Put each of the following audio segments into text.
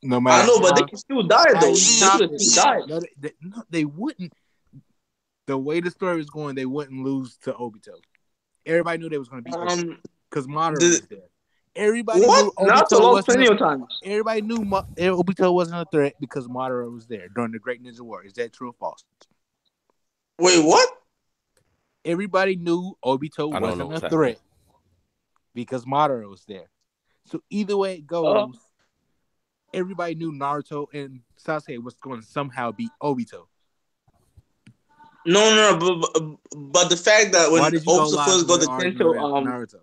No matter. I know, but they can still die though. They could still die. No, they wouldn't. The way the story was going, they wouldn't lose to Obito. Everybody knew they was going to beat because Madara was there. Everybody knew Obito wasn't. Everybody knew Obito wasn't a threat because Madara was there during the Great Ninja War. Is that true or false? Wait, what? Everybody knew Obito wasn't a threat because Madara was there. So either way it goes, everybody knew Naruto and Sasuke was going to somehow beat Obito. No, but the fact that when Obito first got the Tensho, Naruto.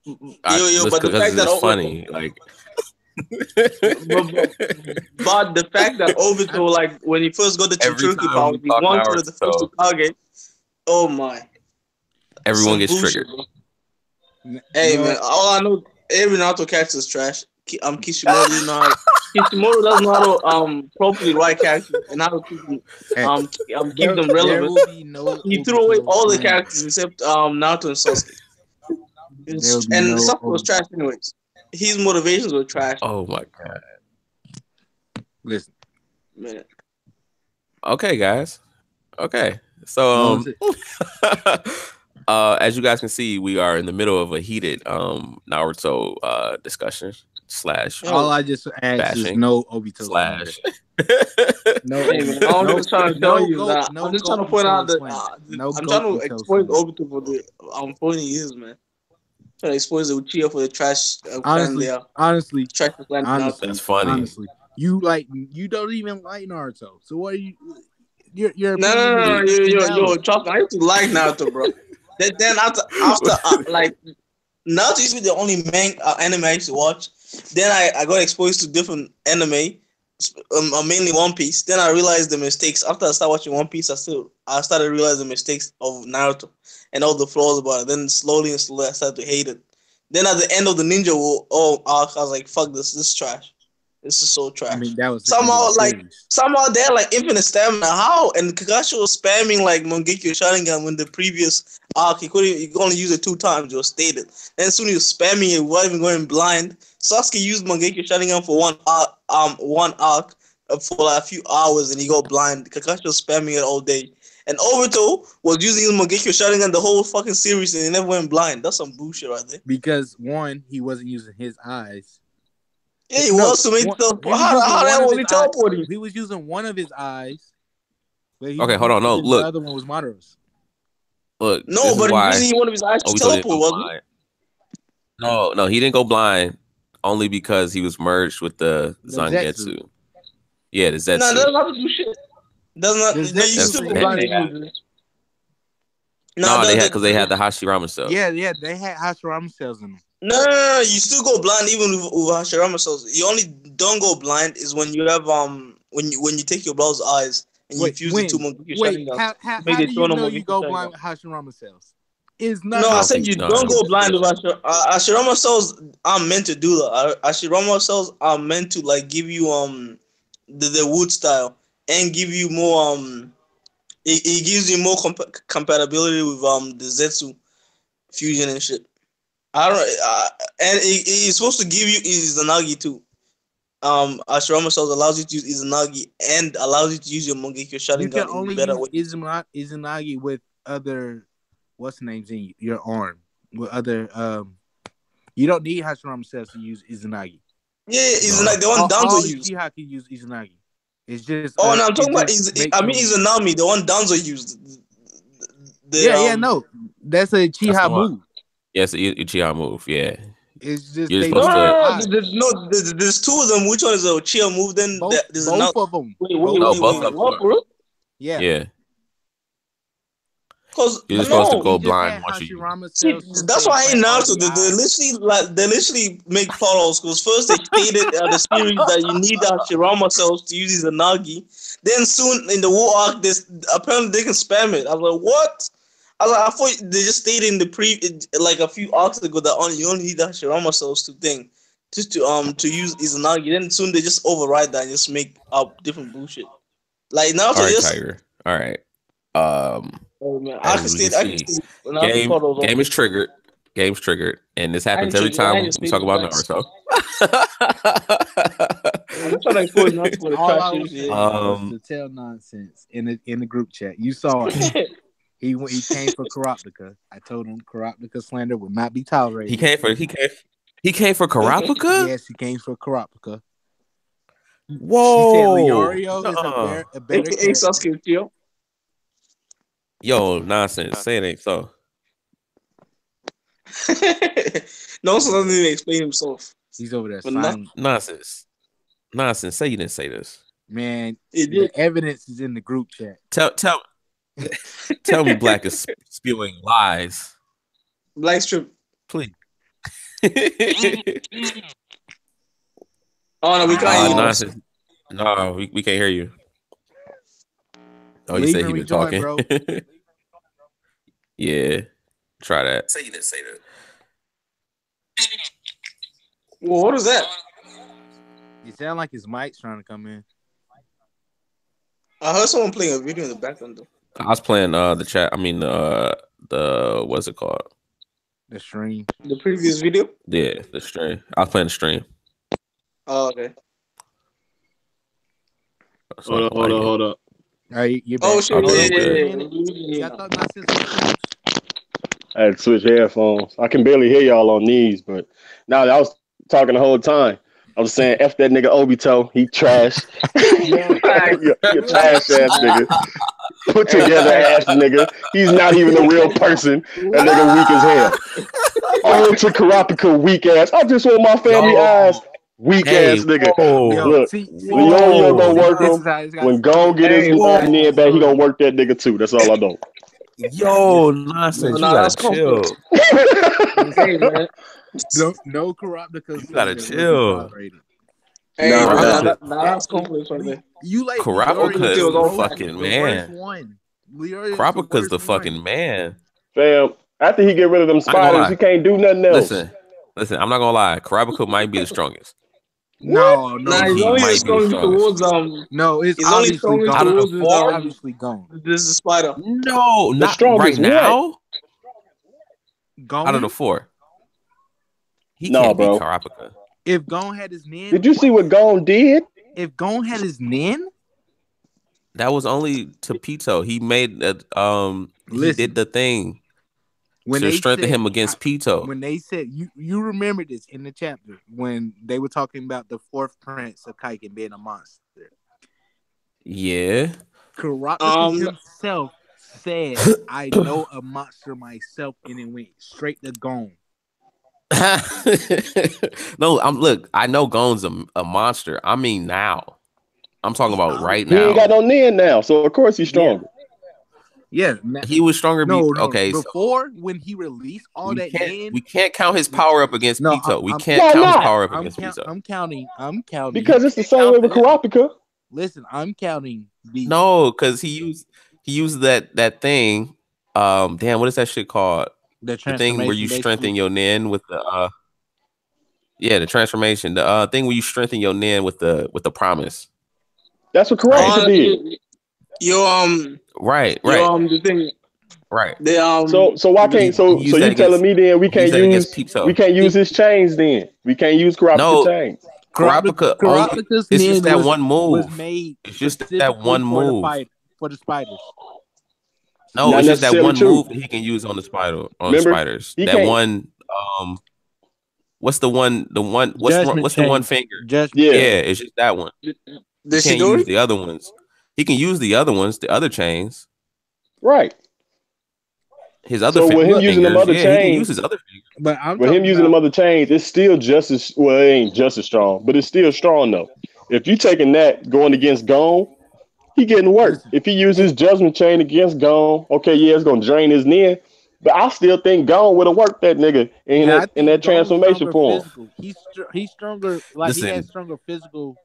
But the fact that it's funny, like. but the fact that Obito, like when he first got the Jinchuriki power, he wanted the first Hokage. Oh my! Everyone gets triggered. Hey man, all I know, every Naruto character is trash. Kishimoto Kishimoto doesn't know how to properly write characters and how to keep them relevant. He threw away all the characters except Naruto and Sasuke. And Sasuke was trash anyways. His motivations were trash. Oh my god! Listen, man. Okay, guys. Okay, so as you guys can see, we are in the middle of a heated Naruto discussion / all I just asked is no Obito / no. I'm just trying to tell you that. I'm just trying to point out that I'm trying to exploit Obito for the 40 years, man. Trying to expose the Uchiha for the trash. Honestly, trash that's funny. Honestly, you don't even like Naruto. So what are you? You're no. Yo, Chop. I used to like Naruto, bro. then after like Naruto used to be the only anime I used to watch. Then I got exposed to different anime, mainly One Piece. Then I realized the mistakes. After I started watching One Piece, I started realizing the mistakes of Naruto and all the flaws about it. Then slowly I started to hate it. Then at the end of the Ninja War arc, I was like, "Fuck this! This is trash. This is so trash." I mean, that was somehow they're like infinite stamina. How? And Kakashi was spamming like Mangekyo Sharingan when the previous arc he could only use it 2 times. It was stated. Then soon he was spamming it, wasn't even going blind. Sasuke used Mangekyo Sharingan for one arc for like a few hours, and he got blind. Kakashi was spamming it all day. And Obito was using his Mangekyo Sharingan the whole fucking series, and he never went blind. That's some bullshit right there. Because one, he wasn't using his eyes. Yeah, he was to make how that was he teleporting? He was using one of his eyes. Okay, hold on. No, look. The other one was Madara's. Look. No, but he was using one of his eyes to teleport, wasn't he? No, he didn't go blind only because he was merged with the Zangetsu. Yeah, the Zetsu. No, that's not do shit. That's not. They used to go blind. Because they had the Hashirama cells. Yeah, they had Hashirama cells in them. No, you still go blind even with Hashirama cells. You only don't go blind is when you have when you take your brother's eyes and you fuse it to Mangekyo Sharingan. How do you know you go blind with Hashirama cells? No, I said you don't go blind with Hashirama cells. Are meant to do that. Hashirama cells are meant to like give you the wood style and give you more it gives you more compatibility with the Zetsu fusion and shit. And it's supposed to give you Izanagi too. Hashirama cells allows you to use Izanagi and allows you to use your Mangekyo Sharingan. You can only use Izanagi with other what's the names in your arm with other you don't need Hashirama cells to use Izanagi. Yeah, Izanagi the one Danzo used. Uchiha can use Izanagi. It's just no, I'm talking about Izanami, the one Danzo used. No, that's a Uchiha move. Yes, Uchiha move. Yeah, it's just there's 2 of them. Which one is a Uchiha move? Then there's both of them. Both of them. Yeah. Because you're supposed to go blind once you. That's why I hate Naruto. They literally make plot holes. Because first they stated the series that you need Hashirama cells to use Izanagi. Then soon in the war arc, apparently they can spam it. I was like, what? I thought they just stated in the like a few arcs ago that you only need Hashirama cells to use Izanagi. Then soon they just override that and just make up different bullshit. Like Naruto. All right, Tiger. All right. Oh man, I can see. Game is triggered. Game's triggered, and this happens every time we talk about Naruto. I'm trying to expose nothing for the All trash I was shit. saying was to tell nonsense in the group chat. You saw it. He came for Karapika. I told him Karapika slander would not be tolerated. He came for Karapika? Yes, he came for Karapika. Whoa. He said Leorio is a better AKA Sasuke Uchiha. Yo, nonsense. Say it ain't so. No, so doesn't even explain himself. He's over there silent. Nonsense. Say you didn't say this. Man, the evidence is in the group chat. Tell me Black is spewing lies. Black strip. Please. Oh no, we can't hear you. Nonsense. No, we can't hear you. Oh, you said he been talking. Bro. Yeah. Try that. Say you didn't say that. Well, what is that? You sound like his mic's trying to come in. I heard someone playing a video in the background though. I was playing the chat. I mean the what's it called? The stream. The previous video? Yeah, the stream. I was playing the stream. Oh, okay. Hold up. You back. Oh shit! Yeah. I had to switch headphones. I can barely hear y'all on these, but now I was talking the whole time. I was saying, F that nigga Obito. He trash. You're a trash ass nigga. Put together ass nigga. He's not even a real person. That nigga weak as hell. On to Karapika, weak ass. I just want my family eyes. Weak ass nigga. Look, Leorio gonna work him. When Gon get his nigga back, he gonna work that nigga too. That's all I know. Yo, nonsense. You gotta chill. Okay, man. No Karapika. You gotta chill. Hey, that's conflict for me. You like Karapika is the fucking man. Karapika's the fucking man. Fam, after he get rid of them spiders, he can't do nothing else. Listen, I'm not gonna lie. Karapika might be the strongest. No, he's only strong towards No, he's only strong towards obviously gone. This is a spider. No, not right now. Gone out of the 4. He can't beat Karapika. If Gon had his nin, did you see what Gon did? If Gon had his nin, that was only to Pito. He made he did the thing to strengthen him against Pito. When they said you remember this in the chapter when they were talking about the 4th prince of Kaiken being a monster. Yeah. Karapika himself said, "I know a monster myself," and it went straight to Gon. No, I know Gon's a monster. I mean now. I'm talking about right now. He ain't got no nin now, so of course he's stronger. Yeah. He was stronger. Before when he released all that nin, we can't count his power up against Pito. We can't count his power up against Pito. I'm counting because it's the same way with Karapika. Listen, I'm counting. Because he used that thing. Damn, what is that shit called? The thing where you strengthen your nin with the the transformation. The thing where you strengthen your nin with the promise. That's what Karapika did. Right. The thing. Right. So why can't you telling me then we can't use his chains then? We can't use Karapika chains. Karapika's it's just that one move. Was made it's just that one move for the spiders. No, it's just that one move that he can use on the spiders. That one what's the one what's the one finger? Yeah, it's just that one. He can't use the other ones. He can use the other ones, the other chains. Right. His other with him using them other chains, he can use his other fingers. But with him using them other chains, it's still just as it ain't just as strong, but it's still strong though. If you taking that going against Gon, he getting work. If he uses Judgment Chain against Gon, okay, yeah, it's gonna drain his nin. But I still think Gon would have worked that nigga in that transformation form. He's stronger. He has stronger physical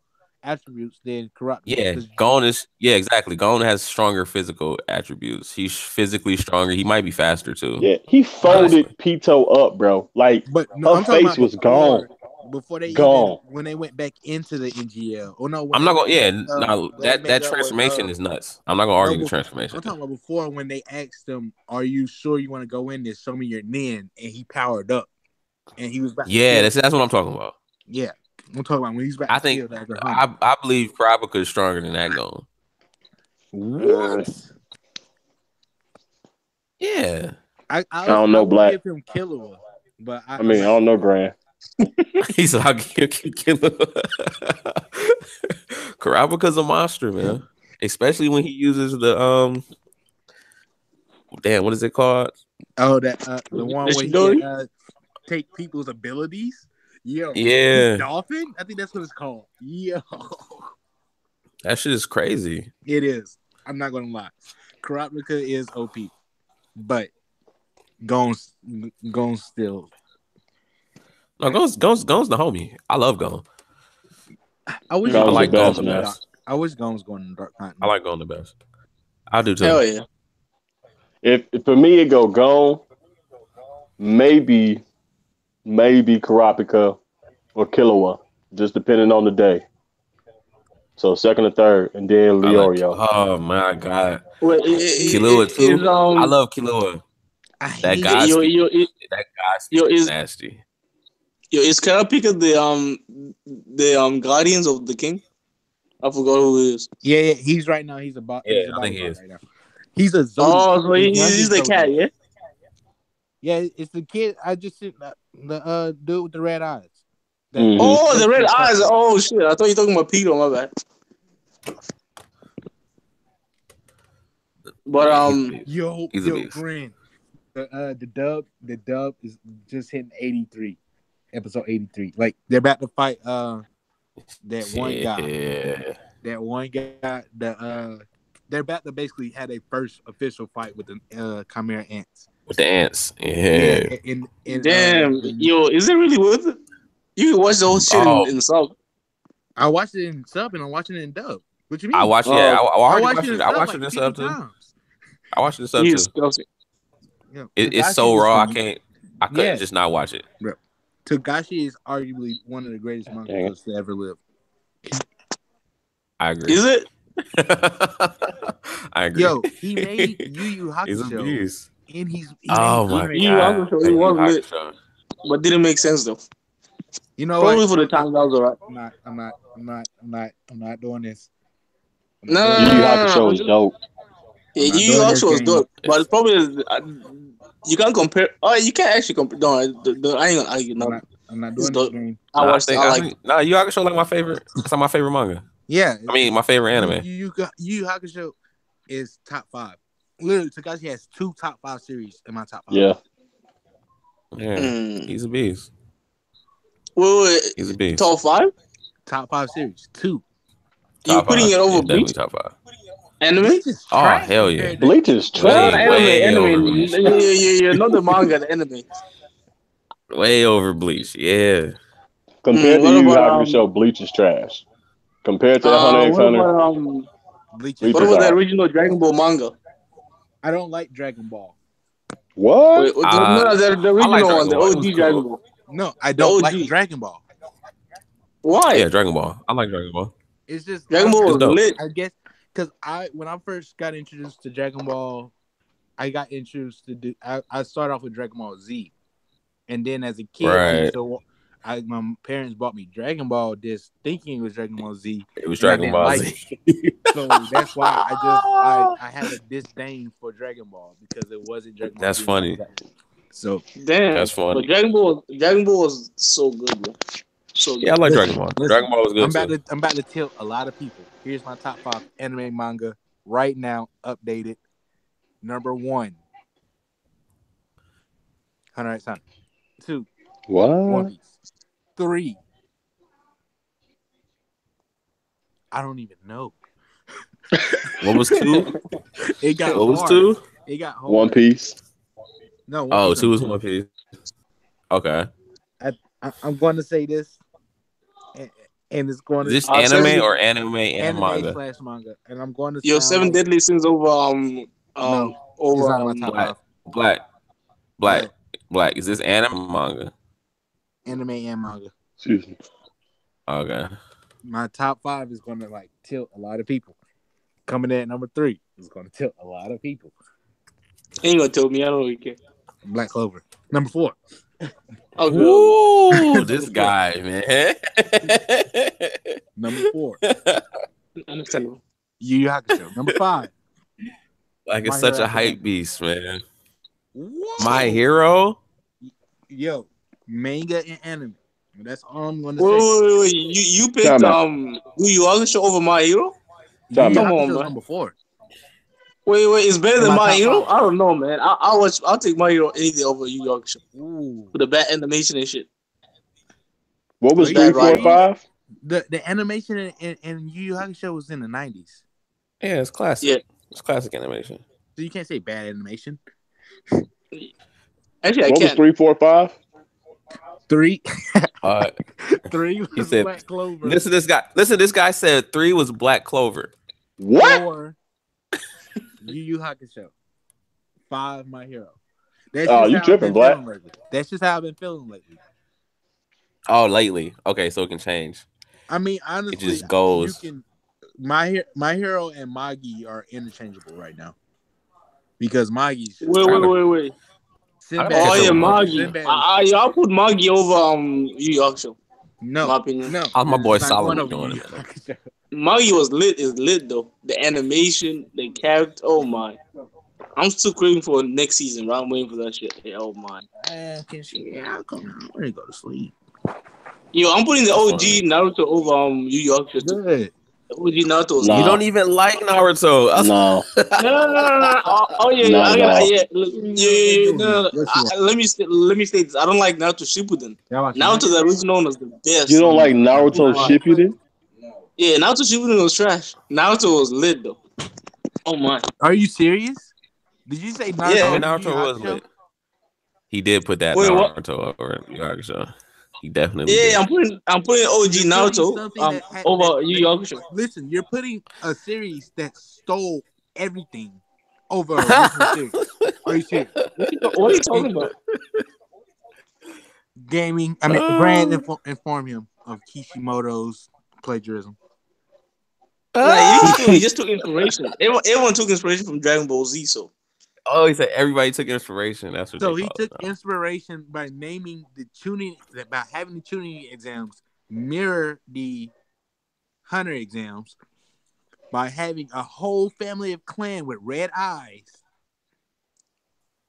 attributes than Karapika. Yeah, Gon is exactly. Gon has stronger physical attributes. He's physically stronger. He might be faster too. Yeah, he folded Pito up, bro. Her face was gone. Before they when they went back into the NGL. Oh no, I'm not gonna. Yeah, that transformation is nuts. I'm not gonna argue the transformation. I'm talking about before when they asked him, "Are you sure you want to go in there? Show me your nin," and he powered up, and he was back. Yeah, that's what I'm talking about. Yeah, I'm talking about when he's back. I believe Kurapika is stronger than that Gon. What? Yeah. I don't know, Black. Give him Killua, but I don't know, Grand. He said, "I'll give Killua." Kurapika's a monster, man. Especially when he uses the damn, what is it called? Oh, that the one where he can take people's abilities. Yo, yeah, Dolphin. I think that's what it's called. Yo, that shit is crazy. It is. I'm not gonna lie. Kurapika is OP, but Gon's still. No, Gon's the homie. I love Gon. I wish I like Gon the best. I wish Gon was going to Dark Continent. I like Gon the best. I do too. Hell yeah. If for me it go Gon, maybe Kurapika or Killua, just depending on the day. So second or third, and then Leorio. Oh my god, Killua too. I love Killua. That guy's nasty. Yo, is Kurapika the Guardians of the King? I forgot who he is. Yeah, he's right now. He's about. Yeah, I think he is. Right now. He's a Zodiac. Oh, so he's the cat, yeah. Yeah, it's the kid. I just seen the dude with the red eyes. Oh, the red eyes. Oh shit! I thought you were talking about Peter. My bad. But yo, Grin. The dub is just hitting 83, episode 83. Like they're about to fight that one guy. That one guy. They're about to basically have their first official fight with the Chimera Ants. With the ants, yeah. Damn, yo, is it really worth it? You can watch the whole shit in sub. I watched it in sub and I'm watching it in dub. What you mean? I watched it. Yeah, I watched it. I watched it in sub too. I watched it in sub too. Yeah, it's so raw. I couldn't just not watch it. Bro. Togashi is arguably one of the greatest mangas to ever live. I agree. Is it? I agree. Yo, he made Yu Yu Hakusho. And he's oh my god, Yu Yu Hakusho, it was lit, but didn't make sense though. You know, probably for the time that was alright. I'm not doing this. No, Yu Yu Hakusho is dope. Yeah, Yu Yu Hakusho is dope, but it's probably you can't compare. Oh, you can't actually compare. No, I ain't gonna argue. No, I'm not doing this game. I like. Nah, Yu Yu Hakusho like my favorite. It's like my favorite manga. Yeah, I mean my favorite anime. Yu Yu Hakusho is top 5. Literally, Togashi has 2 top 5 series in my top 5. Yeah. He's a beast. Wait, he's a beast. Top 5? Top 5 series, 2. You putting it over Bleach? Top 5. Anime? Oh hell yeah! Bleach is trash. Anime. You're not the manga, the anime. Way over Bleach, yeah. Compared to Yu Yu Hakusho, Bleach is trash. Compared to Hunter x Hunter, Bleach. What about the original Dragon Ball manga? I don't like Dragon Ball. What? Wait, no, the original one, the OG Dragon Ball. No, I don't like Dragon Ball. Why? Yeah, Dragon Ball. I like Dragon Ball. It's just Dragon Ball was lit. I guess because when I first got introduced to Dragon Ball, I got introduced to I started off with Dragon Ball Z, and then as a kid, my parents bought me Dragon Ball disc, thinking it was Dragon Ball Z. It was Dragon Ball Z. So that's why I had a disdain for Dragon Ball because it wasn't Dragon Ball. That's funny. So damn, that's funny. But Dragon Ball was so good, bro. So good. Yeah, I like Dragon Ball. Dragon Ball was good. I'm about to tilt a lot of people. Here's my top 5 anime manga right now, updated. Number 1, Hunter x Hunter. 2, What? 3. I don't even know. What was 2? It got what was hard. 2? It got hard. One Piece. No. 2 was One Piece. Okay. I'm going to say this, and it's going to. Is this anime or anime and manga? /manga, and I'm going to. Your 7 Deadly Sins over Black. Is this anime or manga? Anime and manga. Excuse me. Okay. My top 5 is going to tilt a lot of people. Coming in at number 3 is going to tilt a lot of people. Ain't gonna tilt me. I don't really care. Black Clover. Number 4. Ooh, this guy, man. Number 4. Understandable. Yu Yu Hakusho. Number 5. Like it's such a hype beast, man. Whoa. My Hero. Yo, manga and anime. That's all I'm gonna say. Wait. You picked Yu Yu Hakusho over My Hero? Come on, man. Number 4. Wait, it's better than My Hero? I don't know, man. I'll take My Hero any day over Yu Yu Hakusho. With the bad animation and shit. What was 3, 4, 5? The animation in Yu Yu Hakusho was in the 90s. Yeah, it's classic. Yeah. It's classic animation. So you can't say bad animation. Actually, what was 3, 4, 5? 3. 3 was said, Black Clover. Listen, this guy said 3 was Black Clover. What? 4, Yu Yu Hakusho. 5, My Hero. You tripping, Black? That's just how I've been feeling lately. Oh, lately. Okay, so it can change. I mean, honestly, it just goes. My Hero and Magi are interchangeable right now. Because Magi's Wait. Oh yeah, Magi. I'll put Magi over Yu Yu Hakusho. No, in my opinion. No. My boy Solomon doing it. Magi is lit though. The animation, the character. Oh my! I'm still craving for next season. Right? I'm waiting for that shit. Yeah, oh my! I'm ready to go to sleep. Yo, I'm putting the OG Naruto over Yu Yu Hakusho too. OG Naruto. You don't even like Naruto. No. No. Oh yeah. No. Let me state this. I don't like Naruto Shippuden. Naruto the original was the best. You don't like Naruto Shippuden? Yeah, Naruto Shippuden was trash. Naruto was lit though. Oh my! Are you serious? Did you say Naruto? Yeah, Naruto was lit. He did put that Naruto over Yu Yu Hakusho. He definitely did. I'm putting OG Naruto over Yu Yu Hakusho. Listen, you're putting a series that stole everything over a original series. Are you serious? What are you talking about? Gaming. I mean, Brand informed him of Kishimoto's plagiarism. He just took inspiration. Everyone took inspiration from Dragon Ball Z. So. Oh, he said everybody took inspiration. That's what. So he took inspiration by naming the tuning, by having the tuning exams mirror the hunter exams, by having a whole family of clan with red eyes.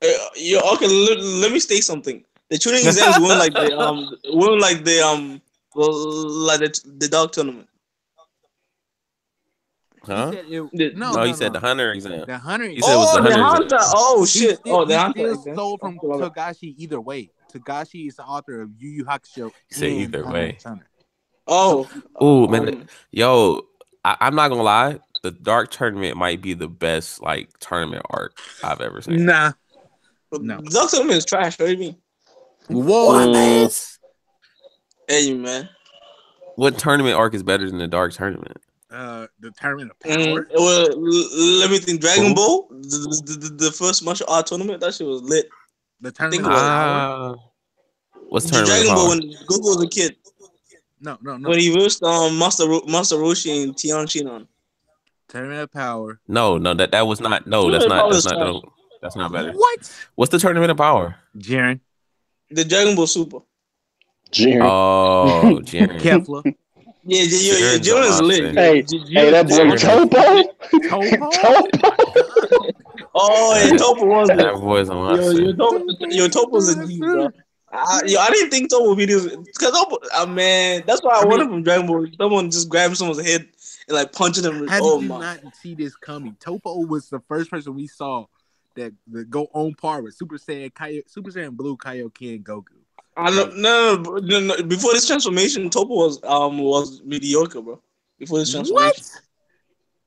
Okay, let me state something. The tuning exams weren't like the dog tournament. Huh? He said the hunter exam. The hunter exam. He said it was the hunter exam. Oh shit! The hunter stole from Togashi either way. Togashi is the author of Yu Yu Hakusho. He said either way. Oh, man, yo, I'm not gonna lie. The Dark Tournament might be the best tournament arc I've ever seen. No. Dark Tournament is trash. What do you mean? Whoa, hey man. What tournament arc is better than the Dark Tournament? The Tournament of Power. Let me think. Dragon Ball, the first martial art tournament. That shit was lit. The Tournament of Power. What's Tournament Dragon of Power? Ball when Goku was a kid. No. When he versed Master Roshi and Tian Shinan. Tournament of Power. No, that was not. No, that's not better. What? What's the Tournament of Power? Jiren. The Dragon Ball Super. Jiren. Oh, Jiren. Kefla. Yeah, Jiren is lit. Hey, that boy Topo. Oh, yeah, Topo was lit. That boy's on Yo, Topo's a G, bro. I didn't think Topo would be this. Because, man, that's why I wanted from Dragon Ball. Someone just grabbing someone's head and punching them. How did you not see this coming? Topo was the first person we saw that go on par with Super Saiyan Blue, Kaioken, and Goku. No. Before this transformation, Topo was mediocre, bro. Before this transformation.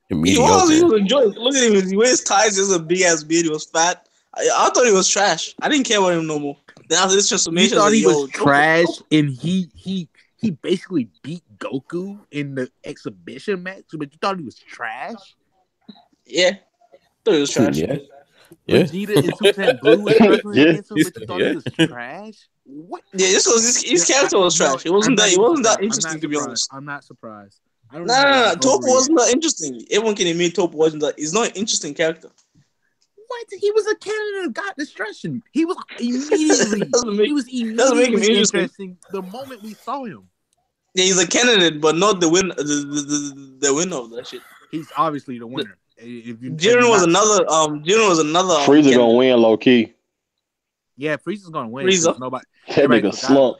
What? He was enjoying. Look at him. He wears ties. He has a big ass beard. He was fat. I thought he was trash. I didn't care about him no more. Then after this transformation, you thought he was trash, and he basically beat Goku in the exhibition match. But you thought he was trash? Yeah, I thought he was trash. Yeah. Vegeta and Super Saiyan Blue was wrestling against him, but you thought he was trash? What? Yeah, his character was trash. It wasn't that interesting, to be honest. I'm not surprised. No. Topo wasn't that interesting. Everyone can admit Topo wasn't that. He's not an interesting character. He was a candidate of God destruction. He was immediately. He was immediately interesting the moment we saw him. Yeah, he's a candidate, but not the win. The winner of that shit. He's obviously the winner. Jiren was another. Jiren was another. Frieza gonna win low key. Yeah, Frieza's gonna win. Frieza. Nobody. That nigga slump.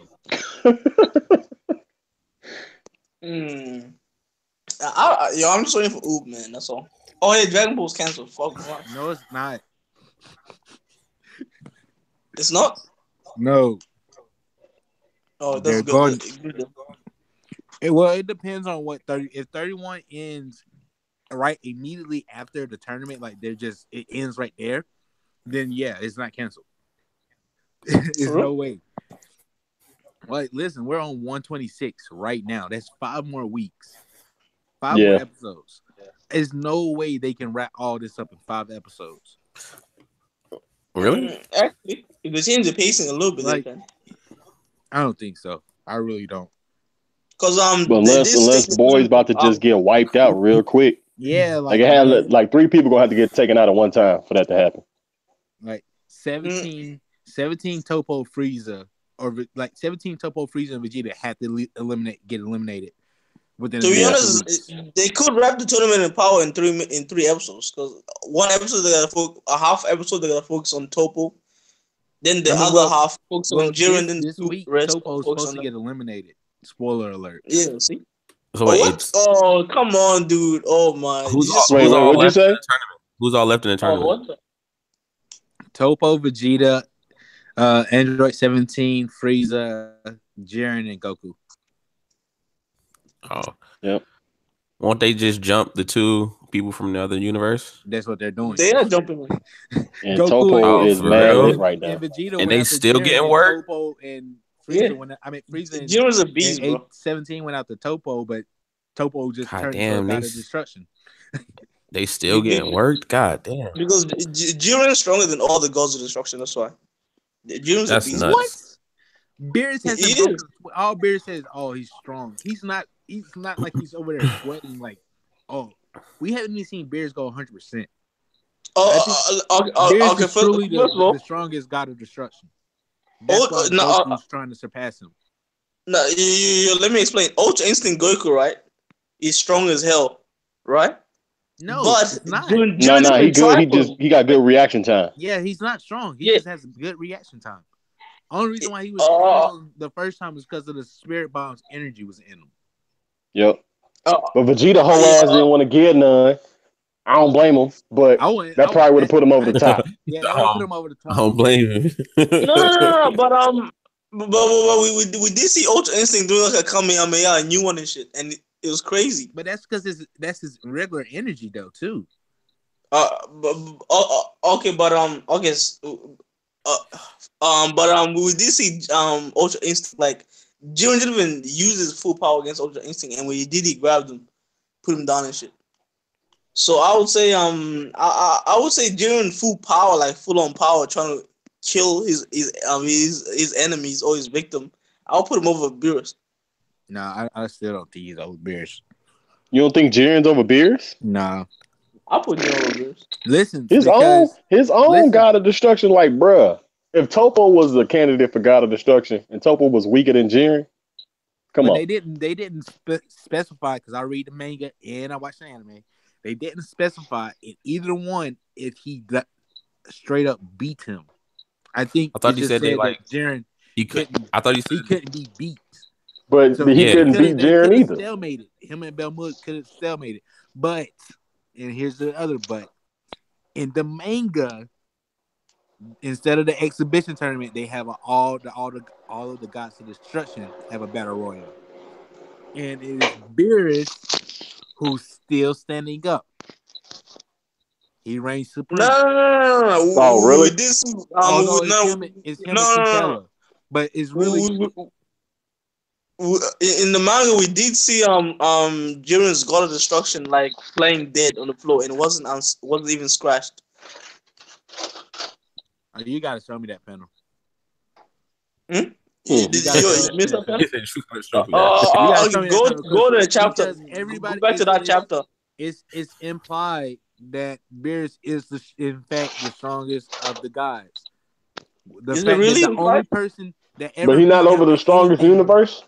I'm just waiting for Oob, man. That's all. Oh yeah, Dragon Ball's canceled. Fuck. No, it's not. It's not. No. Oh, that's good. It depends on what 30. If 31 ends right immediately after the tournament, like it ends right there, then yeah, it's not canceled. There's no way. Like, listen, we're on 126 right now. That's 5 more weeks, 5 more episodes. There's no way they can wrap all this up in 5 episodes. Really? Actually, if they change the pacing a little bit, like, I don't think so. I really don't. Because unless boys about to just get wiped out real quick. Yeah, like it had like 3 people gonna have to get taken out at one time for that to happen. Like 17 Topo Frieza, or like 17 Topo Frieza and Vegeta had to get eliminated. To be honest, they could wrap the tournament in power in 3 episodes. Because one episode a half episode they're gonna focus on Topo, then the other half focus on Jiren. Then this week Topo's supposed to get eliminated. Spoiler alert. Yeah, see. So come on, dude. Oh my. Who's all left in the tournament? Who's all left in the tournament? Topo, Vegeta, Android 17, Frieza, Jiren, and Goku. Oh. Yep. Won't they just jump the 2 people from the other universe? That's what they're doing. They are jumping. And Topo is mad right now. And they still getting work? Topo and Frieza Frieza Jiren's a beast, bro. 17 went out to Topo, but Topo just turned into a god of destruction. They still getting worked? God damn. Because Jiren's stronger than all the gods of destruction, that's why. Jiren's a beast. Nuts. What? Beerus has all Beerus says, oh, he's strong. He's not like he's over there sweating like, oh, we haven't even seen Beerus go 100%. Beerus is truly the strongest god of destruction. That's why Goku's trying to surpass him. No, let me explain. Ultra Instinct Goku, right? He's strong as hell, right? No, but it's not. No, he good. He got good reaction time. Yeah, he's not strong. He just has good reaction time. Only reason why he was strong the first time was because of the Spirit Bomb's energy was in him. Yep. But Vegeta whole ass didn't want to get none. I don't blame him, but that probably would have put him over the top. Yeah, that would put him over the top. I don't blame him. No, but we did see Ultra Instinct doing like a Kamehameha, a new one and shit, and it was crazy. But that's because that's his regular energy though too. We did see Ultra Instinct, like Jiren didn't even use his full power against Ultra Instinct, and when he did, he grabbed him, put him down and shit. So I would say I would say Jiren full power, like full on power, trying to kill his enemies or his victim. I'll put him over Beerus. Nah, I still don't think he's over Beerus. You don't think Jiren's over Beerus? Nah. I'll put him over Beerus. Listen, his own God of Destruction, like bruh. If Topo was the candidate for God of Destruction and Topo was weaker than Jiren, come on. They didn't specify, because I read the manga and I watch the anime. They didn't specify in either one if he straight up beat him. I thought you said they like Jiren. He couldn't. I thought you said he couldn't be beat. But so he couldn't beat Jiren either. Stalemated. Him and Belmont could have stalemated. But, and here's the other but, in the manga, instead of the exhibition tournament, they have all of the gods of destruction have a battle royal, and it is Beerus who's still standing up. He reigns supreme. No. Oh, really? This it's him and but it's really in the manga we did see Jiren's God of Destruction like playing dead on the floor, and it wasn't even scratched. You gotta show me that panel. Did you miss that panel? Go to the chapter. Go back to that chapter. It's implied that Beerus is in fact the strongest of the gods. Is it really the only person that ever? But he's not over the strongest universe.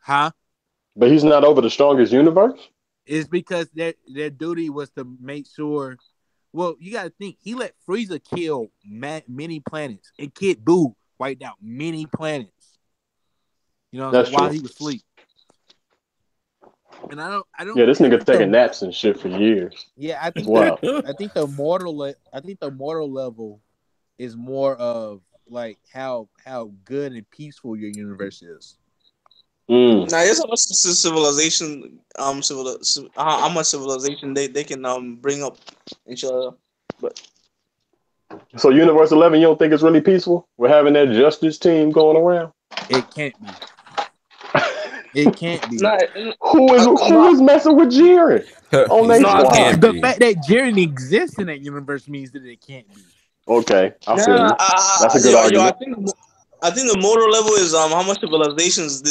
Huh? But he's not over the strongest universe. It's because their duty was to make sure. Well, you got to think he let Frieza kill many planets, and Kid Buu wiped out many planets. You know, while he was asleep. And I don't. Yeah, this nigga taking naps and shit for years. Yeah, I think. I think the mortal level is more of like how good and peaceful your universe is. Now, there's how much civilization, how much civilization they can bring up each other. But so, Universe 11, you don't think it's really peaceful? We're having that justice team going around. It can't be. It can't be. Who is messing with Jiren? The fact that Jiren exists in that universe means that it can't be. Okay, I feel you. That's a good argument. I think the motor level is how much civilizations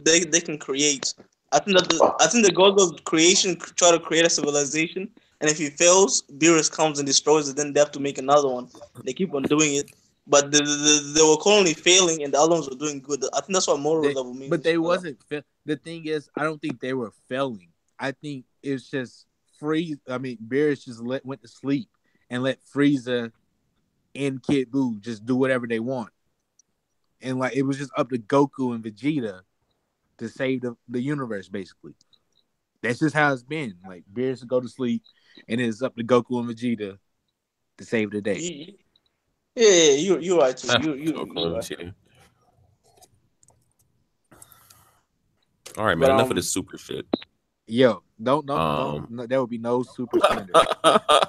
they can create. I think the gods of creation try to create a civilization, and if it fails, Beerus comes and destroys it. Then they have to make another one. They keep on doing it. But they were currently failing, and the other ones were doing good. I think that's what moral level means. But they wasn't. The thing is, I don't think they were failing. I think it's just Beerus just went to sleep and let Frieza and Kid Buu just do whatever they want, and like it was just up to Goku and Vegeta to save the universe. Basically, that's just how it's been. Like Beerus will go to sleep, and it's up to Goku and Vegeta to save the day. Yeah, you're right too. You're right. All right, man. Enough of this super shit. Yo, don't. There will be no super standard.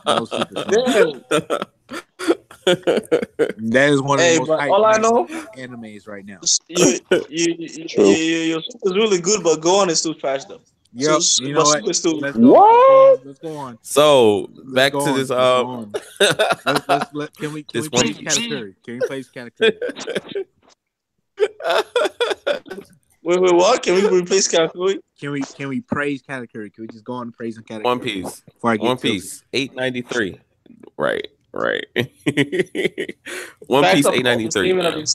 No super standard. That is one of the most hyped animes right now. Your super is really good, but Gohan is still trash though. Yep, so, you know what? Let's go. What? Let's go on. So back to this. Can we place Katakuri? Can we place Katakuri? Wait, what? Can we replace Katakuri? Can we praise Katakuri? Can we just go on praising Katakuri? One Piece. One Piece. 893. Right. One Piece. 893. Man,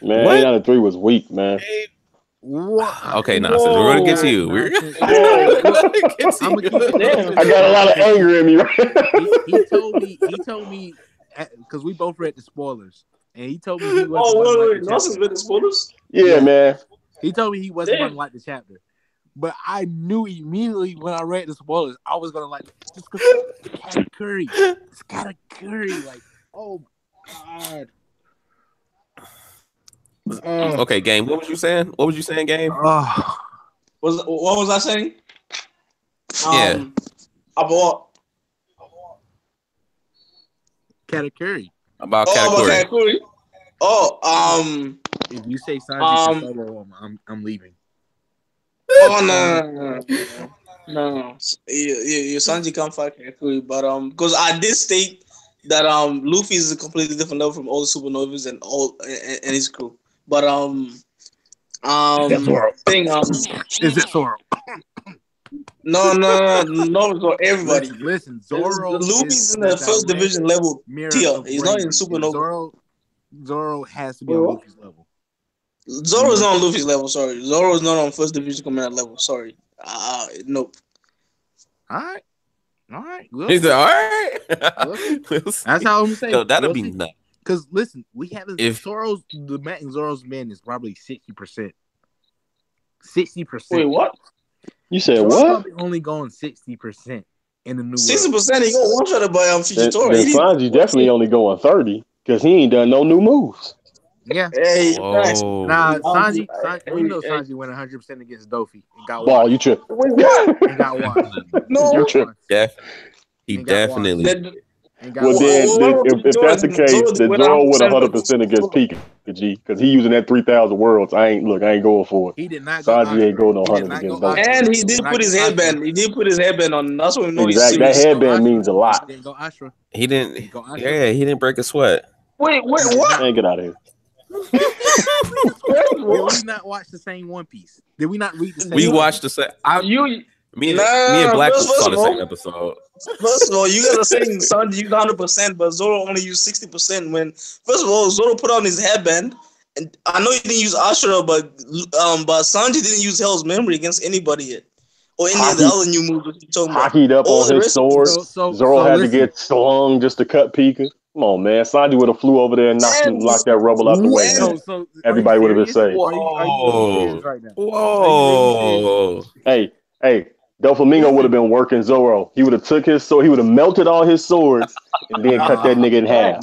893 was weak, man. What? Okay, nonsense. We're gonna get to you. I got a lot of anger in me. He told me because we both read the spoilers, and he told me he wasn't. Wait, Nonsense read the spoilers? Yeah, man. He told me he wasn't going to like the chapter, but I knew immediately when I read the spoilers, I was going to like just Katakuri. It's Katakuri. Like, oh my god. Okay, Game. What was you saying? Game? What was I saying? Yeah. About Katakuri. About Katakuri. If you say Sanji solo, I'm leaving. Oh no. Your Sanji can't fight Katakuri, but because I did state that Luffy is a completely different level from all the supernovas and his crew. But thing is it Zoro? No, for everybody. Listen, Zoro. Luffy's in the first division level tier. He's not in supernova. Zoro has to be on Luffy's level. Zoro's not on Luffy's level. Sorry, Zoro's not on first division commander level. Sorry, nope. All right. He said, all right. That's how I'm saying. No, that'll be nuts. Because listen, we have the Matt and Zoro's men is probably 60%. 60%. Wait, what? You said Zoro's what? Only going 60% in the new 60%. He going one shot to buy Fujitora. Then Sanji definitely only going 30 because he ain't done no new moves. Yeah. Hey, Sanji, we know Sanji went 100% against Dofi and got Ball, you tripping? And got one. No, you tripping? Yeah, he definitely. Well, then, if that's the case, then Zoro would 100% against Pikachu because he using that 3,000 worlds. I ain't going for it. He did not. Sanji ain't going no 100 against Dofi. And he did put his headband. He did put his headband on. That's what we know. Exactly. That headband means a lot. He didn't go Ashra. He didn't. Yeah, he didn't break a sweat. Wait, what? Man, get out of here. Did we not watch the same One Piece? Did we not read the same? We watched the same. Me and Black saw the same episode. First of all, you gotta say Sanji used 100%, but Zoro only used 60%. When first of all, Zoro put on his headband, and I know he didn't use Ashura, but Sanji didn't use Hell's Memory against anybody yet, or any of the other new moves that you talking about. Hockeyed up on his sword. Zoro had to get slung just to cut Pika. Come on, man. Sanji would have flew over there and knocked that rubble out the way. So everybody would have been safe. Whoa. Whoa. Hey. Doflamingo would have been working Zoro. He would have took his sword. He would have melted all his swords and then cut that nigga in half.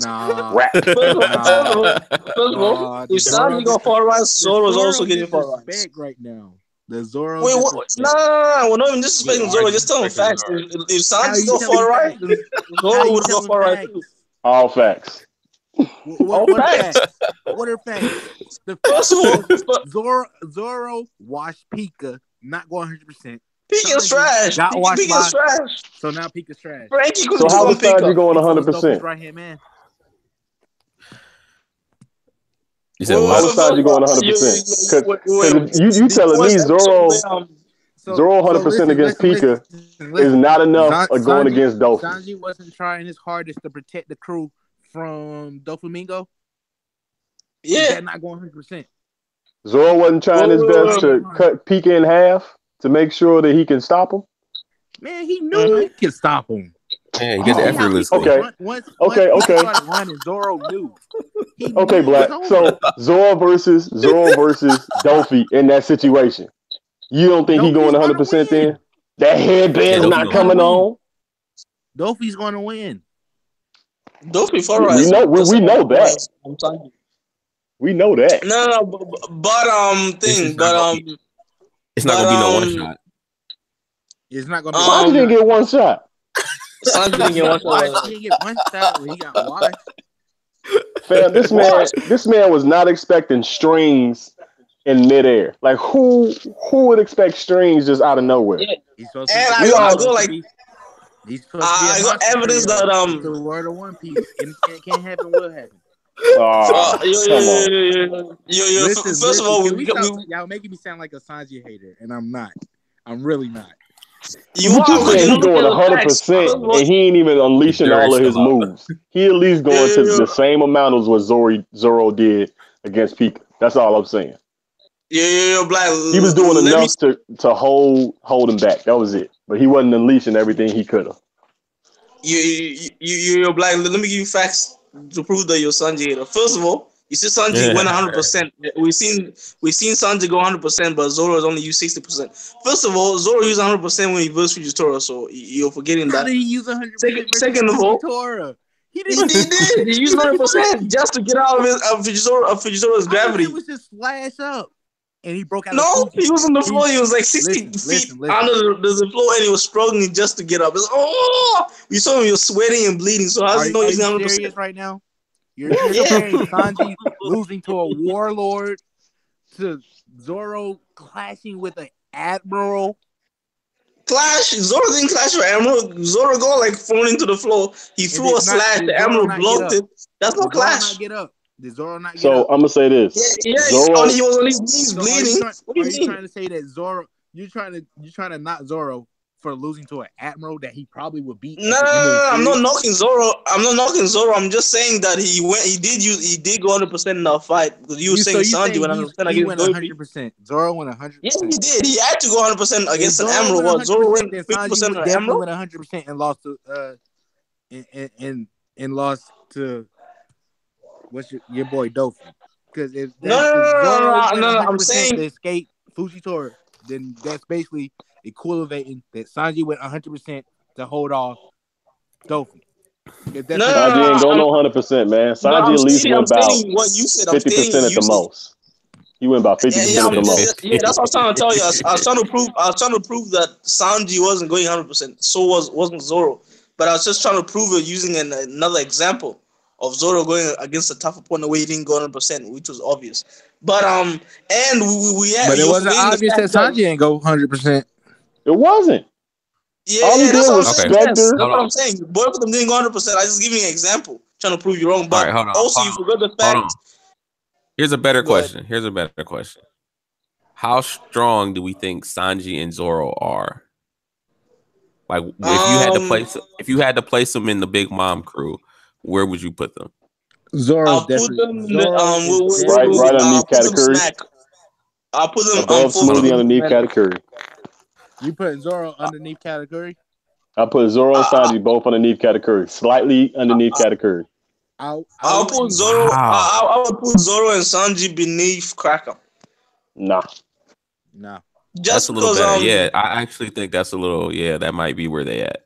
If Sanji go far right, Zoro's also getting far right. Right now. The Zoro. Wait, what? Nah, we're not even disrespecting Zoro. Just tell him facts. If Sanji go far right, then Zoro would go far right too. All facts. What facts? What are facts? The first one, Zoro washed Pika, not going 100%. Pika's trash. Pika's trash. So now Pika's trash. So how was Sanji going 100%? Right here, man. You said what? How was Sanji going 100%? Because you telling me Zoro 100% against Pika is not enough of going against Dolphin. Sanji wasn't trying his hardest to protect the crew from Doflamingo. Yeah. Is that not going 100%? Zoro wasn't trying his best to cut Pika in half to make sure that he can stop him? Man, he knew he could stop him. Man, he did it effortlessly. Okay. Okay. Running, Zoro knew. Okay, Black. So Zoro versus Dolphy in that situation. You don't think he's going 100% then? That headband's not coming on. Dolphy's going to win. Dolphy far right. We know that. We know that. No, but it's not gonna be no one shot. It's not gonna. Sanji didn't get one shot. Sanji didn't get one shot. He didn't get one shot. He got washed. Fam, this man was not expecting strings in midair. Like who would expect strings just out of nowhere? Yeah. I got evidence that the word of One Piece. It can't happen. Will happen. Listen, first of all, y'all making me sound like a Sanji hater, and I'm not. I'm really not. You saying he going 100%, and he ain't even unleashing all of his moves. He at least going to the same amount as what Zoro did against Pika. That's all I'm saying. Black. He was doing enough to hold him back. That was it. But he wasn't unleashing everything he could have. You're Black. Let me give you facts to prove that you're Sanji hater. First of all, you said Sanji went 100%. We've seen Sanji go 100%, but Zoro has only used 60%. First of all, Zoro used 100% when he versed Fujitora, so you're forgetting that. How did he use 100%? Second of all, he did. He used 100% just to get out of Fujizora's gravity. It was just slash up, and he broke out. No, he was on the floor. He was like 60 feet under the floor, and he was struggling just to get up. We saw him. He was sweating and bleeding. So how's he know he's 100%? Serious right now? You're comparing Sanji losing to a warlord to Zoro clashing with an admiral. Zoro didn't clash with Admiral. Zoro go like thrown into the floor. He threw a slash. The Admiral blocked it. That's no clash. Not get up. Did Zoro not get up? So I'm gonna say this. Yeah, Zoro, he was on his knees bleeding. What do you mean? Are you trying to say that Zoro? You're trying to knock Zoro for losing to an admiral that he probably would beat? No, I'm not knocking Zoro. I'm just saying that he did go 100% in that fight. Because you were saying Sanji went 100% against 100%. Zoro went 100%. Yeah, he did. He had to go 100% against an admiral. What Zoro went 50% on admiral? Went 100% and lost to and lost to what's your boy Dofi? Because if no, I'm saying to escape Fujitora, then that's basically equivalent that Sanji went 100% to hold off Dofi. Sanji ain't going no 100%, man. Sanji at least went about 50% at the most. He went about 50% at the most. Yeah, that's what I was trying to tell you. I was trying to prove that Sanji wasn't going 100%. So wasn't Zoro. But I was just trying to prove it using another example of Zoro going against a tough opponent where he didn't go 100%, which was obvious. But and but it wasn't obvious that Sanji didn't go 100%. It wasn't. Yeah, that's what I'm saying. Both of them didn't go 100%. I just giving you an example, trying to prove you wrong. But you forgot the fact. Here's a better question. How strong do we think Sanji and Zoro are Like if you had to place them in the Big Mom crew, where would you put them? Zoro. I'll put them right underneath Katakuri. I'll put them above Smoothie underneath Katakuri. You put Zoro underneath Katakuri? I put Zoro and Sanji both underneath Katakuri, slightly underneath Katakuri. I'll put Zoro. Wow. I would put Zoro and Sanji beneath Cracker. Nah. Just that's a little better. Yeah, I actually think that's a little. Yeah, that might be where they at.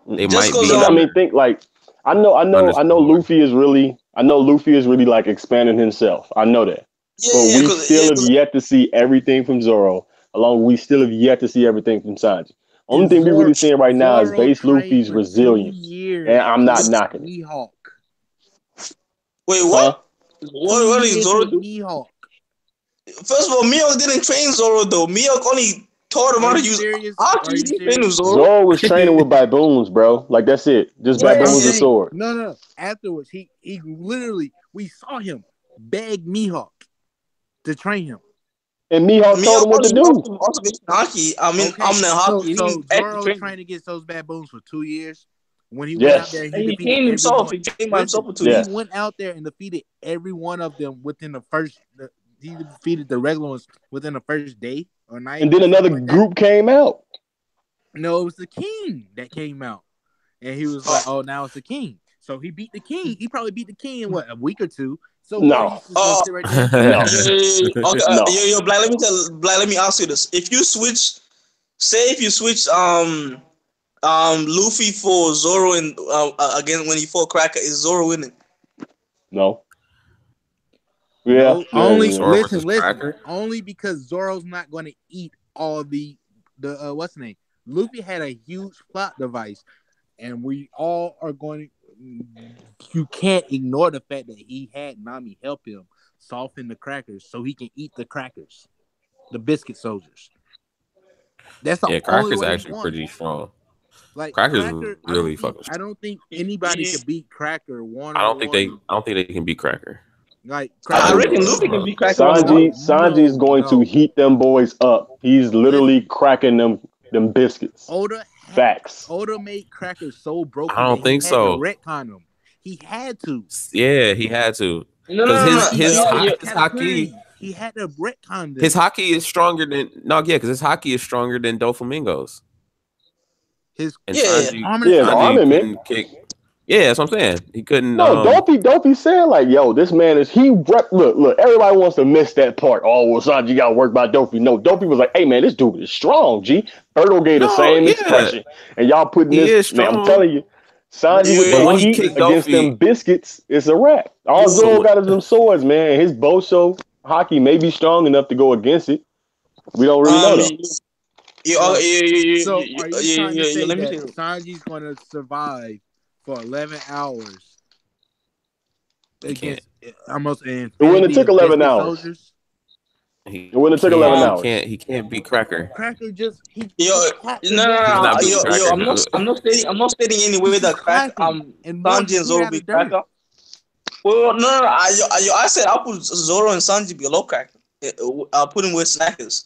They might be. I mean, think like I know. Luffy is really. I know Luffy is really like expanding himself. I know that. Yeah, but we still have yet to see everything from Zoro. We still have yet to see everything from Sanji. Only thing we're really seeing right now is base Luffy's resilience, and I'm not knocking it. Wait, what? What is Zoro do? First of all, Mihawk didn't train Zoro though. Mihawk only taught him how to use Haki. Zoro was training with baboons, bro. Like that's it. Just baboons and sword. No. Afterwards, he literally we saw him beg Mihawk to train him. And Mihawk told him what to do. Also Haki. I mean, I'm the Haki. So Zoro was trying to get those baboons for 2 years. When he went out there, he came himself. He came by himself for 2 years. He went out there and defeated every one of them within the first. He defeated the regular ones within the first day or night. And then another group came out. No, it was the king that came out, and he was like, "Oh, now it's the king." So he beat the king. He probably beat the king in a week or two. So no. Okay, yo, Black. Let me ask you this: if you switch Luffy for Zoro and again when he fought Cracker, is Zoro winning? No. Yeah. Listen. Only because Zoro's not going to eat all the what's the name? Luffy had a huge plot device, and we all are going to. You can't ignore the fact that he had Nami help him soften the crackers so he can eat the crackers, the biscuit soldiers. That's the Crackers actually pretty strong. Like Crackers really fucking strong. I don't think anybody can beat Cracker one. I don't think they can beat Cracker. Like I reckon Luffy can beat Cracker. Sanji is going to heat them boys up. He's literally cracking them biscuits. Oda made Cracker so broken. I don't think so. Retcon him. He had to. Yeah, he had to. Because his Haki. He had to retcon this. His Haki is stronger than because his Haki is stronger than Doflamingo's. Armament. Yeah, that's what I'm saying. He couldn't. No, Dopey said like, "Yo, this man is look. Everybody wants to miss that part. Oh, well, Sanji got worked by Dopey. No, Dopey was like, hey man, this dude is strong. G. Erdo gave the same expression, and y'all putting this. Man, I'm telling you, Sanji with the heat against them biscuits, it's a wrap. All Zoro got is them swords, man. His Bosho Haki may be strong enough to go against it. We don't really know though. So are you trying to say that Sanji's going to survive for 11 hours against almost it wouldn't have took 11 hours. It wouldn't have took 11 hours. He can't beat Cracker. Cracker just I'm not stating any way that Sanji and Zoro beat Cracker. Well, no. I said I'll put Zoro and Sanji below Cracker. I'll put him with Snackers.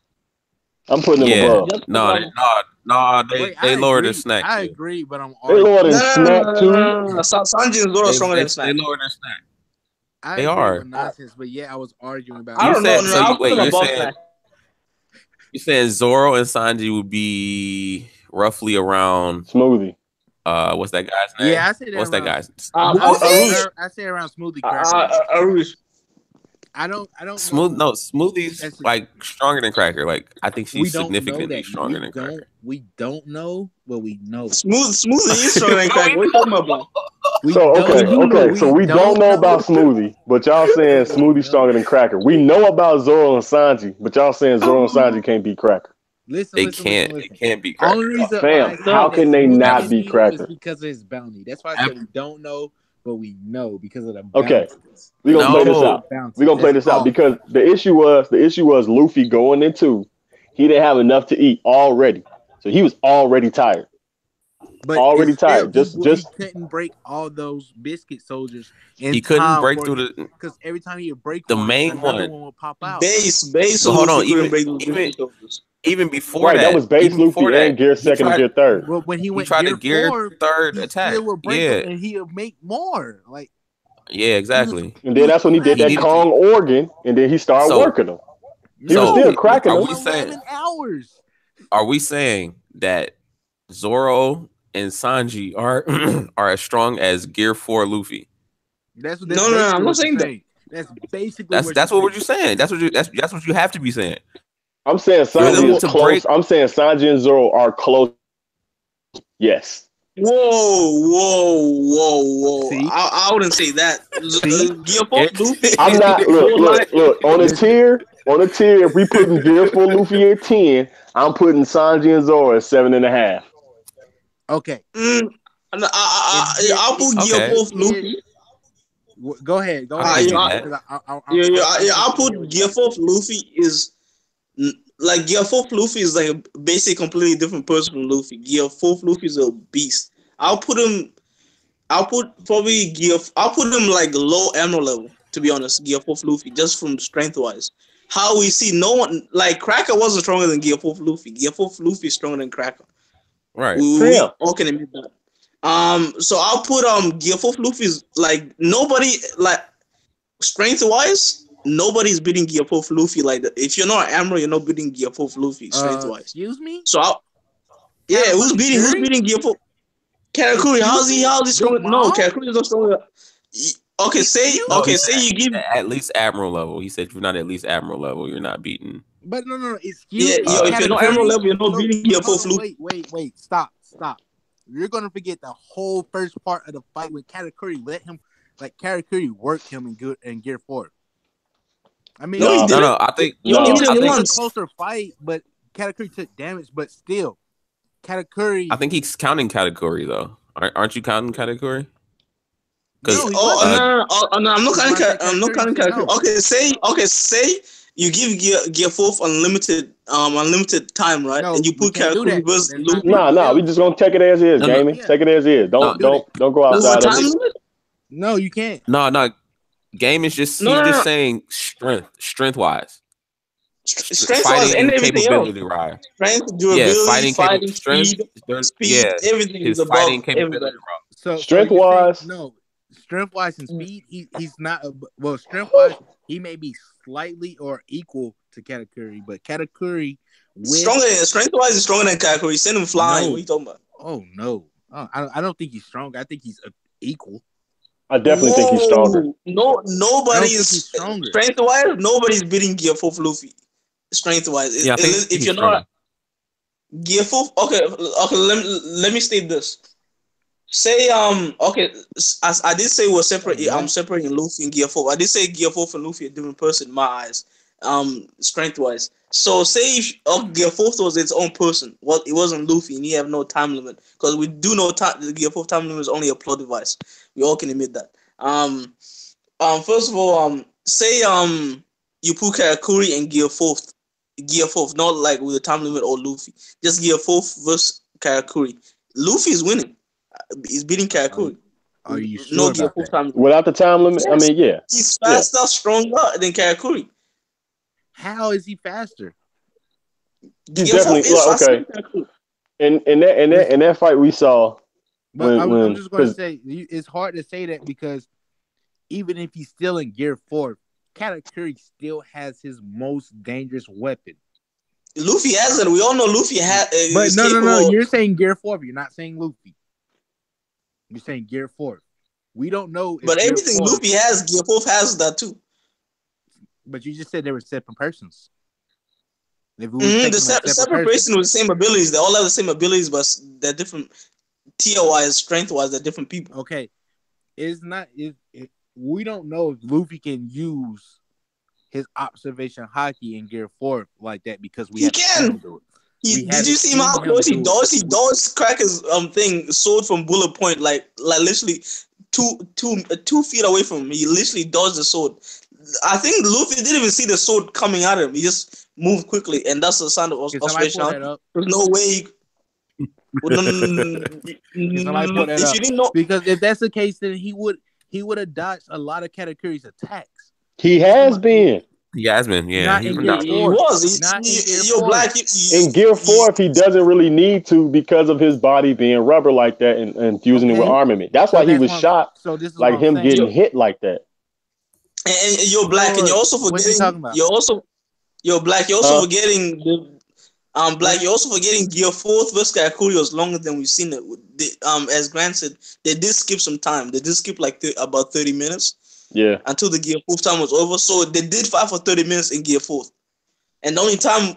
I'm putting them above. They lowered the Snack. I agree, but I'm they lowered the Snack too. Sanji and Zoro are stronger than Snack. They lowered the Snack. They are nonsense, but I was arguing about. I don't know. You're saying Zoro and Sanji would be roughly around Smoothie. What's that guy's name? Yeah, I say that. What's that guy's? I say around Smoothie. Arush. I don't Smoothie's like stronger than Cracker. Like I think she's significantly stronger than Cracker. We don't know, but we know. Smoothie is stronger than Cracker. What are you talking about? So we don't know about Smoothie, but y'all saying Smoothie's stronger than Cracker. We know about Zoro and Sanji, but y'all saying Zoro and Sanji can't beat Cracker. They can't beat Cracker. Only reason how can they not beat Cracker? Because of his bounty. That's why I said we don't know, but we know because of the bounty. Okay. We're gonna play this out. We're gonna play this out because the issue was Luffy going into he didn't have enough to eat already. So he was already tired. But already tired. Just he couldn't break all those biscuit soldiers. He couldn't break through the because every time he would break the main one would pop out. Base. So hold on, even even before that was base Luffy and Gear second and Gear third. Well, when he went tried to Gear third he attack, still would break him and he'll make more. Like, yeah, exactly. And then that's when he did that Kong organ, and then he started working them. He was still cracking them. 11 hours. Are we saying that Zoro and Sanji are as strong as Gear 4 Luffy? No, I'm not saying that. That's basically that's what you're saying. That's what you have to be saying. I'm saying Sanji is close. I'm saying Sanji and Zoro are close. Yes. Whoa! See? I wouldn't say that. I'm not. Look. On a tier, if we putting Gear 4 Luffy at 10, I'm putting Sanji and Zoro at 7.5. Okay. I'll put Gear 4 Luffy. Go ahead. I'll put Gear 4 Luffy is like Gear 4 Luffy is like basically a completely different person from Luffy. Gear 4 Luffy is a beast. I'll put him like low emerald level, to be honest. Gear 4 Luffy, just from strength wise. How we see no one like Cracker wasn't stronger than Gear 4 Luffy. Gear 4 Luffy is stronger than Cracker. Right. We all can admit that. So I'll put Gear 4 Luffy is like nobody like strength wise. Nobody's beating Gear 4 Luffy like that. If you're not Emerald, you're not beating Gear 4 Luffy strength wise. Excuse me. So who's beating Gear 4? Katakuri. How's he stronger? No, Katakuri is not stronger. Okay, say you give at least Admiral level. He said if you're not at least Admiral level, you're not beating. But no. Excuse me. If you're not Admiral level, you're not beating Gear 4 Luffy. Wait. Stop. You're gonna forget the whole first part of the fight when Katakuri Katakuri worked him in Gear 4. I mean, no. I think it was a closer fight, but Katakuri took damage. But still, Katakuri. I think he's counting Katakuri though. Aren't you counting Katakuri? No, I'm not counting Katakuri. Okay, say you give Gear 4 unlimited time, right? No, and you put Katakuri versus Luffy. No, we just gonna take it as is, gaming. Take it as is. Don't go outside of it. No, you can't. No. Game is just just saying strength wise. Strength wise and everything else. Right. Strength, durability, fighting speed, everything is above everybody. So strength wise, strength wise and speed, he's not. Well, strength wise, he may be slightly or equal to Katakuri, but Katakuri strength wise is stronger than Katakuri. Send him flying. What are you talking about? Oh no, I don't think he's strong. I think he's equal. I definitely think he's stronger. Nobody is stronger. Strength wise, nobody's beating Gear 4 Luffy. Strength wise, yeah, if you're not Gear 4, okay. Let me state this. Say as I did say we're separate. I'm separating Luffy and Gear 4. I did say Gear 4 for Luffy a different person in my eyes. Strength wise. So say if Gear 4 was its own person, well, it wasn't Luffy, and he have no time limit because we do know the Gear 4 time limit is only a plot device. We all can admit that. First of all, say you put Katakuri and Gear 4, not like with a time limit or Luffy, just Gear 4 versus Katakuri. Luffy is winning. He's beating Katakuri. Are you sure Gear 4 time limit. Without the time limit? Yes. I mean, yeah. He's faster, stronger than Katakuri. How is he faster? He's definitely okay. In that fight we saw. But I'm just going to say it's hard to say that because even if he's still in Gear 4, Katakuri still has his most dangerous weapon. Luffy has it. We all know Luffy has. But no. You're saying Gear 4, but you're not saying Luffy. You're saying Gear 4. We don't know. But everything Luffy has, Gear 4 has that too. But you just said they were separate persons. The separate person with the same abilities. They all have the same abilities, but they're different. Tier-wise, strength-wise, they're different people. Okay. We don't know if Luffy can use his observation haki in Gear 4 like that because we can. Did you see how close he does? He does Cracker's sword from bullet point, like literally 2 feet away from him. He literally dodged the sword. I think Luffy didn't even see the sword coming at him. He just moved quickly, and that's the sound of observation. There's no way. If you didn't know, because if that's the case, then he would have dodged a lot of Katakuri's attacks. He has been. Yasmin, yeah. Not in Gear 4. You're black. In Gear 4, if he doesn't really need to because of his body being rubber like that and fusing it with armament. That's why he was shot. So this is like him getting hit like that. And you're black, and you're also forgetting. You're black. You're also forgetting black. You're also forgetting Gear 4 versus Katakuri was longer than we've seen it. As Grant said, they did skip some time. They did skip like about 30 minutes. Yeah. Until the Gear 4 time was over, so they did fight for 30 minutes in Gear 4. And the only time,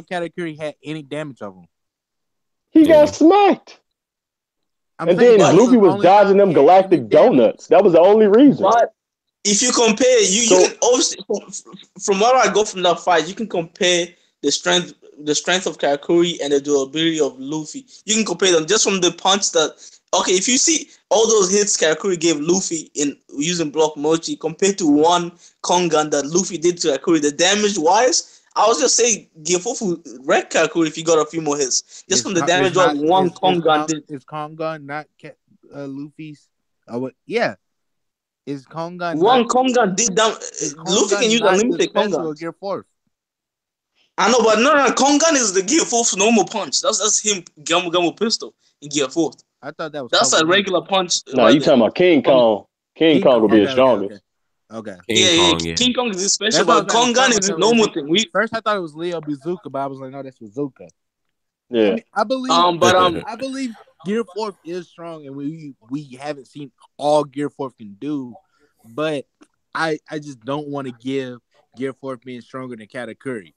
Katakuri had any damage of him. He got smacked. And then Luffy was dodging them galactic donuts. That was the only reason. But if you compare, you can obviously, from what I got from that fight, you can compare the strength of Katakuri and the durability of Luffy. You can compare them just from the punch that. Okay, if you see all those hits Katakuri gave Luffy in using Block Mochi compared to one Kongan that Luffy did to Katakuri, the damage wise, I was just saying Gear 4 wreck Katakuri if he got a few more hits. Just from the damage of one Kongan did. Is Kongan not Luffy's? Yeah. Is Kongan one Kongan did damage? Luffy can use unlimited Kongan. Gear 4. I know, but no, Kongan is the Gear 4's normal punch. That's him Gamu pistol in Gear 4. I thought that was. That's a regular punch. No, you talking about King Kong. King Kong will be the strongest. Okay. King Kong is special, but Kongan is a normal thing. First, I thought it was Leo Bazooka, but I was like, no, that's Bazooka. Yeah. I believe. I believe Gear 4 is strong, and we haven't seen all Gear 4 can do, but I just don't want to give Gear 4 being stronger than Katakuri,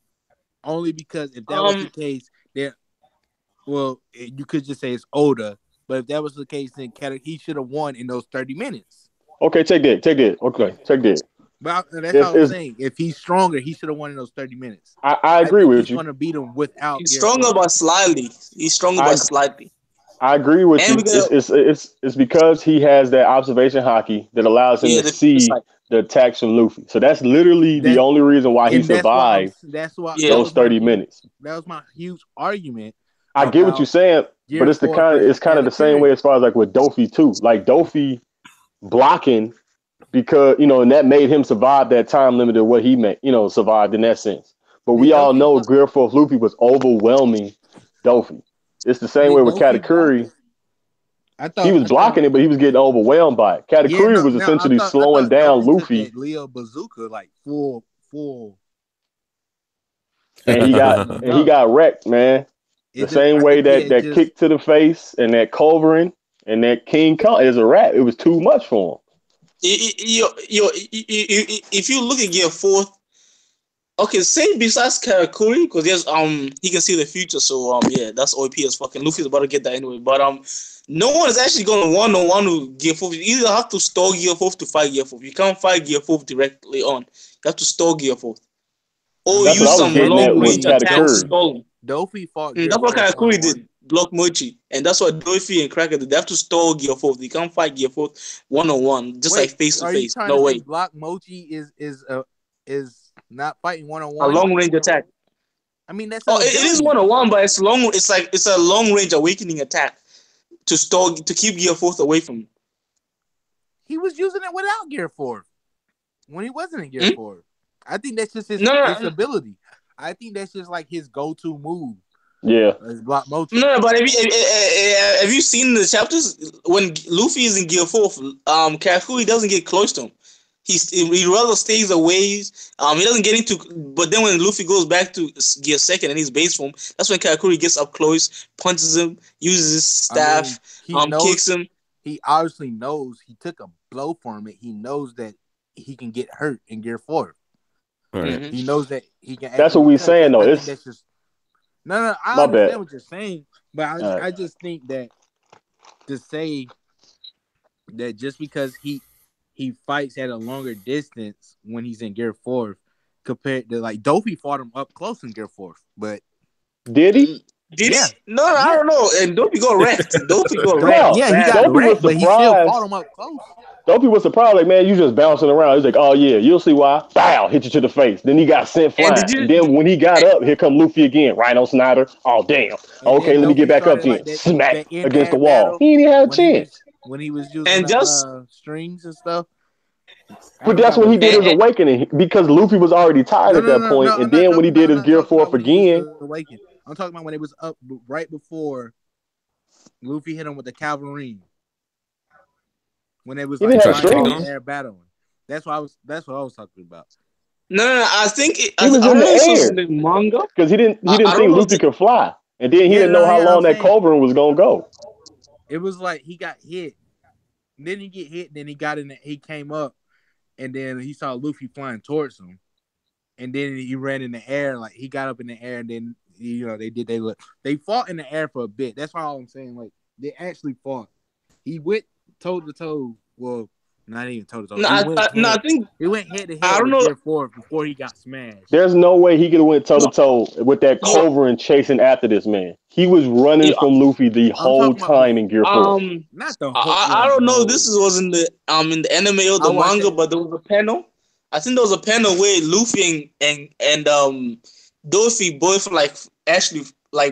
only because if that was the case, then you could just say it's Oda. But if that was the case, then he should have won in those 30 minutes. Okay, take that. Okay, take that. But that's what I'm saying. If he's stronger, he should have won in those 30 minutes. I agree with you. He's going to beat him without. He's stronger by slightly. I agree with you. It's because he has that observation hockey that allows him to see the attacks from Luffy. So that's literally the only reason why he survived those 30 minutes. That was my huge argument. I get what you're saying, but it's kind of the same way as far as like with Dofi too. Like Dofi blocking because and that made him survive that time limit of what he survived in that sense. But we all know Gear 4 Luffy was overwhelming Dofi. It's the same way with Katakuri. He was blocking it, but he was getting overwhelmed by it. Katakuri was essentially slowing down Luffy. Leo Bazooka, like full. And he got wrecked, man. The same way that kick to the face and that covering and that King Kong is a wrap. It was too much for him. If you look at Gear 4, okay, say besides Katakuri, because he can see the future, so that's OP as fucking Luffy's about to get that anyway. But no one is actually going one-on-one with Gear 4. You either have to stall Gear 4 to fight Gear 4. You can't fight Gear 4 directly on. You have to stall Gear 4. Or use some long-range attacks. Dofi fought. That's what Katakuri did. Block Mochi. And that's what Dofi and Cracker did. They have to stall Gear 4. They can't fight Gear 4 one-on-one, just like face-to-face. No way. Block Mochi is not fighting one-on-one. A long-range attack. I mean, that's it is one-on-one, but it's long. It's a long-range awakening attack to keep Gear 4 away from him. He was using it without Gear 4 when he wasn't in Gear 4. I think that's just his ability. I think that's just like his go-to move. Yeah. Block Mochi. No, but have you seen the chapters when Luffy is in Gear 4? Katakuri doesn't get close to him. He rather stays away. He doesn't get into. But then when Luffy goes back to Gear 2 and his base form, that's when Katakuri gets up close, punches him, uses his staff, kicks him. He obviously knows he took a blow from it. He knows that he can get hurt in Gear 4. Right. He knows that he can. That's what we're saying, though. It's just no. I understand what you're saying, but I just think that to say that just because he fights at a longer distance when he's in Gear 4 compared to like Dofi fought him up close in Gear 4, but did he? Did he? No, I don't know. And Dofi got wrecked. Yeah, he got wrecked, but he still fought him up close. Dofi was surprised, like, man, you just bouncing around. He's like, oh, yeah, you'll see why. Bow, hit you to the face. Then he got sent flying. And then when he got up, here come Luffy again. Rhino Snyder. Oh, damn. Okay, let me get back up again. Smack against the wall. He didn't even have a chance. When he was using strings and stuff. But that's when he did his awakening because Luffy was already tired at that point. And then when he did his Gear 4 again. I'm talking about when it was up right before Luffy hit him with the cavalry. When it was like air battling. That's what I was talking about. No, I think he was in the air. In the manga because he didn't think Luffy could fly, and then he didn't know how long that culverin was gonna go. It was like he got hit, then he get hit, then he came up, and then he saw Luffy flying towards him, and then he ran in the air. Like he got up in the air, and then they fought in the air for a bit. That's all I'm saying. Like they actually fought. He went toe to toe. Well. Not even toe to toe. I think he went head to head. I don't know before he got smashed. There's no way he could have went toe to toe with that culverin chasing after this man. He was running from Luffy the whole time in Gear 4. Not the whole. I don't know. This was in the in the anime or the manga, but there was a panel. I think there was a panel where Luffy and Dolphy both actually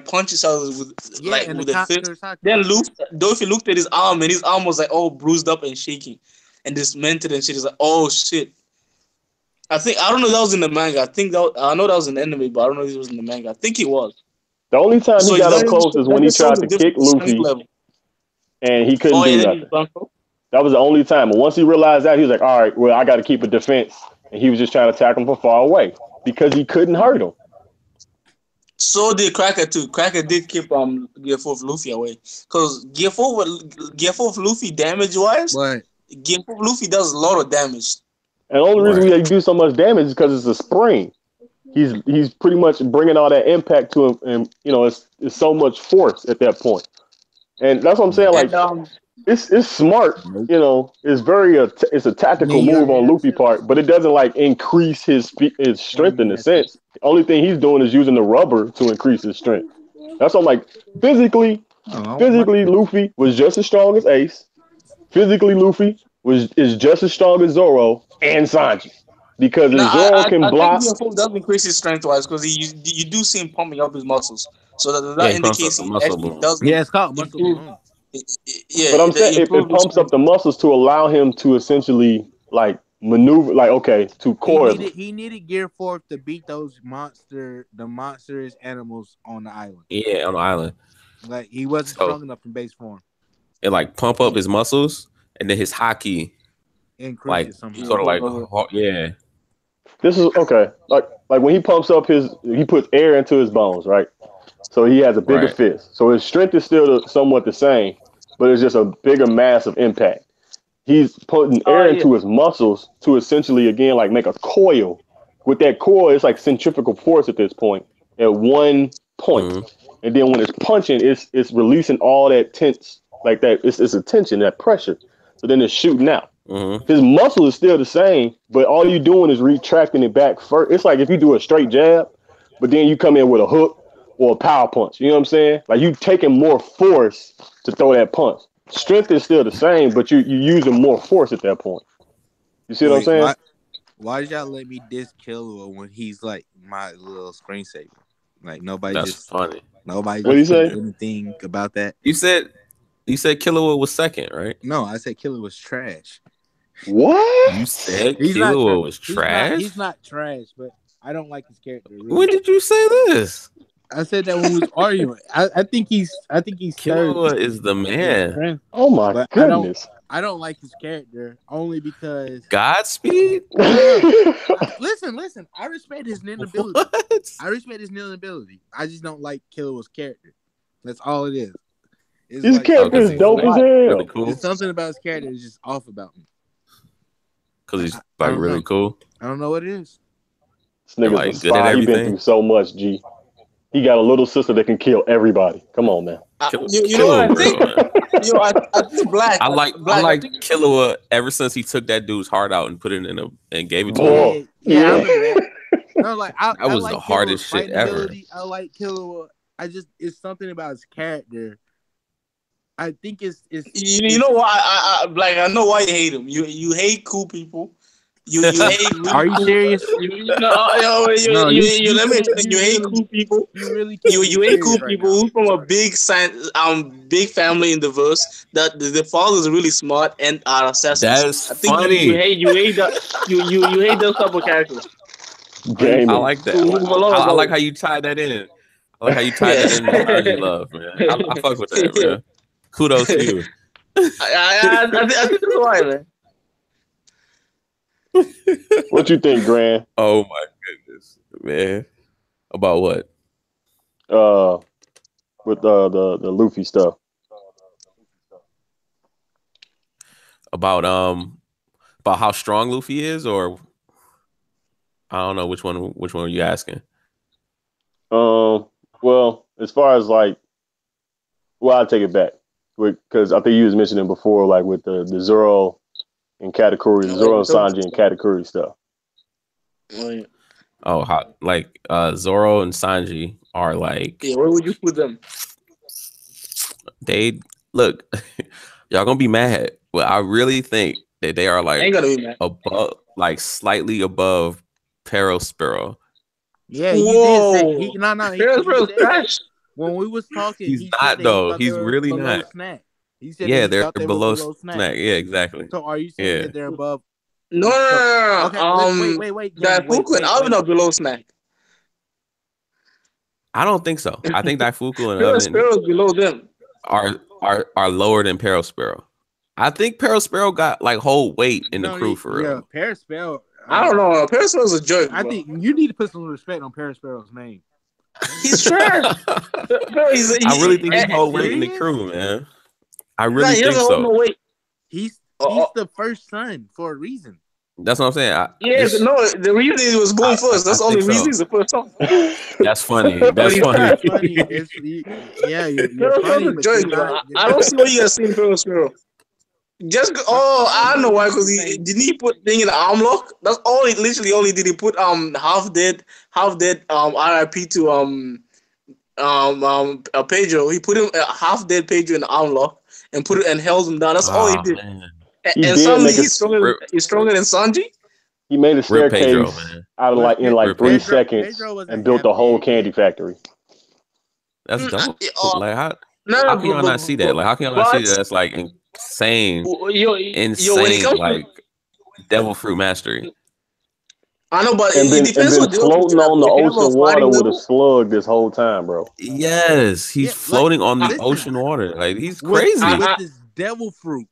punch each other with with a fist. Then Dolphy looked at his arm and his arm was all bruised up and shaking. And dismantled and shit is oh shit. I don't know if that was in the manga. I know that was in the anime, but I don't know if it was in the manga. I think it was. The only time he got up close is when he tried to kick Luffy, and he couldn't do nothing. That was the only time. And once he realized that, he was like, "All right, well, I got to keep a defense." And he was just trying to attack him from far away because he couldn't hurt him. So did Cracker too. Cracker did keep Gear 4 of Luffy away because Gear 4 of Luffy damage wise. What? Gear 4 Luffy does a lot of damage. And the only reason we do so much damage is because it's a spring. He's pretty much bringing all that impact to him, and it's so much force at that point. And that's what I'm saying. Like it's smart. It's very it's a tactical move on Luffy's part, but it doesn't increase his strength in a sense. The only thing he's doing is using the rubber to increase his strength. That's what I'm like. Physically, Luffy was just as strong as Ace. Physically, Luffy is just as strong as Zoro and Sanji. Because Zoro can block. I think does increase his strength wise because you do see him pumping up his muscles. So that indicates he actually does. Yeah, it's called muscle boom. But I'm saying it pumps up the muscles to allow him to essentially maneuver, to coil. He needed Gear 4 to beat those monstrous animals on the island. Yeah, on the island. He wasn't strong enough in base form. It pump up his muscles, and then his haki increases yeah. This is okay. Like when he pumps up he puts air into his bones, right? So he has a bigger fist. So his strength is still somewhat the same, but it's just a bigger mass of impact. He's putting air into his muscles to essentially again make a coil. With that coil, it's like centrifugal force at this point at one point, and then when it's punching, it's releasing all that tense. It's a tension, that pressure. So then it's shooting out. His muscle is still the same, but all you're doing is retracting it back first. It's like if you do a straight jab, but then you come in with a hook or a power punch. You know what I'm saying? You taking more force to throw that punch. Strength is still the same, but you're using more force at that point. You see what I'm saying? Why did y'all let me diss Killua when he's my little screensaver? Nobody. That's funny. Nobody. What do you say? Anything about that? You said Killua was second, right? No, I said Killua was trash. What? You said Killua was trash? He's not trash, but I don't like his character. Really. When did you say this? I said that when we was arguing. I think he's Killua is the man. Oh my goodness. I don't like his character only because Godspeed. Listen. I respect his ninja ability. I just don't like Killua's character. That's all it is. His character is dope as hell. Really cool. There's something about his character that's just off about me. Because he's really cool. I don't know what it is. This nigga's a spy. He's been through so much, G. He got a little sister that can kill everybody. Come on, man. You know what I think? I think Black. I like Killua ever since he took that dude's heart out and put it in and gave it to him. Yeah. I remember that. No, that was the hardest shit ever. I like Killua. It's something about his character. I think it's you know why I know why you hate him. You hate cool people. You hate. Are you serious? Let me explain. You hate cool people. You hate cool people who from a big big family in the verse. That the father is really smart and are assassins. That's funny. You hate that. You hate those type of characters. I like that. I like how you tied that in. I like how you tied that in the Sanji love, man. I fuck with that, man. Kudos to you. I think that's right, man. What you think, Grand? Oh my goodness, man. About what? With the Luffy stuff. About how strong Luffy is, or I don't know which one are you asking? Well, as far as like, well, I'll take it back because I think you was mentioning before, like with the Zoro and Katakuri, Zoro and Sanji and Katakuri stuff. Oh, like Zoro and Sanji are like. Yeah, where would you put them? They look, y'all gonna be mad, but I really think that they are like above, like slightly above Perospero. Yeah, you did say he Perospero trash. When we was talking, he's not though. He's really not. Snack. He said they're below snack. Yeah, exactly. So are you saying that they're above? No. Okay, wait. Daifuku and Oven are below snack. I don't think so. I think Daifuku and Oven below them are lower than Perospero. I think Perospero got like whole weight in the crew for real. Yeah, Perospero. I don't know. Perispero's a joke. I think you need to put some respect on Perispero's name. He's trash. I really think he's whole weight in the crew, man. I really think so. No weight. He's the first son for a reason. That's what I'm saying. The reason he was born first. That's the only reason he's the first son. That's funny. That's funny. You're funny. I don't see what you guys see in Perispero. I know why, because didn't he put thing in the arm lock? That's all he literally only did. He put half dead RIP to Pedro. He put him half dead Pedro in the arm lock and put it and held him down. That's all he did. And suddenly he's stronger than Sanji. He made a staircase Pedro, out of in 3 seconds and built a whole candy factory. That's dope. Like how can y'all not see that? Like how can y'all not see that? That's like insane, like devil fruit mastery. I know, but and been floating on the ocean water with a slug this whole time, bro. Yes, he's floating on the ocean water. Like he's crazy with this devil fruit.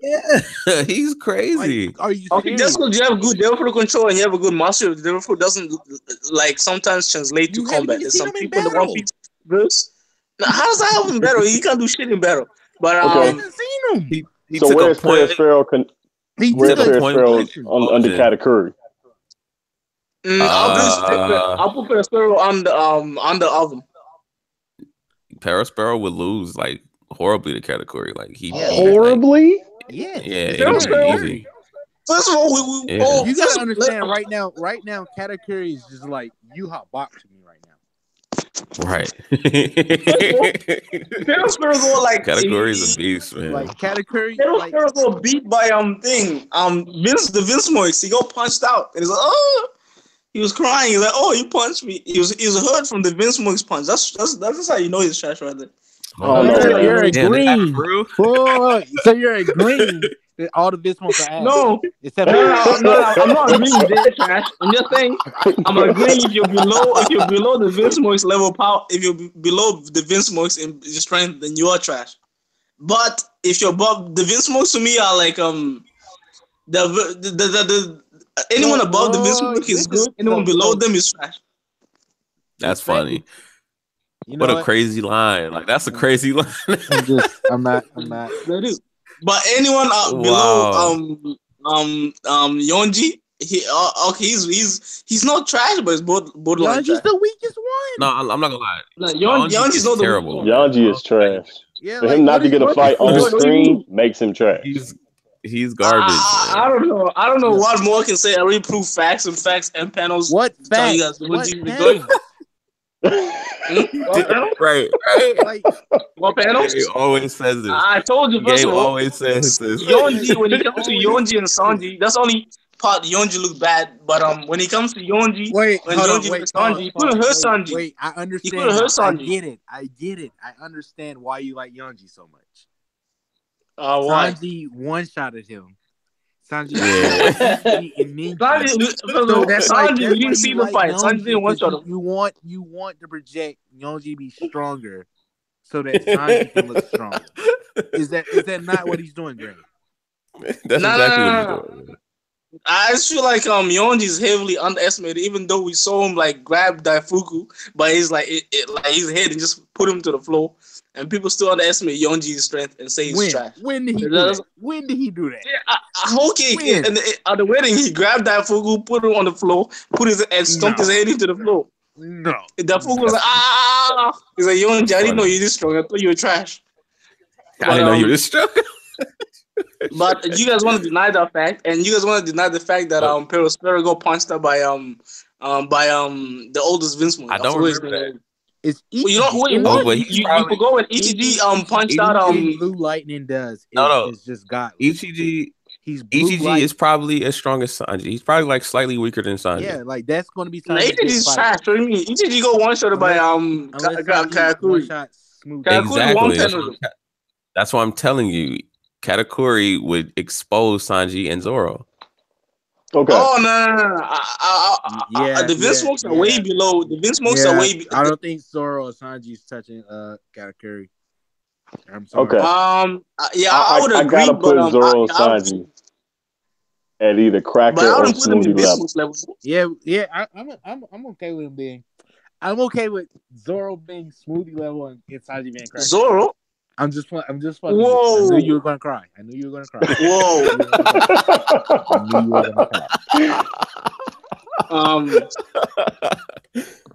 Yeah, he's crazy. Are you okay? Just because you have good devil fruit control and you have a good master of devil fruit doesn't like sometimes translate to combat. There's some people in the One Piece verse. Now, how does that help him battle? He can't do shit in battle. But I haven't seen him. He so took where's a point. Where's Perospero under Katakuri? I'll put Perospero on the oven. Perospero would lose like horribly to Katakuri. Like he horribly. Yeah. Easy. First of all, you gotta understand right now, Katakuri is just like you hot boxing me right now. Right. Perospero go like Katakuri is a beast, man. Like Katakuri, Perospero go beat by the Vince Moix. He got punched out, and he's like, oh, he was crying. He's like, oh, you punched me. He was hurt from the Vince Moix punch. That's how you know he's trash right there. So you're agreeing. So you're agreeing that all the Vince Moix are ass. No, I'm not agreeing they're trash. I'm just saying I'm agreeing if you're below the Vince Moix level power, if you're below the Vince Moix in strength, then you are trash. But if you're above the Vince Moix, to me are like anyone above the Vince Moix is good. Anyone below them is trash. That's funny. You know what a crazy line! Like that's a crazy line. I'm not. That is. But anyone below Yonji, he's not trash, but it's borderline. Yonji's the weakest one. No, I'm not gonna lie. No, Yonji's not terrible. Yonji is trash. Yeah, for him not to get a fight on screen makes him trash. He's garbage. I don't know what more I can say. I already proved facts and panels. What facts? Right. Like, what panels? He always says this. I told you. Gabe always says this. Yonji, when it comes to Yonji and Sanji, that's only part Yonji look bad, but when it comes to Yonji, when Yonji with Sanji, he couldn't hurt Sanji. Wait, I understand. He couldn't hurt Sanji. I get it. I understand why you like Yonji so much. Why? Sanji one-shotted him. Sanji, Sanji, we didn't see the fight. Sanji didn't one-shot him. You want to project Yonji to be stronger so that Sanji can look stronger. Is that not what he's doing, Greg? That's exactly what he's doing. I just feel like Yonji is heavily underestimated, even though we saw him like grab Daifuku, but he's like like his head and just put him to the floor, and people still underestimate Yonji's strength and say he's trash. When did he do that? When did he do that? Yeah, okay. And at the wedding, he grabbed Daifuku, put him on the floor, and stumped his head into the floor. No, Daifuku was like, He's like, Yonji, I didn't know you this strong. I thought you were trash. I didn't know you were this strong. But you guys want to deny that fact, and you guys want to deny the fact that Perospero got punched up by the oldest Vince Monk. I don't remember that. It's Ichiji. You don't wait. What? You forgot when Ichiji punched out Blue Lightning does. It's just got Ichiji. Ichiji is probably as strong as Sanji. He's probably like slightly weaker than Sanji. Yeah, like that's going to be. Ichiji's trash. What do you mean? Ichiji got one shot by Katakuri. Exactly. That's why I'm telling you. Katakuri would expose Sanji and Zoro. Okay. Oh no. The Vince Smokes are way below. The Vince Smokes are way below. I don't think Zoro or Sanji is touching Katakuri. I'm sorry. Okay. I would agree. I gotta put Zoro and Sanji at either cracker or smoothie level. Yeah. I'm okay with him being. I'm okay with Zoro being smoothie level and Sanji being cracker. Zoro. I'm just fucking. Whoa! I knew you were gonna cry. Whoa!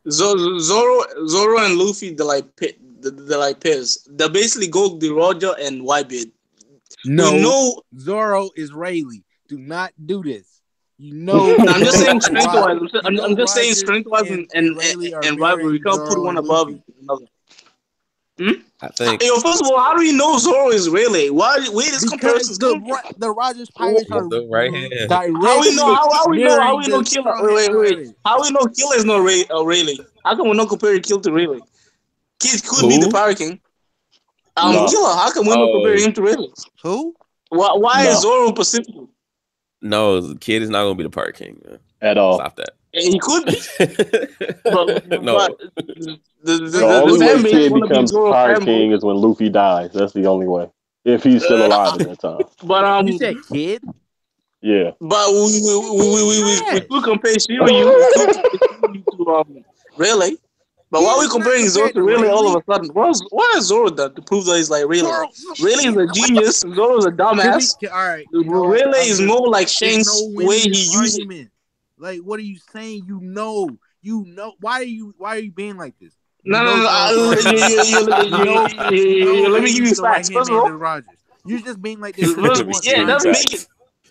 Zoro and Luffy, they're like pairs. They're basically Gold Roger and Whitebeard. No, Zoro is Rayleigh. Do not do this. You know. I'm just saying strength-wise. I'm just saying strength-wise and rivalry. We can't put one above another. I think. First of all, how do we know Zoro is Rayleigh? Where this comparison? The Rogers Pirates are the right hand. How we know Killer? Wait. How we know Killer is not Rayleigh? How come we not compare Kill to Rayleigh? Kid could be the Pirate King. Killer. How come we not compare him to Rayleigh? Who? Why is Zoro Pacific? No, the Kid is not gonna be the Pirate King at all. Stop that. He could be. No. The only way Kid becomes Pirate King is when Luffy dies. That's the only way. If he's still alive at that time. But you said Kid? Yeah. But we could compare Shiryu to Rayleigh. But why are we comparing Zoro to Rayleigh all of a sudden? What has Zoro done to prove that he's like Rayleigh? Rayleigh is a genius. Zoro's a dumbass. Rayleigh is more like Shanks' way he uses it. Like, what are you saying? You know. Why are you being like this? No. Let me give you facts. First of all, you're just being like this. Yeah, it doesn't make it.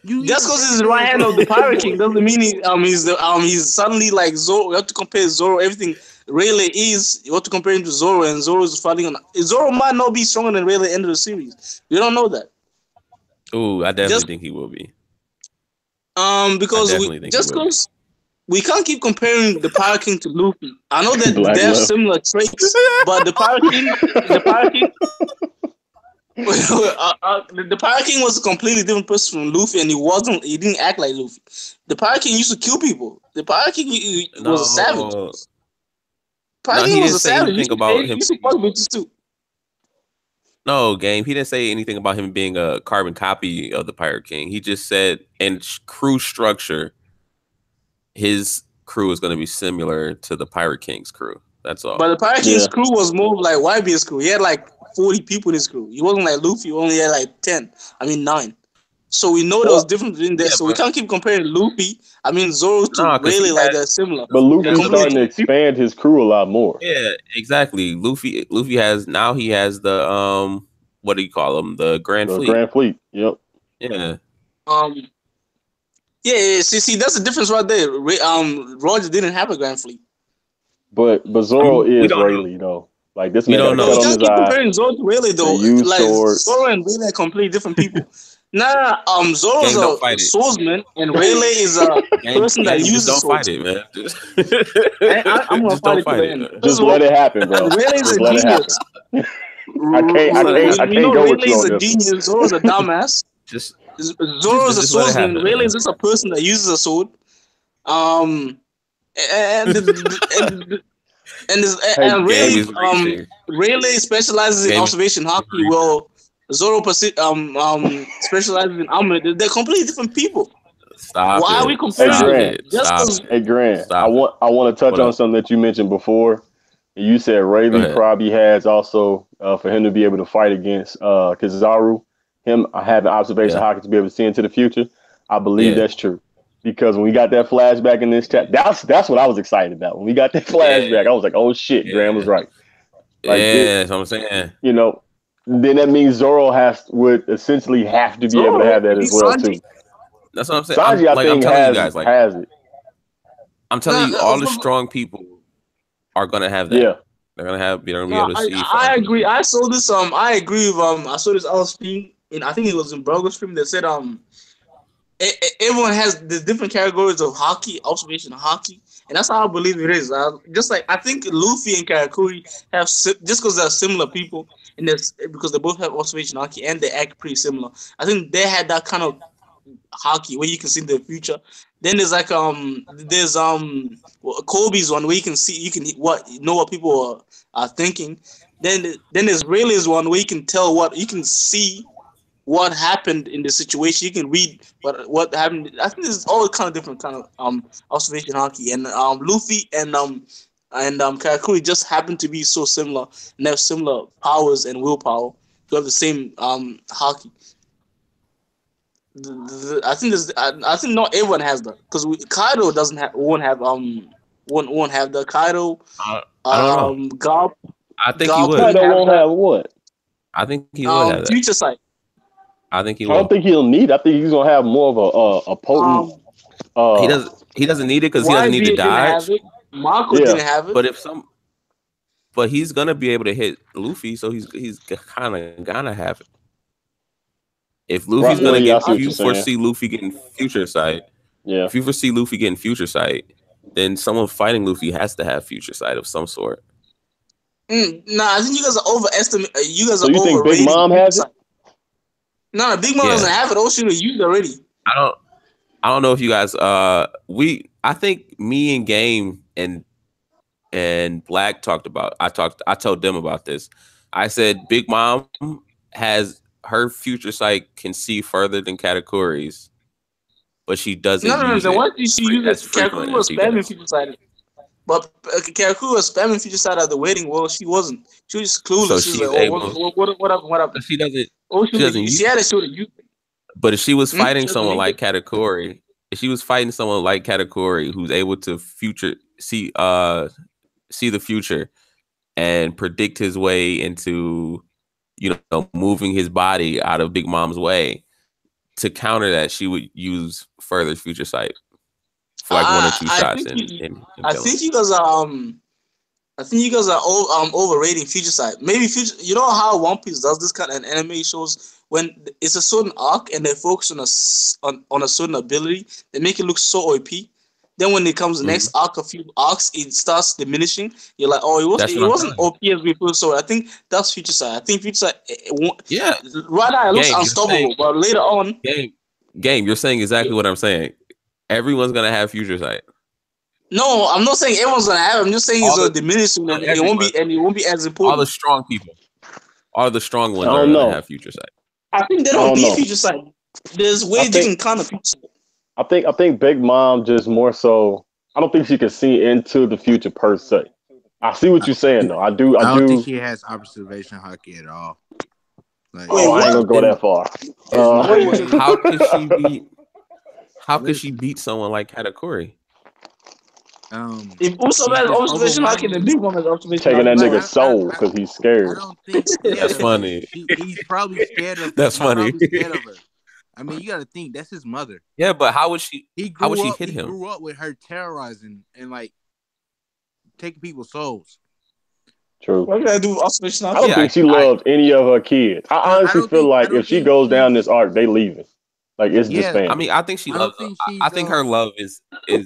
Just because he's the right hand of the Pirate King doesn't mean he's suddenly like Zoro. You have to compare Zoro. Everything Rayleigh is, you have to compare him to Zoro, and Zoro is fighting on. Zoro might not be stronger than Rayleigh at the end of the series. You don't know that. Oh, I definitely think he will be. Because we can't keep comparing the Pirate King to Luffy. I know that they have similar traits, but the Pirate King, the Pirate King was a completely different person from Luffy, and he didn't act like Luffy. The Pirate King used to kill people. The Pirate King was a savage. Pirate King was a savage. He used to fuck bitches too. No, game. He didn't say anything about him being a carbon copy of the Pirate King. He just said in crew structure, his crew is going to be similar to the Pirate King's crew. That's all. But the Pirate King's crew was more like Whitebeard's crew. He had like 40 people in his crew. He wasn't like Luffy. He only had like 9. So we know there was difference between that. So we can't keep comparing Zoro to Rayleigh like that similar. But Luffy's starting to expand his crew a lot more. Yeah, exactly. Luffy has the what do you call them? The Grand Fleet. Grand Fleet. Yep. Yeah. Yeah. See, that's the difference right there. Roger didn't have a Grand Fleet. But Zoro is Rayleigh though. Like this man got a cut on his eye. Comparing Zoro to Rayleigh though. Like Zoro and Rayleigh are completely different people. Nah, Zoro's a swordsman, and Rayleigh is a person that uses don't swords. Fight it, man. I'm gonna fight it to the end. Just let it happen, bro. Raylaigh's a genius. I can't go with you on this. Raylaigh's a genius. Zoro's a dumbass. Zoro's a swordsman. Rayleigh's just a person that uses a sword. And Rayleigh specializes in observation hockey. Well, Zoro specializes in armament. They're completely different people. Stop. Why are we comparing? Hey, Grant. I want to touch on something that you mentioned before. You said Rayleigh probably has also for him to be able to fight against Kizaru, him having observation hockey to be able to see into the future. I believe that's true. Because when we got that flashback in this chat, that's what I was excited about. When we got that flashback, I was like, "Oh shit, Graham was right." Like, that's what I'm saying. You know, then that means Zoro would essentially have to be able to have that as well too. That's what I'm saying. Sanji, I think, telling you guys, has it. I'm telling you, all the strong people are gonna have that. Yeah, they're gonna be able to see. I agree. I saw this. I agree with. I saw this other stream. I think it was in Brogo's stream that said everyone has the different categories of hockey, observation hockey, and that's how I believe it is. Just like I think Luffy and Katakuri have just because they're similar people, and because they both have observation hockey and they act pretty similar. I think they had that kind of hockey where you can see the future. Then there's like there's Kobe's one where you can know what people are thinking. Then there's Rayleigh's one where you can tell see what happened in the situation. You can read what happened. I think there's all kind of different kind of observation hockey, and Luffy and Katakuri just happen to be so similar and have similar powers and willpower to have the same hockey. I think not everyone has that because Kaido won't have the Kaido. I don't know. Garp. I think he would. Kaido won't have what? I think he would have that. Future sight. I think he will. I don't think he'll need. I think he's gonna have more of a potent. He doesn't need it because he doesn't need to dodge. Marco didn't have it. But he's gonna be able to hit Luffy, so he's kind of gonna have it. If Luffy's gonna get, if you foresee Luffy getting future sight, if you foresee Luffy getting future sight, then someone fighting Luffy has to have future sight of some sort. Nah, I think you guys are overestimating. You guys are overrating. You think Big Mom has it? No, Big Mom doesn't have it. Ocean used already. I don't know if you guys. I think me and Game and Black talked about. I told them about this. I said Big Mom has her future sight can see further than Katakuri's, but she doesn't. No. Why did she use it? Katakuri was spamming future sight. But Katakuri was spamming future sight at the wedding. Well, she wasn't. She was just clueless. So she's like, what up? She doesn't. She doesn't. She had to show you. But if she was fighting someone like Katakuri, who's able to see the future and predict his way into, moving his body out of Big Mom's way, to counter that, she would use further future sight for like 1 or 2 shots. I think you guys are overrating future sight. Maybe future. You know how One Piece does this kind of anime shows when it's a certain arc and they focus on a certain ability, they make it look so OP. Then when it comes the next arc, a few arcs, it starts diminishing. You're like, oh, it wasn't OP as we first saw. I think that's future sight. I think future sight. Right now it looks unstoppable, but later on, game. You're saying exactly what I'm saying. Everyone's gonna have future sight. No, I'm not saying everyone's gonna have it. I'm just saying it's gonna diminish and it won't be as important. All the strong people, all the strong ones are gonna have future sight. I think they don't need future sight. There's ways you can kind of future sight. I think Big Mom just more so. I don't think she can see into the future per se. I see what you're saying though. I do. I don't think she has observation hockey at all. Like, I ain't gonna go that far. How could she beat someone like Katakuri? If Usopp has observation hockey, then Big Mom has observation taking that nigga's soul because he's scared. I don't think that's funny. He's probably scared of. That's funny. Scared of her. I mean, you got to think that's his mother. Yeah, but how would she? How would she hit him? He grew up with her terrorizing and like taking people's souls. True. What can I do? I don't think she loved any of her kids. I honestly feel like if she goes down this arc, they leaving. Like it's disbanded. I mean, I think she loves. I think her love is I do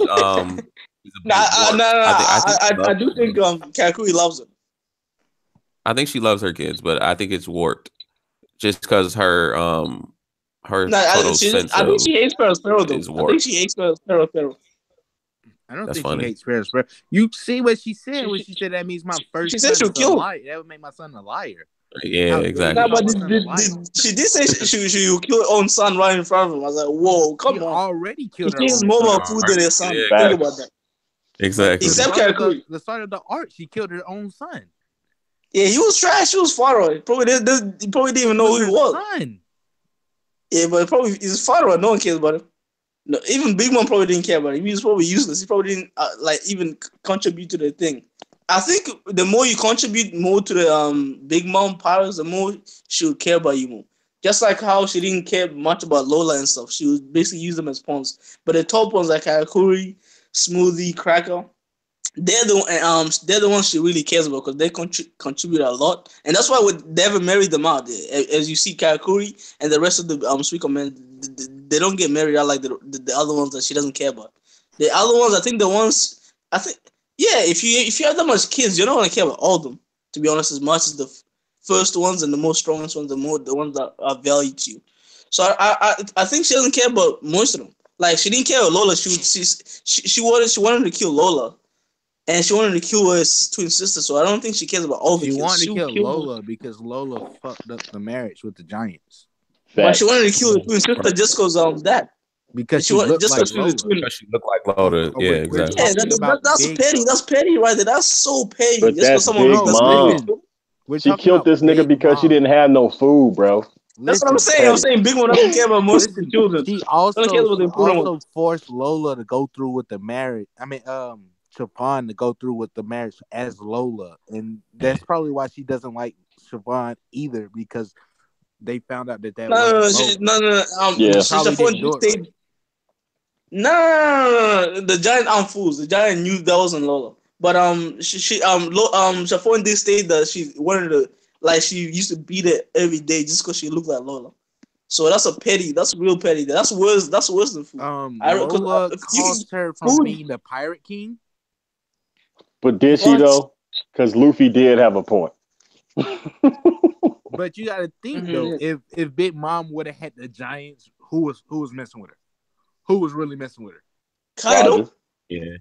think Katakuri loves her. I think she loves her kids, but I think it's warped just because her total sense I think she hates Sparrow though. I think she hates Sparrow. I don't think she hates Sparrow. You see what she said when she said that means my first. She said she'll kill him. That would make my son a liar. Yeah, exactly. Nah, but she did say she will kill her own son right in front of him. I was like, whoa, come on. Already killed her. She has more food than her son. Yeah, think about that. Exactly. Except Katakuri. The start of the arc, she killed her own son. Yeah, he was trash. He was far away. He probably didn't even know who he was. Son. Yeah, but he's far away. No one cares about him. No, even Big Mom probably didn't care about him. He was probably useless. He probably didn't even contribute to the thing. I think the more you contribute more to the Big Mom powers, the more she would care about you more. Just like how she didn't care much about Lola and stuff. She would basically use them as pawns. But the top ones like Katakuri, Smoothie, Cracker, they're the ones she really cares about because they contribute a lot. And that's why they ever married them out. As you see, Katakuri and the rest of the Suiko men, they don't get married out like the other ones that she doesn't care about. The other ones, if you have that much kids, you're not gonna care about all of them. To be honest, as much as the first ones and the most strongest ones, the ones that are valued to you. So I think she doesn't care about most of them. Like she didn't care about Lola. She wanted to kill Lola, and she wanted to kill her twin sister. So I don't think she cares about all the kids. She wanted to kill Lola because Lola fucked up the marriage with the Giants. But she wanted to kill the twin sister just because that. Because she looked like Lola. Because she looked like Lola. Yeah, exactly. Yeah, that's petty. That's petty right there. That's so petty. But that's Big Mom. She killed this nigga because she didn't have no food, bro. That's what I'm saying. I'm saying Big Mom doesn't care about most of the children. She also forced Lola to go through with the marriage. I mean, Siobhan to go through with the marriage as Lola, and that's probably why she doesn't like Siobhan either because they found out that No. The Giant aren't fools. The Giant knew that wasn't Lola. But Siobhan did state that she wanted to, like, she used to beat it every day just because she looked like Lola. So that's real petty. That's worse than food. Lola caused her from being the Pirate King. But did she though? Because Luffy did have a point. But you got to think though, if Big Mom would have had the Giants, who was messing with her? Who was really messing with her? Kaido. Yeah,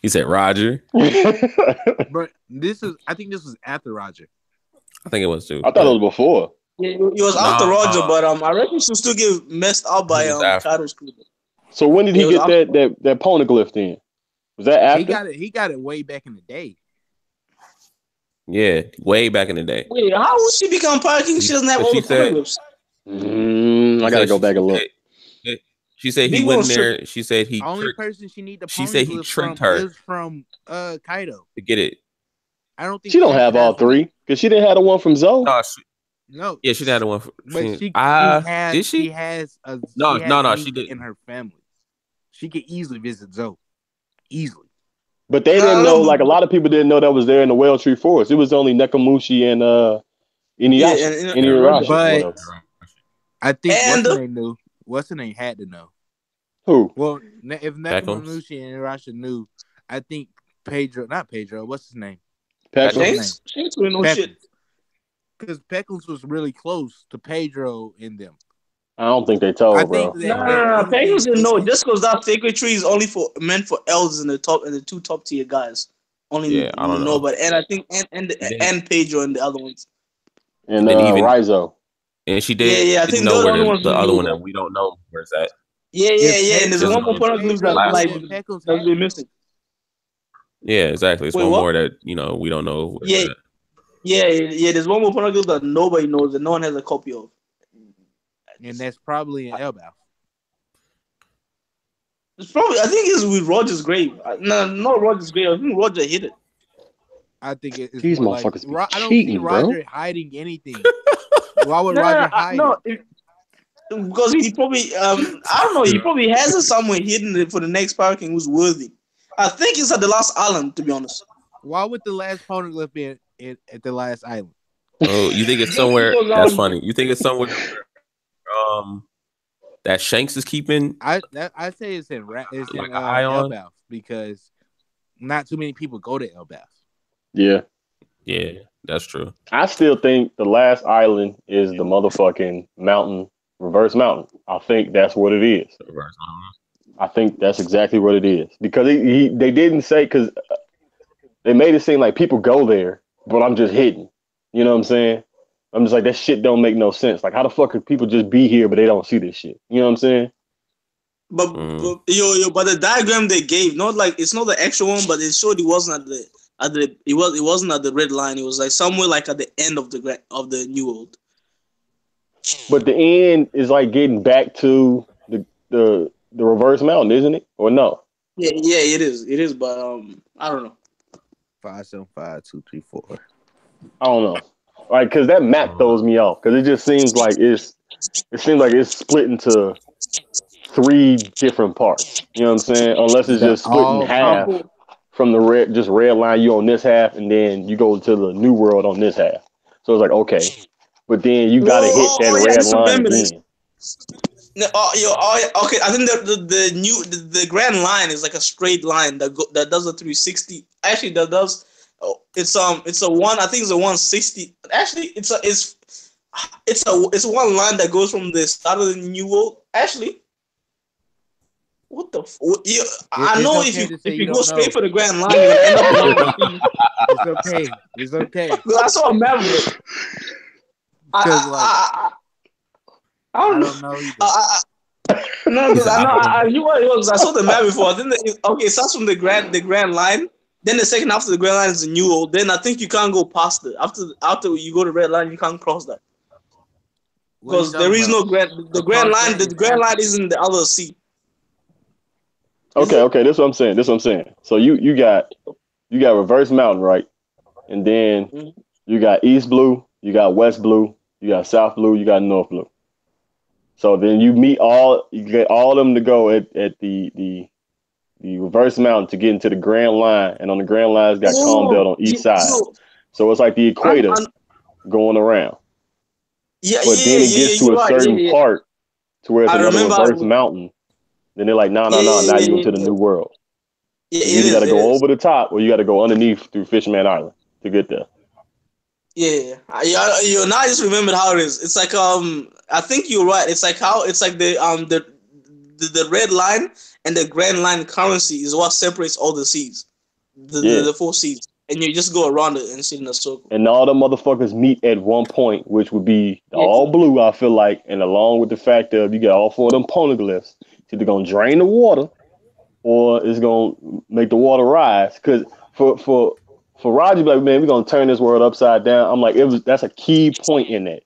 he said Roger. But I think this was after Roger. I think it was too. I thought it was before. Yeah, it was after Roger, but I reckon she'll still get messed up by Kaido's crew. So when did he get that poneglyph in? Was that after? He got it way back in the day. Yeah, way back in the day. Wait, how would she become Pirate King? She doesn't have all the poneglyphs. I gotta go back and look. She said he went in there. She said he. Only person she need the. She said he tricked her. Is from Kaido to get it. I don't think she don't have all three because she didn't have the one from Zoe. No. Yeah, she didn't have the one. But did she? She has a. No, she did in her family. She could easily visit Zoe. Easily. But they didn't know. Like a lot of people didn't know that was there in the Whale Tree Forest. It was only Nekamushi and Inuyasha. But I think what's her name had to know. Who? Well, if Nekamushi and Inuyasha knew, I think not Pedro. What's his name? Peckles. She ain't doing no shit. Because Peckles was really close to Pedro in them. I don't think they told, bro. Nah, Peckles didn't know. Just because that sacred tree is only meant for elders in the top and the two top tier guys. Only I don't know. But I think and Pedro and the other ones. And even Rizo. And she did. Yeah. I think know where the other one that we don't know where's that. Yeah. And there's one more poneglyph that's been missing. Yeah, exactly. It's one more that we don't know. Yeah. There's one more poneglyph that nobody knows and no one has a copy of. And that's probably in Elbaf. It's probably. I think it's with Roger's grave. No, not Roger's grave. I think Roger hid it. I think it's these motherfuckers. I don't see Roger hiding anything. Why would Roger hide? No, because he probably. I don't know. He probably has it somewhere hidden for the next Pirate King who's worthy. I think it's at the last island. To be honest. Why would the last poneglyph be at the last island. Oh, you think it's somewhere? That's funny. You think it's somewhere that Shanks is keeping? I say it's in Elbaf because not too many people go to Elbaf. Yeah, that's true. I still think the last island is the motherfucking mountain, reverse mountain. I think that's what it is. Reverse mountain. I think that's exactly what it is because they didn't say, because they made it seem like people go there, but I'm just hidden. You know what I'm saying? I'm just like, that shit don't make no sense. Like, how the fuck could people just be here but they don't see this shit? You know what I'm saying? But but the diagram they gave, it's not the actual one, but it showed it wasn't it wasn't at the red line. It was like somewhere like at the end of the New World. But the end is like getting back to the reverse mountain, isn't it? Or no? Yeah, it is. It is, but I don't know. 5, 7, 5, 2, 3, 4. I don't know. Like, because that map throws me off. Because it just seems like it's split into 3 different parts. You know what I'm saying? Unless it's just split in half from the red line. You on this half, and then you go to the new world on this half. So it's like, okay, but then you gotta hit that red line again. No, okay. I think the grand line is like a straight line that does a 360. Actually, that does. It's a one. I think it's a 160. Actually, it's one line that goes from the start of the New World. Actually, what the? I know if you go straight for the grand line, you're gonna end up on It's okay. Well, I saw a map of it. I don't know. No, because I knew what it was. I saw the map before. I think it starts from the grand line. Then the second after the grand line is the New World. Then I think you can't go past it. After you go to red line, you can't cross that. Because there is no grand. The grand line is in the other sea. Okay. That's what I'm saying. So you got reverse mountain, right? And then you got east blue, you got west blue, you got south blue, you got north blue. So then you get all of them to go at the reverse mountain to get into the grand line, and on the grand line, it's got calm belt on each side. So it's like the equator going around. Then it gets to a certain part to where it's another reverse mountain. Then they're like, no, now you go to the new world. You either got to go over the top or you got to go underneath through Fisherman Island to get there. Yeah, now I just remembered how it is. It's like I think you're right. It's like the red line and the grand line currency is what separates all the seas, the 4 seas, and you just go around it and sit in a circle. And all the motherfuckers meet at one point, which would be all blue. I feel like, and along with the fact of you get all 4 of them poneglyphs, it's either gonna drain the water or it's gonna make the water rise. Because for Roger, like, man, we're gonna turn this world upside down. I'm like, that's a key point in that.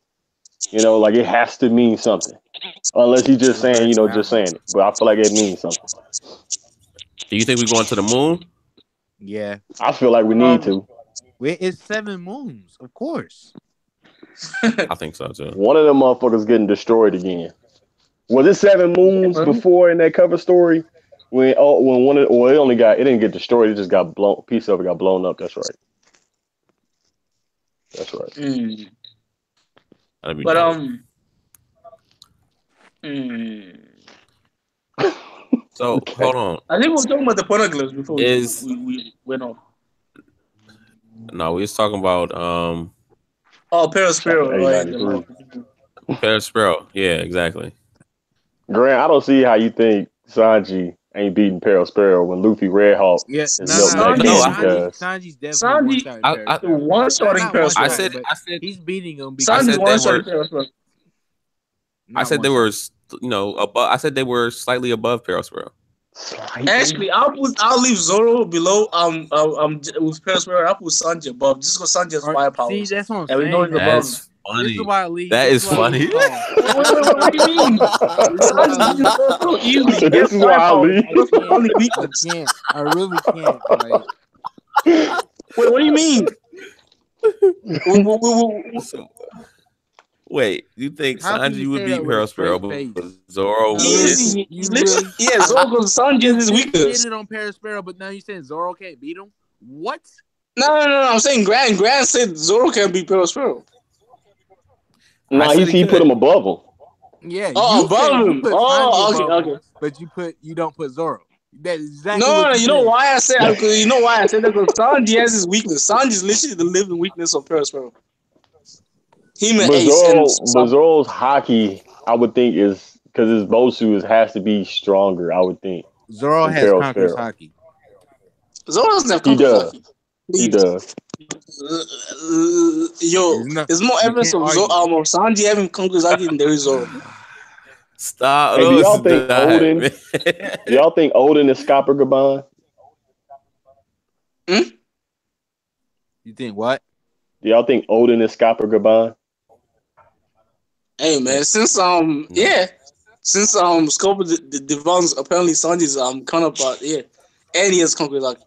You know, like it has to mean something. Unless he's just saying, just saying it. But I feel like it means something. Do you think we're going to the moon? Yeah. I feel like we need to. It's 7 moons, of course. I think so too. One of them motherfuckers getting destroyed again. Was it 7 moons before in that cover story? When it didn't get destroyed, it just got blown. A piece of it got blown up. That's right. But So hold on. I think we were talking about the poneglyphs before we went off. No, we was talking about Perispero, right? Perispero, yeah, exactly. Grant, I don't see how you think Sanji ain't beating Perispero when Luffy Red Hawk. Yes, Sanji's definitely one-shotting Perispero. I said he's beating him because Sanji's one-shotting Perispero. I said they were, above. I said they were slightly above Perispero. Actually, I'll leave Zoro below. With Perispero, I'll put Sanji above just because Sanji has firepower. See, that's what I'm saying. That's funny. That is funny. What do you mean? Sanji's so easy. This is why I leave. I really can't. Like... Wait, what do you mean? Wait, you think Sanji would beat Perispero, but Zoro would? Zoro goes Sanji is weaker. You did it on Perispero, but now you saying Zoro can't beat him? What? No. I'm saying Grand said Zoro can't beat Perospero. Nah, he put him above him. Yeah. Above him. Okay. But you don't put Zoro. That is exactly No. You know why I said that? Because Sanji has his weakness. Sanji is literally the living weakness of Perospero. Him and Ace. But Zoro's hockey, I would think, is because his Bosu has to be stronger. I would think Zoro has Conqueror's hockey. Zoro doesn't have Conqueror's hockey. He does. There's more evidence of Sanji having Conqueror's hockey than there is Zoro. Stop. Hey, do y'all think Odin? Do y'all think Odin is Skapagaban? You think what? Do y'all think Odin is Skapagaban? Hey man, since Scope Devon's apparently Sanji's counterpart, and he has Conqueror's hockey.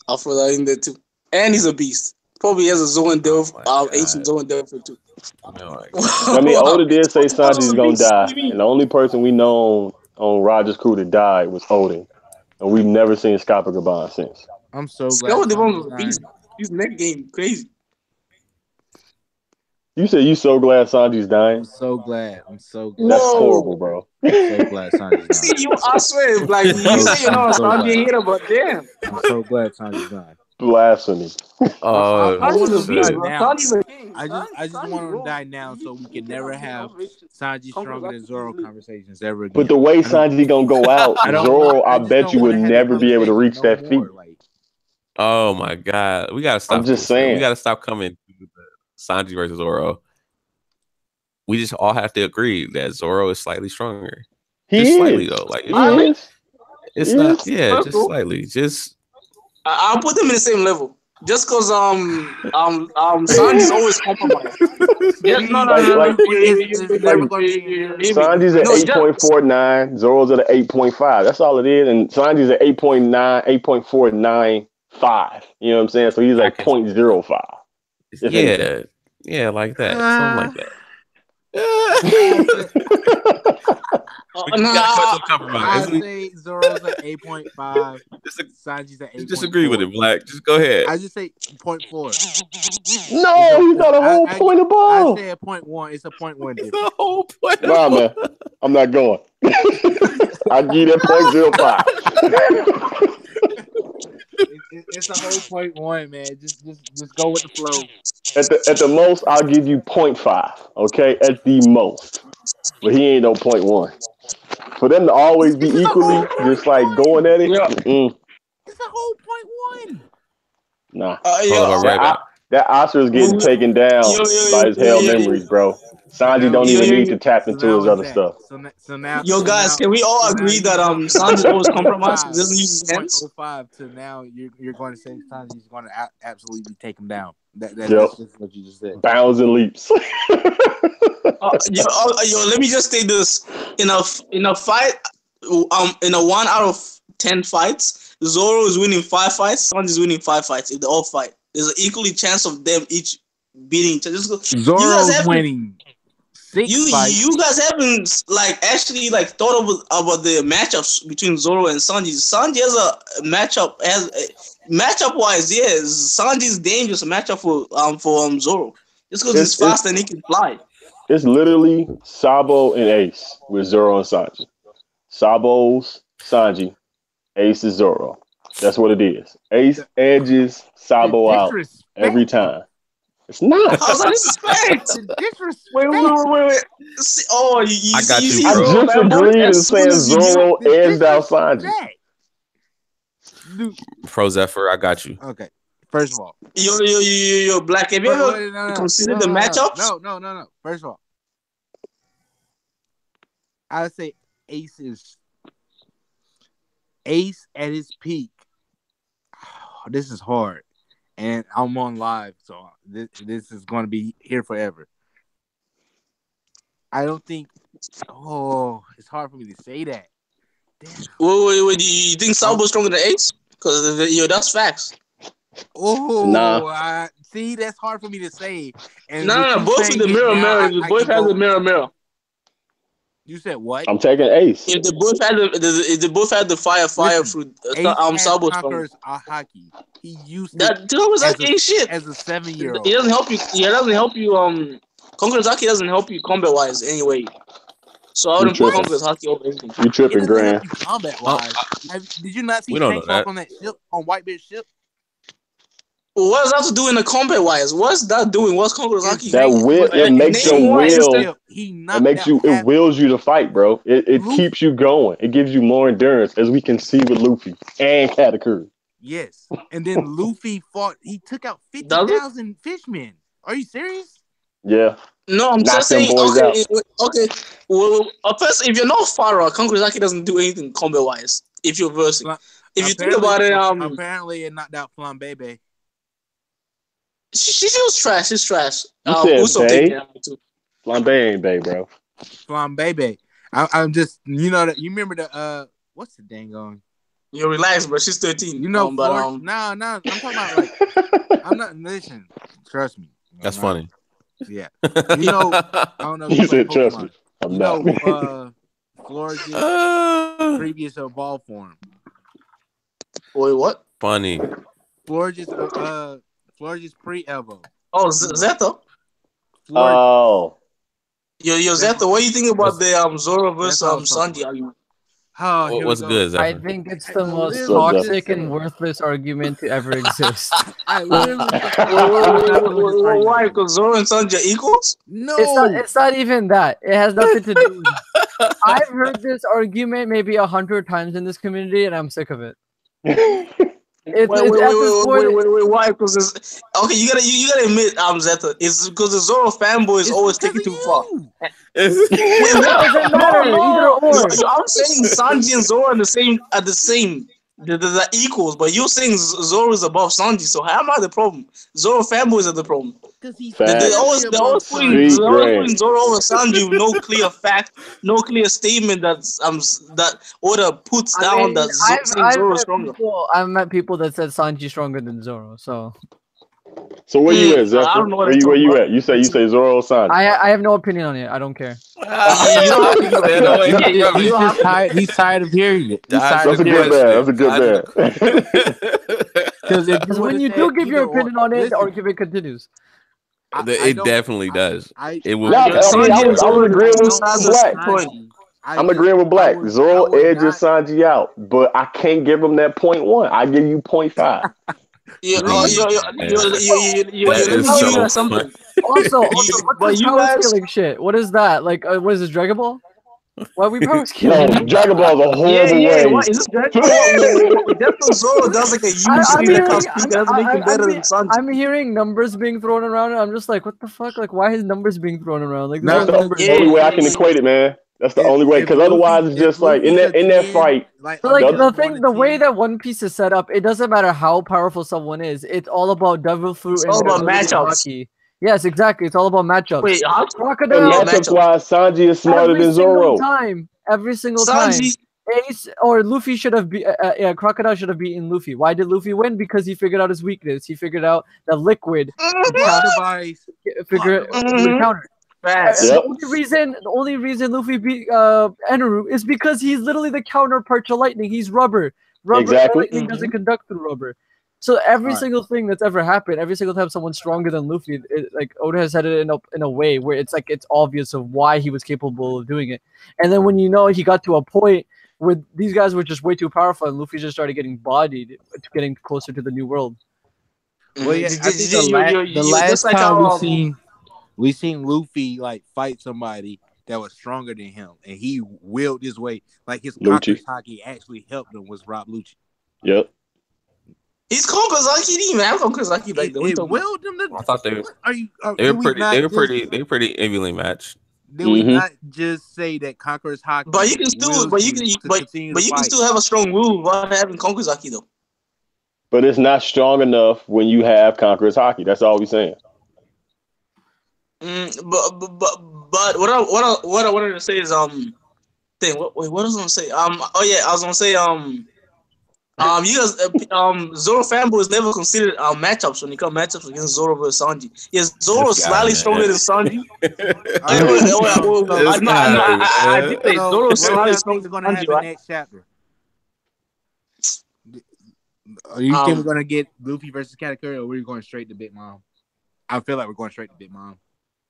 I'll throw that in there too. And he's a beast. Probably has a Zoan Delph, ancient Zoan Delph too. I mean, Oda did say Sanji's gonna die, and the only person we know on Roger's crew that died was Odin, and we've never seen Skapagaban since. I'm so glad. His neck game crazy. You said you so glad Sanji's dying. I'm so glad. That's horrible, bro. I'm so glad Sanji's dying. See, I swear, like you say, Sanji a hater, but damn. I'm so glad Sanji's dying. Blasphemy. Sanji's a king. I just want him to die now so we can never have Sanji stronger than Zoro conversations ever again. But the way Sanji gonna go out, Zoro, I bet you would never be able to reach that feat. Oh my god, we gotta stop. I'm just saying, we gotta stop coming to Sanji versus Zoro. We just all have to agree that Zoro is slightly stronger. Just slightly though, like it's not. Yeah, just slightly. I'll put them in the same level. Just because Sanji's always compromised. Sanji's at 8.49, Zoro's at 8.5. That's all it is, and Sanji's at 8.9, 8.495. You know what I'm saying? So he's like 0.05. Yeah, like that. Something like that. I say Zoro's at 8.5. Sanji's at 8.4. Disagree with it, Black. Just go ahead. I just say 0.4. No, he's not a whole point above. I say a 0.1. It's a 0.1 difference. It's a whole point. Nah, man. I'm not going. I give you that 0.05. It's a whole 0.1, man. Just go with the flow. At the most, I'll give you 0.5. Okay, at the most. But he ain't no 0.1. For them to always be equally just like going at it. It's a whole 0.1. Nah. That Oscar is getting taken down by his hell memories, bro. Sanji don't even need to tap into his other stuff. So now, guys, can we all agree that Sanji's always compromised? Doesn't use his hands. 0.05 to now, you're going to say Sanji's going to absolutely take him down. That's just what you just said. Bounds and leaps. Let me just say this: in a fight, in a 1 out of 10 fights, Zoro is winning 5 fights. Sanji is winning 5 fights. If they all fight, there's an equally chance of them each beating each other. Zoro's winning 6 fights. You guys haven't actually thought about the matchups between Zoro and Sanji. Sanji has a matchup matchup wise, Sanji's dangerous matchup for Zoro. Just because he's fast and he can fly. It's literally Sabo and Ace with Zoro and Sanji. Sabo's Sanji, Ace is Zoro. That's what it is. Ace edges Sabo out every time. It's not. How's that disrespect? Wait. See, I got you, bro. I just agreed in saying Zoro edged out Sanji. Pro Zephyr, I got you. Okay. First of all, yo, Black. Have you ever considered the matchups? No. First of all, I would say Ace at his peak. Oh, this is hard, and I'm on live, so this is going to be here forever. I don't think. Oh, it's hard for me to say that. Damn. Wait. You think Sabo's stronger than Ace? Because that's facts. Oh, nah. See, that's hard for me to say. And no. Both with the mirror. Both have the mirror. You said what? I'm taking Ace. If they both had the fire fruit, Sabo Conquerors Haki. He used that. Conquerors shit as a 7-year-old. It doesn't help you. It doesn't help you. Conquerors Haki doesn't help you combat wise anyway. So I wouldn't put Conquerors Haki over anything. You tripping, Grant? Combat wise. Did you not see Shanks walk on that ship on Whitebeard's ship? Well, what does that have to do in the combat wise? What's that doing? What's Conquerors Haki? That will it makes your will. It wills you to fight, bro. It keeps you going. It gives you more endurance, as we can see with Luffy and Katakuri. Yes, and then Luffy fought. He took out 50,000 fishmen. Are you serious? Yeah. No, I'm just saying. Okay. Well, first, if you're not Farah, Conquerors Haki doesn't do anything combat wise. If you're versing, if you think about it, apparently it knocked out Flambebe. She was trash. She's trash. You said Bay? Flambe ain't Bay, bro. Flambebe. I'm just, you remember the what's the dang on? You relax, bro. She's 13. No, I'm talking about I'm not. Listen, trust me. That's funny. Yeah, I don't know. You said trust me. I'm not. Florges previous evolved form. Wait, what? Funny. Florges pre-evo. Oh, Zeta. Oh. Yo, Zeta. What do you think about the Zoro versus Sanji argument? What's good, Zephyr? I think it's the most toxic and worthless argument to ever exist. Why? Because Zoro and Sanji are equals? No, it's not even that. It has nothing to do with it. I've heard this argument maybe 100 times in this community, and I'm sick of it. Wait, why? Because okay, you gotta admit, Zeta. It's because the Zoro fanboy is always taking too far. It doesn't matter. Either or. I'm saying Sanji and Zoro are the same. They're equals, but you're saying Zoro is above Sanji. So how am I the problem? Zoro fanboys are the problem. They're always putting Zoro over Sanji with no clear fact, no clear statement that Oda puts down that Zoro is stronger. I've met people that said Sanji's stronger than Zoro. So where you at, Zephyr? Where you at? You say Zoro or Sanji? I have no opinion on it. I don't care. He's tired of hearing it. That's a good man. Because when you do give your opinion on it, the argument continues. It definitely does. I'm agreeing with Black. Zoro edges Sanji out, but I can't give him that 0.1. I give you 0.5. Something. Also, what's power scaling shit? What is that? Like, what is this, Dragon Ball? Why are we power scaling? No, Dragon Ball is a horrible way. What is this Dragon Ball? That's Zoro does like a huge thing that doesn't make him better than Sanji. I'm hearing numbers being thrown around, and I'm just like, what the fuck? Like, why is numbers being thrown around? Like, that's the only way I can equate it, man. That's the only way, because otherwise it's just like in that fight. The way that One Piece is set up, it doesn't matter how powerful someone is. It's all about devil fruit and all about matchups. Yes, exactly. It's all about matchups. Wait, Crocodile. Matchups-wise, Sanji is smarter than Zoro. Every single time. Ace or Luffy should have Crocodile should have beaten Luffy. Why did Luffy win? Because he figured out his weakness. He figured out that liquid counter. The only reason Luffy beat Eneru is because he's literally the counterpart to lightning. He's rubber. Lightning doesn't conduct through rubber. So every single thing that's ever happened, every single time someone's stronger than Luffy, like Oda has said it in a way where it's like it's obvious of why he was capable of doing it. And then when he got to a point where these guys were just way too powerful, and Luffy just started getting bodied, getting closer to the new world. Well, yeah, I think the last time we seen Luffy like fight somebody that was stronger than him, and he willed his way. Like his Conquerors Haki actually helped him was Rob Lucci. Yep. He's Conquerors Haki. He didn't even have Conquerors Haki back then. I thought they were pretty evenly matched. Did we not just say that Conquerors Haki? But you can still have a strong will without having Conquerors Haki though. But it's not strong enough when you have Conquerors Haki. That's all we're saying. But what I wanted to say is what was I gonna say? I was gonna say You guys, Zoro fanboys never considered matchups when it comes matchups against Zoro versus Sanji. Yes, Zoro is slightly stronger than Sanji. I did say Zoro is slightly stronger than Sanji, right? Next chapter. Are you think we're gonna get Luffy versus Katakuri, or are we going straight to Big Mom? I feel like we're going straight to Big Mom,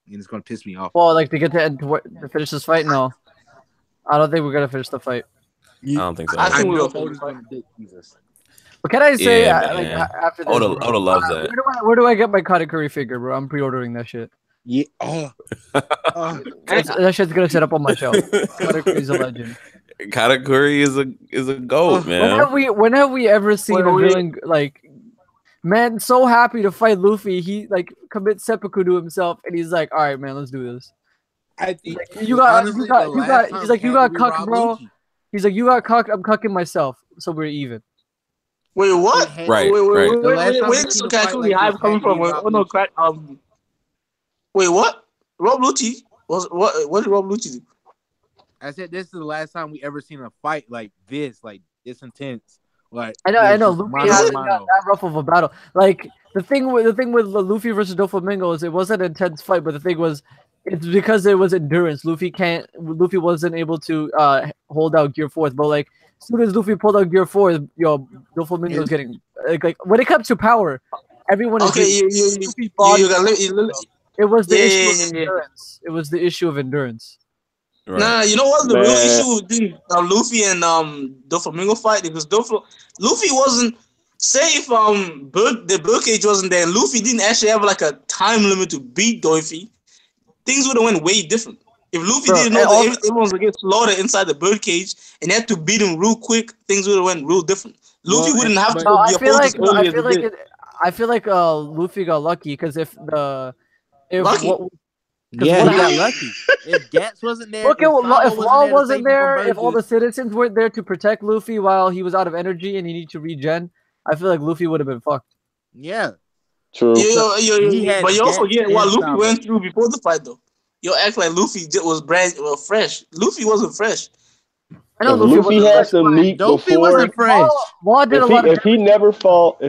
and it's gonna piss me off. Well, like to get to finish this fight, no, I don't think we're gonna finish the fight. I don't think so. I think we're gonna Jesus. What can I say? After this, Oda loves that. Where do I get my Katakuri figure, bro? I'm pre-ordering that shit. Yeah. That shit's gonna set up on my shelf. Katakuri's a legend. Katakuri is a goat, man. When have we ever seen a villain like, man, so happy to fight Luffy? He like commits seppuku to himself, and he's like, "All right, man, let's do this." I think you got. He's like, "You got cucked, bro." He's like, "You got cucked. I'm cucking myself, so we're even." Wait, what? Right. Wait, so Katakuri hype coming from? Wait, what? Rob Lucci was what did Rob Lucci do? I said this is the last time we ever seen a fight like this intense. Like I know. Luffy hasn't got that rough of a battle. Like the thing with Luffy versus Doflamingo is it wasn't an intense fight, but the thing was, it's because it was endurance. Luffy wasn't able to hold out Gear 4th, but like as soon as Luffy pulled out Gear 4th, Doflamingo's getting like when it comes to power, everyone is it was the issue of endurance. It was the issue of endurance. Right. Nah, you know what? The real issue with Luffy and Doflamingo fight because Luffy wasn't. Say if the Birdcage wasn't there, and Luffy didn't actually have like a time limit to beat Doify, things would have went way different. If Luffy didn't know that everyone was gonna get slaughtered inside the Birdcage and had to beat him real quick, things would have went real different. Luffy wouldn't have to be opposed as early as he did. I feel like Luffy got lucky because he got lucky. If Gats wasn't there, if Law wasn't there, if all the citizens weren't there to protect Luffy while he was out of energy and he needed to regen, I feel like Luffy would have been fucked. Yeah, true. But you also forget what Luffy went through before the fight, though. You act like Luffy was fresh. Luffy wasn't fresh. I know Luffy had some meat before. Luffy wasn't fresh. If he never fought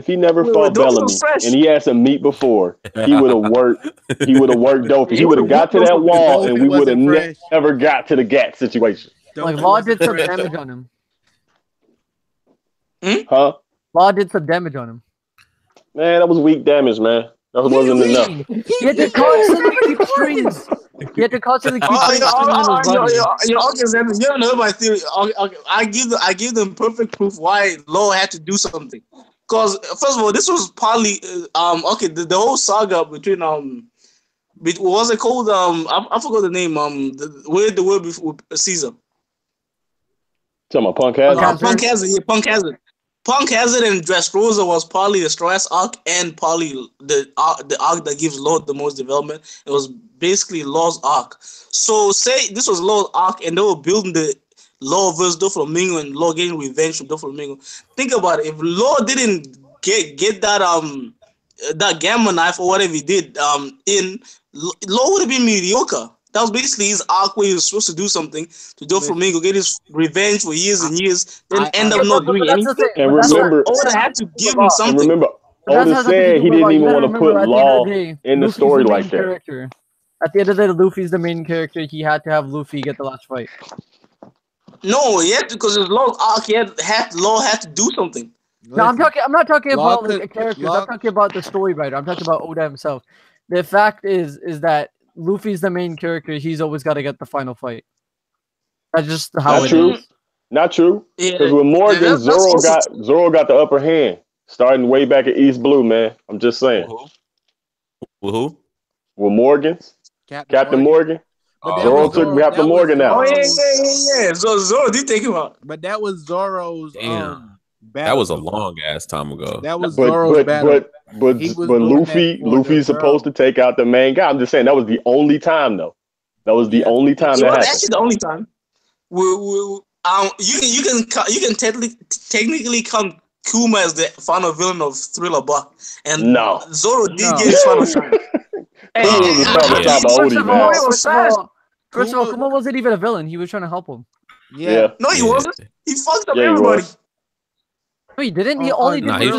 Bellamy and he had some meat before, he would have worked. He would have worked Dopey. He would have got to that wall, and we would have never got to the Gat situation. Like Law did some damage on him. Huh? Law did some damage on him. Man, that was weak damage, man. That wasn't enough. He had to constantly keep strings. You have to constantly keep you don't know my theory. I give them perfect proof why Law had to do something. Because first of all, this was partly the whole saga between what was it called? I forgot the name. The word before Caesar. Talking about Punk Hazard. Punk Hazard, yeah, Punk Hazard. Punk Hazard and Dressrosa was partly the Strass arc and partly the arc that gives Law the most development. It was basically Law's arc. So say this was Law's arc and they were building the Law versus Doflamingo and Law getting revenge from Doflamingo. Think about it. If Law didn't get that gamma knife or whatever he did Law would have been mediocre. That was basically his arc where he was supposed to do something to Doflamingo, get his revenge for years and years, then end up not doing anything. And remember, Oda had to give him something. And remember, Oda said he didn't even want to put Law in the story like that. At the end of the day, Luffy's the main character. He had to have Luffy get the last fight. No, he had to, because his Law's arc, Law had to do something. No, I'm not talking about like a character. I'm talking about the story writer. I'm talking about Oda himself. The fact is that Luffy's the main character. He's always got to get the final fight. That's just how it is. Not true. Because with Morgan, Zoro got the upper hand, starting way back at East Blue, man. I'm just saying. With who? With Morgan, Captain Morgan. Zoro took Captain Morgan out. Oh yeah. So Zoro did take him out. But that was Zoro's battle. That was a long ass time ago. That was Zoro's battle. But Luffy's supposed to take out the main guy. I'm just saying that was the only time though. That was the only time that happened. Actually, the only time. You can technically count Kuma as the final villain of Thriller Bark, and Zoro did get his final shot. First of all, Kuma wasn't even a villain. He was trying to help him. Yeah. No, he wasn't. He fucked up everybody. No, he didn't. He only did. He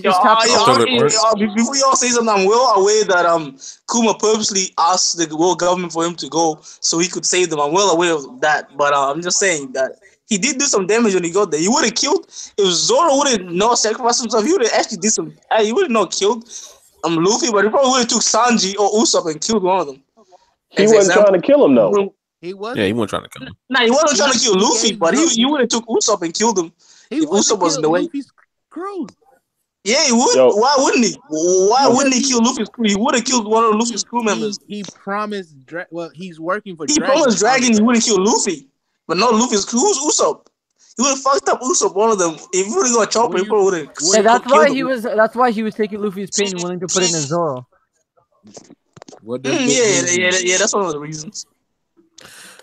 just tapped before y'all say something, I'm well aware that Kuma purposely asked the world government for him to go so he could save them. I'm well aware of that, but I'm just saying that he did do some damage when he got there. He would have killed if Zoro would have not sacrificed himself. He would have actually did some. He would have not killed Luffy, but he probably would have took Sanji or Usopp and killed one of them. He wasn't trying to kill him though. He wasn't. Yeah, he wasn't trying to kill him. Nah, he wasn't trying to kill Luffy, but he would have took Usopp and killed him. If Usopp was in the way. Luffy's crew. Yeah, he would. Why wouldn't he? Why wouldn't he kill Luffy's crew? He would have killed one of Luffy's crew members. He promised. He's working for. He promised Dragon he wouldn't kill Luffy, but not Luffy's crew. Who's Usopp? He would have fucked up Usopp, one of them. If he would have got Chopper, he probably would have. Yeah, that's why he was. That's why he was taking Luffy's pain and willing to put it in Zoro. Yeah, that's one of the reasons.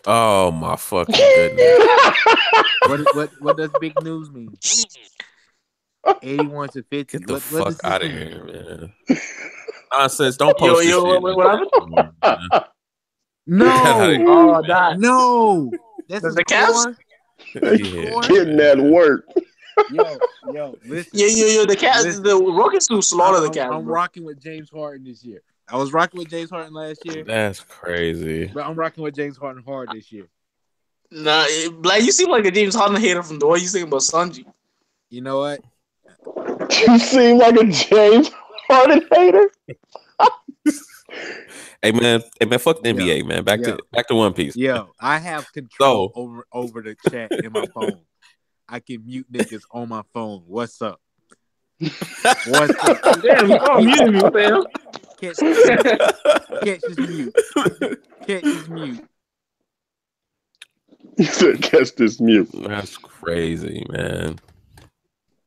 Oh my fucking goodness! What does big news mean? 81 to 50. Get the fuck out of here, man! Nonsense! Don't post this shit. What happened? No! No! That's the Cavs. Getting that work. Yo, listen. Yo, the Cavs, the Rockets who slaughtered the Cavs. I'm rocking with James Harden this year. I was rocking with James Harden last year. That's crazy. But I'm rocking with James Harden hard this year. Nah, Black, you seem like a James Harden hater from the way you think about Sanji. You know what? You seem like a James Harden hater. Hey man, fuck the NBA, man. Back to One Piece. Yo, I have control over the chat in my phone. I can mute niggas on my phone. What's up? What's up? Damn, you all muted me. What the hell? Catch this mute. Catch this mute. You said catch this mute. That's crazy, man.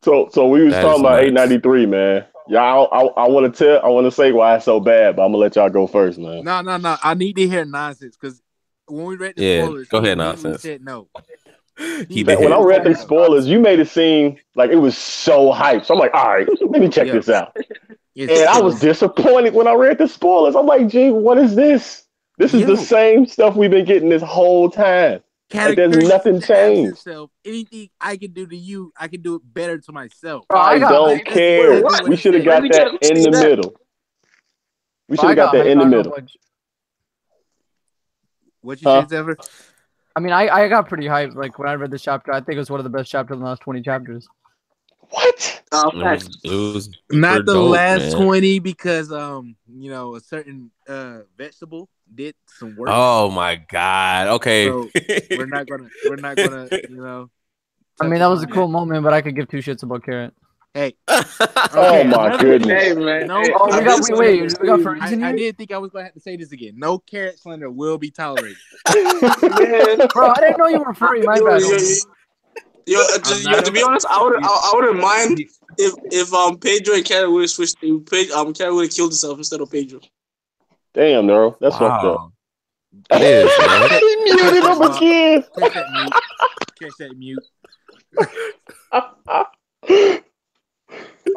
So we was talking about 893, man. Y'all, I want to say why it's so bad, but I'm gonna let y'all go first, man. No. I need to hear nonsense because when we read the spoilers, go ahead, nonsense. Said no. When I read the spoilers, you made it seem like it was so hyped. So I'm like, all right, let me check this out. And I was disappointed when I read the spoilers. I'm like, gee, what is this? This is the same stuff we've been getting this whole time. Like, there's nothing changed. Anything I can do to you, I can do it better to myself. I don't care. We should have got that in the middle. We should have got that in the middle. What you say, Zephyr? I mean, I got pretty hyped. Like when I read this chapter, I think it was one of the best chapters in the last 20 chapters. What? It was not the dope, last man. 20 because a certain vegetable did some work. Oh my god. Okay. So we're not gonna I mean, that was a cool moment, but I could give two shits about Carrot. Hey. Oh my goodness. Hey, man. No, we got for I didn't think I was gonna have to say this again. No Carrot slander will be tolerated. Bro, I didn't know you were furry. My bad. To be honest, I wouldn't mind if Pedro and Carrot would have switched. Carrot would have killed himself instead of Pedro. Damn, Nero, that's fucked up. It is, man. He muted him again. Catch that mute.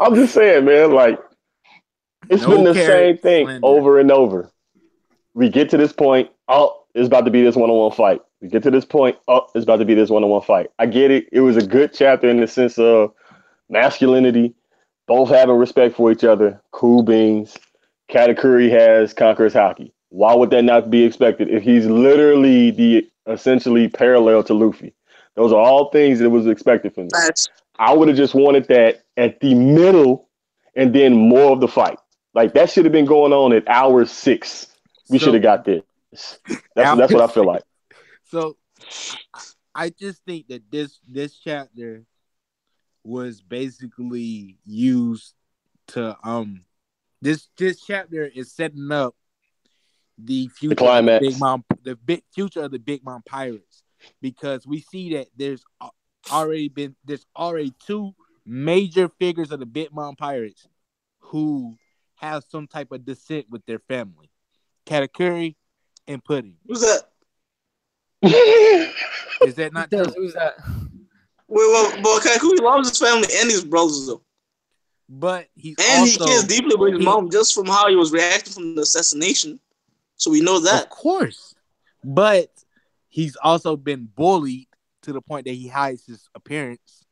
I'm just saying, man. Like it's been the same thing over and over. We get to this point. Oh, it's about to be this one-on-one fight. We get to this point. Oh, it's about to be this one-on-one fight. I get it. It was a good chapter in the sense of masculinity, both having respect for each other. Cool beans. Katakuri has Conqueror's Haki. Why would that not be expected if he's literally the essentially parallel to Luffy? Those are all things that was expected from me. I would have just wanted that at the middle and then more of the fight. Like that should have been going on at hour 6. We should have got this. That's what I feel like. So I just think that this chapter was basically used to this chapter is setting up the future climax. the future of the Big Mom Pirates, because we see that there's already 2 major figures of the Big Mom Pirates who have some type of descent with their family. Katakuri and Pudding. Who's that? Is that not true? Who's that? Well, Katakuri loves his family and his brothers though. But he cares deeply about his mom just from how he was reacting from the assassination. So we know that. Of course. But he's also been bullied to the point that he hides his appearance.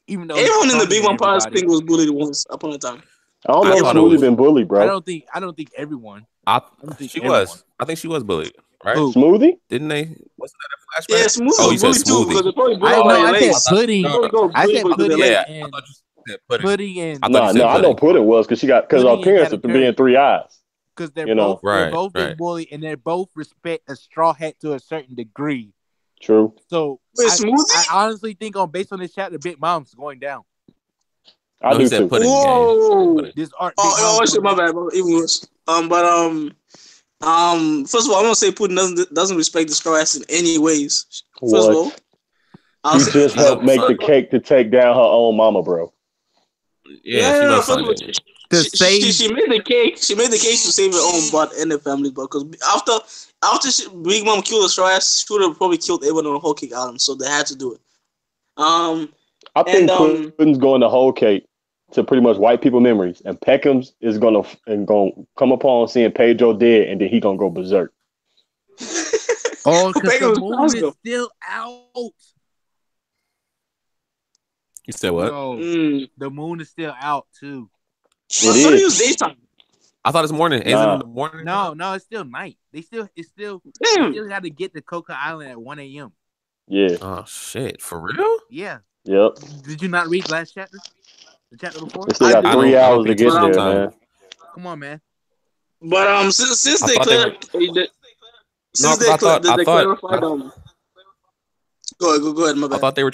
Even though everyone in the Big Mom Palace thing was bullied once upon a time. I don't know if Smoothie been bullied, bro. I don't think everyone. I think she was bullied, right? Who? Smoothie? Didn't they? Wasn't that a flashback? Yeah, Smoothie. Oh, you said Smoothie. I said pudding. I said pudding. Yeah, pudding and no, I know pudding was because her parents are being 3 eyes. Because they're both being bullied and they both respect a straw hat to a certain degree. True. So I honestly think based on this chapter, Big Mom's going down. I do too. Whoa! This art. Shit, my bad, bro. Even worse. First of all, I'm gonna say Puddin doesn't respect the straw hats in any ways. First of all, she just helped make the cake to take down her own mama, bro. Yeah, she made the cake. She made the cake to save her own butt and her family, but because after Big Mom killed the straw hats, she would have probably killed everyone on the Whole Cake Island. So they had to do it. I think Puddin's going to Whole Cake to pretty much white people memories, and Peckham's is gonna come upon seeing Pedro dead, and then he gonna go berserk. Oh, because the moon is still out. You said what? No, the moon is still out too. It is daytime. I thought it's morning. Is it in the morning? No, it's still night. They still got to get to Coca Island at 1 a.m. Yeah. Oh shit! For real? Yeah. Yep. Did you not read last chapter? The chapter before? They still got 3 hours to get there, man. Come on, man. But since they clarified, Go ahead, my bad. I thought they were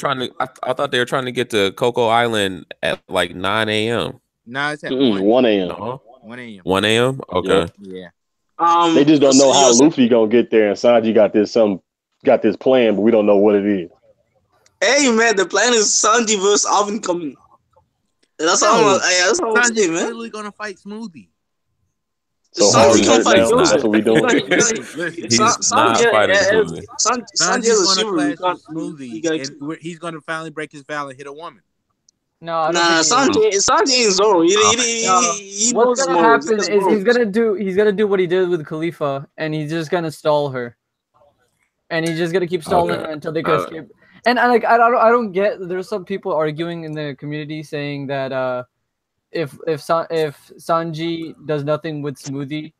trying to get to Coco Island at like 9 a.m. No, it's at 1 a.m. No. 1 a.m. 1 a.m. Okay. Yeah. They just don't know how Luffy gonna get there, and Sanji got this plan, but we don't know what it is. Hey man, the plan is Sanji versus Alvin coming. That's all I'm saying, man. Literally gonna fight Smoothie. So Sanji gonna fight Joseph. That's what we doing. He's not fighting Smoothie. Sanji's gonna clash with Smoothie, and he's gonna finally break his vow and hit a woman. No, Sanji ain't Zoro. What's gonna happen is he's gonna do what he did with Khalifa, and he's just gonna stall her, and he's just gonna keep stalling her until they can escape. And I don't get. There's some people arguing in the community saying that if Sanji does nothing with Smoothie,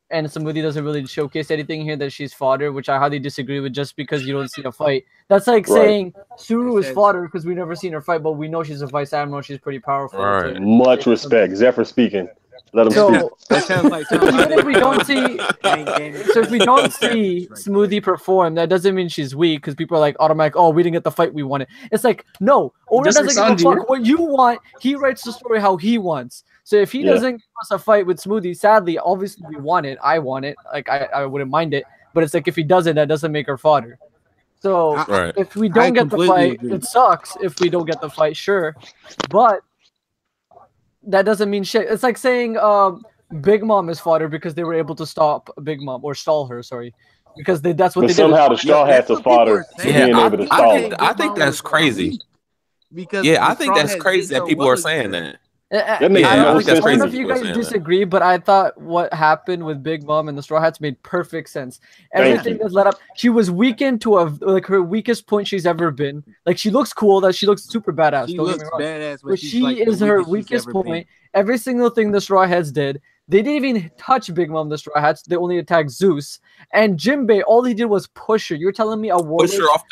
and Smoothie doesn't really showcase anything here, that she's fodder, which I highly disagree with. Just because you don't see a fight, that's like saying Suru is fodder because we've never seen her fight, but we know she's a vice admiral. She's pretty powerful. Right. Much respect, Zephyr speaking. Let him speak. That sounds like if we don't see, if we don't see Smoothie perform, that doesn't mean she's weak because people are like automatic. Oh, we didn't get the fight we wanted. It's like no, Oda doesn't give a fuck what you want. He writes the story how he wants. So if he doesn't give us a fight with Smoothie, sadly, obviously we want it. I want it. Like I wouldn't mind it. But it's like if he doesn't, that doesn't make her fodder. So if we don't get the fight, it sucks. If we don't get the fight, sure, but that doesn't mean shit. It's like saying Big Mom is fodder because they were able to stop Big Mom or stall her. Sorry, because that's what they somehow did. the Straw Hats are fodder. I think that's crazy. Because I think that's crazy that people are saying that. That makes no sense. I don't know if you guys disagree, but I thought what happened with Big Mom and the Straw Hats made perfect sense. Everything was led up. She was weakened to her weakest point she's ever been. Like she looks cool, that she looks super badass. She looks badass, but she is her weakest point. Every single thing the Straw Hats did, they didn't even touch Big Mom, the Straw Hats. They only attacked Zeus. And Jinbei, all he did was push her. You're telling me a warlord... Push her off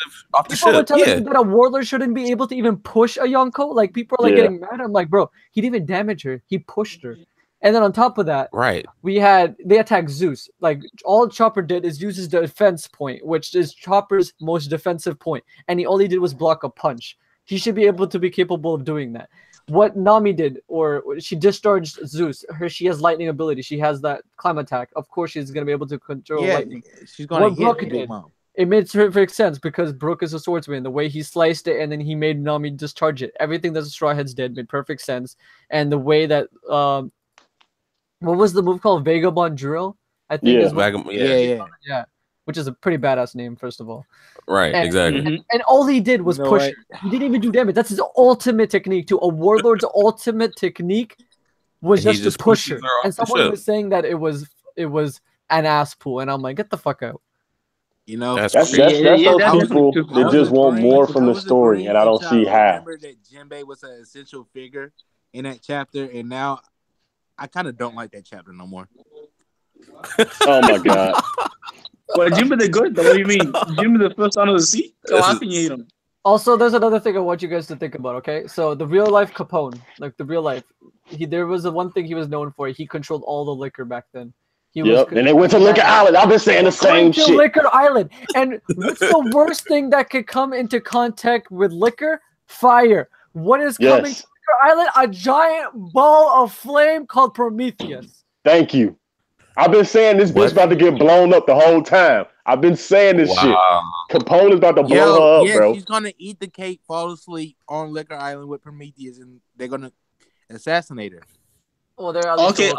the ship. People were telling me that a warlord shouldn't be able to even push a Yonko. Like, people are like getting mad. I'm like, bro, he didn't even damage her. He pushed her. And then on top of that, they attacked Zeus. Like, all Chopper did is use his defense point, which is Chopper's most defensive point. And all he did was block a punch. He should be able to be capable of doing that. What Nami did, or she discharged Zeus. She has lightning ability. She has that climb attack. Of course, she's gonna be able to control lightning. She's gonna hit Big Mom. It made perfect sense because Brook is a swordsman. The way he sliced it and then he made Nami discharge it. Everything that the Straw Hats did made perfect sense. And the way that what was the move called? Vagabond Drill? I think. Yeah. Which is a pretty badass name, first of all. Right, exactly. And all he did was push her. He didn't even do damage. That's his ultimate technique, too. A warlord's ultimate technique was just to push her. And someone was saying that it was an ass pull. And I'm like, get the fuck out. You know, that's those people that just want more from the story, and I don't see how. I remember that Jinbei was an essential figure in that chapter, and now I kind of don't like that chapter no more. Oh my god! Well, Jinbei the good. What do you mean? Jinbei the first son of the sea. So how can you hate him? Also, there's another thing I want you guys to think about. Okay, so the real life Capone, like the real life, there was the one thing he was known for. He controlled all the liquor back then. And they went to Liquor Island. I've been saying the same shit. Liquor Island. And what's the worst thing that could come into contact with liquor? Fire. What is coming to Liquor Island? A giant ball of flame called Prometheus. Thank you. I've been saying this bitch about to get blown up the whole time. I've been saying this shit. Capone is about to blow her up, bro. She's gonna eat the cake, fall asleep on Liquor Island with Prometheus, and they're gonna assassinate her. Well, they're okay.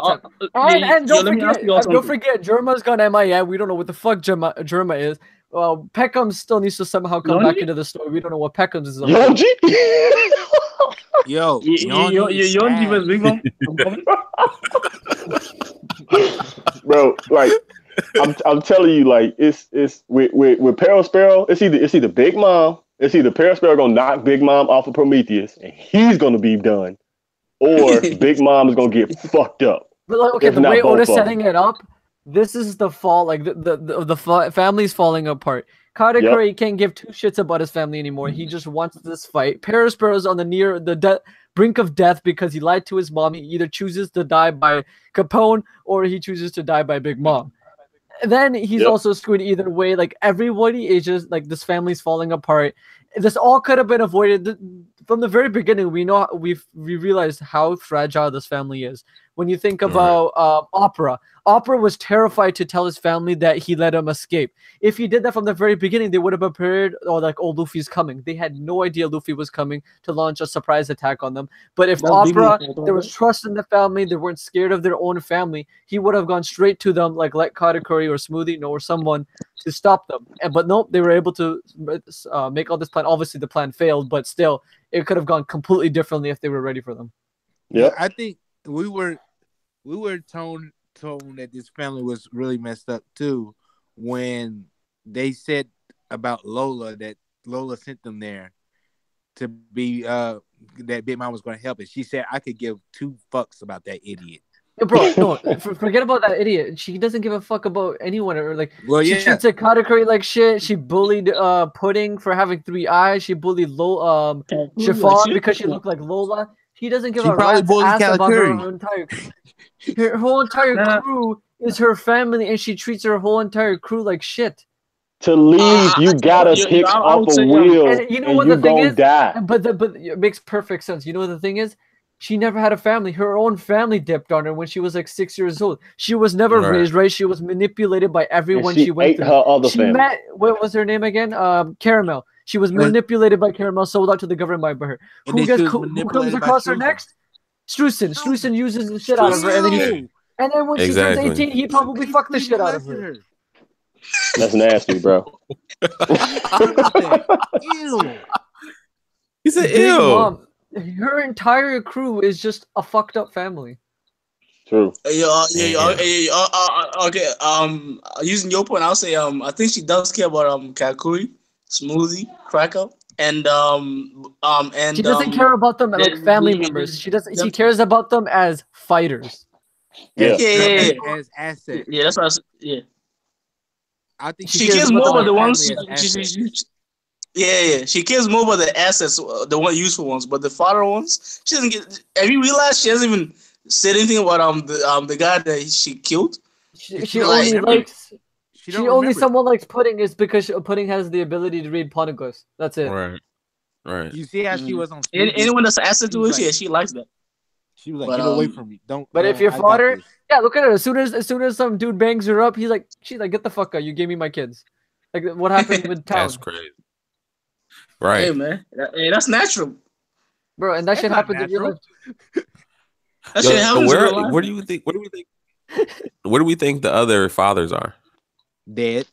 And don't forget, Germa's gone MIA. We don't know what the fuck Germa is. Peckham still needs to somehow come back into the story. We don't know what Peckham is. Yonji? Yonji was Big Mom. Bro, like I'm telling you, like it's with Perospero, it's either Big Mom, it's either Perospero gonna knock Big Mom off of Prometheus, and he's gonna be done. Or Big Mom is gonna get fucked up. But like, okay, the way Oda's setting it up, this is the fall. Like the family's falling apart. Katakuri can't give two shits about his family anymore. He just wants this fight. Perospero on the brink of death because he lied to his mom. He either chooses to die by Capone or he chooses to die by Big Mom. Then he's also screwed either way. Like everybody is just like this family's falling apart. This all could have been avoided from the very beginning. We realized how fragile this family is. When you think about Opera was terrified to tell his family that he let him escape. If he did that from the very beginning, they would have prepared, Luffy's coming. They had no idea Luffy was coming to launch a surprise attack on them. But if there was trust in the family, they weren't scared of their own family, he would have gone straight to them, like let Katakuri or Smoothie or someone to stop them. But nope, they were able to make all this plan. Obviously, the plan failed, but still, it could have gone completely differently if they were ready for them. Yeah, I think we were told that this family was really messed up too when they said about Lola that Lola sent them there to be that Big Mom was going to help it. She said I could give two fucks about that idiot. Yeah, bro, no, forget about that idiot. She doesn't give a fuck about anyone or like. Well, she treated Katakuri like shit. She bullied Pudding for having 3 eyes. She bullied Chiffon because she looked like Lola. He doesn't give a rat's ass about her whole entire crew is her family, and she treats her whole entire crew like shit. To leave, you gotta pick up a wheel, and you know what the thing is? Die. But it makes perfect sense. You know what the thing is? She never had a family. Her own family dipped on her when she was like 6 years old. She was never raised right. She was manipulated by everyone she went through. Her other family. What was her name again? Caramel. She was manipulated by Caramel, sold out to the government by her. Who comes across her next? Streusen. Streusen uses the shit out of her, and then when she turns 18, he probably fucked the shit out of her. That's nasty, bro. Ew. He said, "Ew." Mom, her entire crew is just a fucked up family. True. Okay. Using your point, I'll say I think she does care about Katakuri, Smoothie, Cracker, and she doesn't care about them like family members. She doesn't. She cares about them as fighters. Yeah. As assets. Yeah, that's what I said. Yeah. I think she cares more about the ones. She cares more about the assets, the one useful ones, but the fodder ones, she doesn't get. Have you realized she hasn't even said anything about the guy that she killed? She only likes. She only someone likes Pudding is because Pudding has the ability to read poneglyphs. That's it. Right. You see how she was on. Anyone that's an asset to her, she likes that. She was like, "Get away from me! Don't." But if you're fodder, look at her. As soon as some dude bangs her up, she's like, "Get the fuck out! You gave me my kids." Like what happened with Town? That's crazy. Right. Hey man, that's natural, bro. And that shit happened in real life. That shit happens in real life. Where do we think? Where do we think the other fathers are? Dead.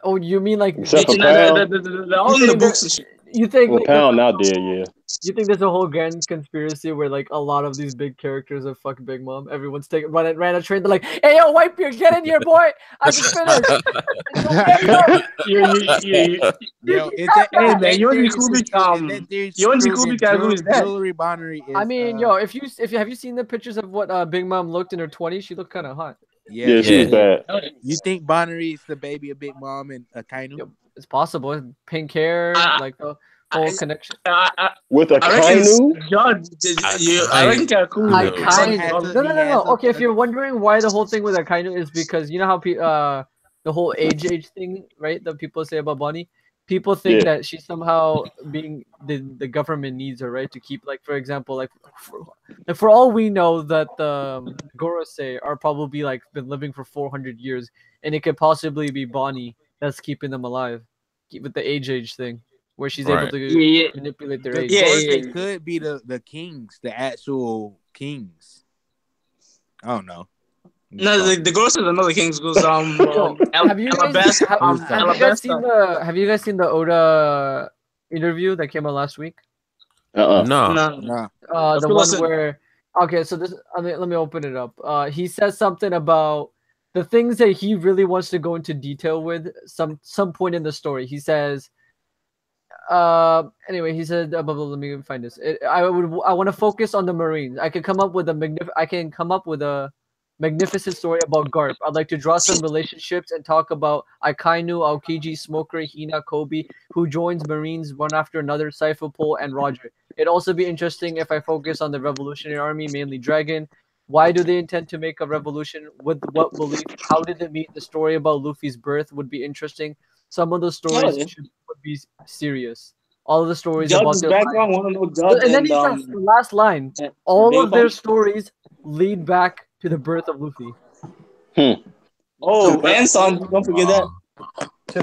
Oh, you mean like except for Pound? They're all in the books and shit. You think? Well, Pound not dead, yeah. You think there's a whole grand conspiracy where like a lot of these big characters are fucking Big Mom? Everyone's ran a train. They're like, "Hey, yo, Whitebeard, get in here, boy! I just finished." Yo, hey man, you only Kubi is that? Jewelry Bonnery is. I mean, yo, if you have you seen the pictures of what Big Mom looked in her 20s? She looked kind of hot. Yeah, she was bad. You think Bonnery is the baby of Big Mom and Akainu? Yo, it's possible. Pink hair, like the whole connection. With Akainu? I reckon Akainu. No. Okay, if you're wondering why the whole thing with Akainu is because you know how the whole age thing, right? That people say about Bonnie. People think that she's somehow being the government needs her, right? To keep, like, for example, like for all we know that the Gorosei are probably like been living for 400 years, and it could possibly be Bonnie that's keeping them alive with the age thing, where she's able to manipulate their age. It could be the kings, the actual kings. I don't know. No, the Ghost of another Kings goes have you guys seen the Oda interview that came out last week? No. The one where so this let me open it up. He says something about the things that he really wants to go into detail with some point in the story. He says anyway, he said let me find this. I want to focus on the Marines. I can come up with a magnificent story about Garp. I'd like to draw some relationships and talk about Akainu, Aokiji, Smoker, Hina, Kobe, who joins Marines one after another, Cypher Pole, and Roger. It'd also be interesting if I focus on the Revolutionary Army, mainly Dragon. Why do they intend to make a revolution? With what belief? How did they meet? The story about Luffy's birth would be interesting. Some of those stories would be serious. All of the stories about their background, and then he says the last line. All of their stories lead back to the birth of Luffy. Oh, and son, don't forget that.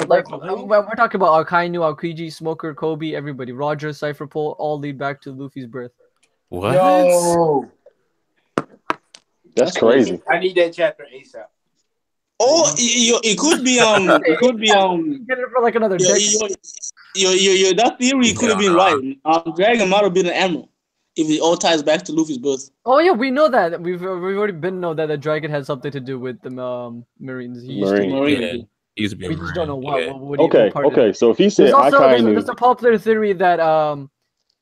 Like we're talking about Akainu, Aokiji, Smoker, Kobe, everybody. Roger, Cypher Pole, all lead back to Luffy's birth. What? Yo. That's crazy. I need that chapter ASAP. Oh, it could be Get it for like another decade. That theory could have been right. Dragon might have been an emerald if it all ties back to Luffy's birth. Oh yeah, we know that. We've already know that the dragon has something to do with the Marines. He used to be Marine. He used to be we just don't know what. Yeah. Okay. So if he said there's a popular theory that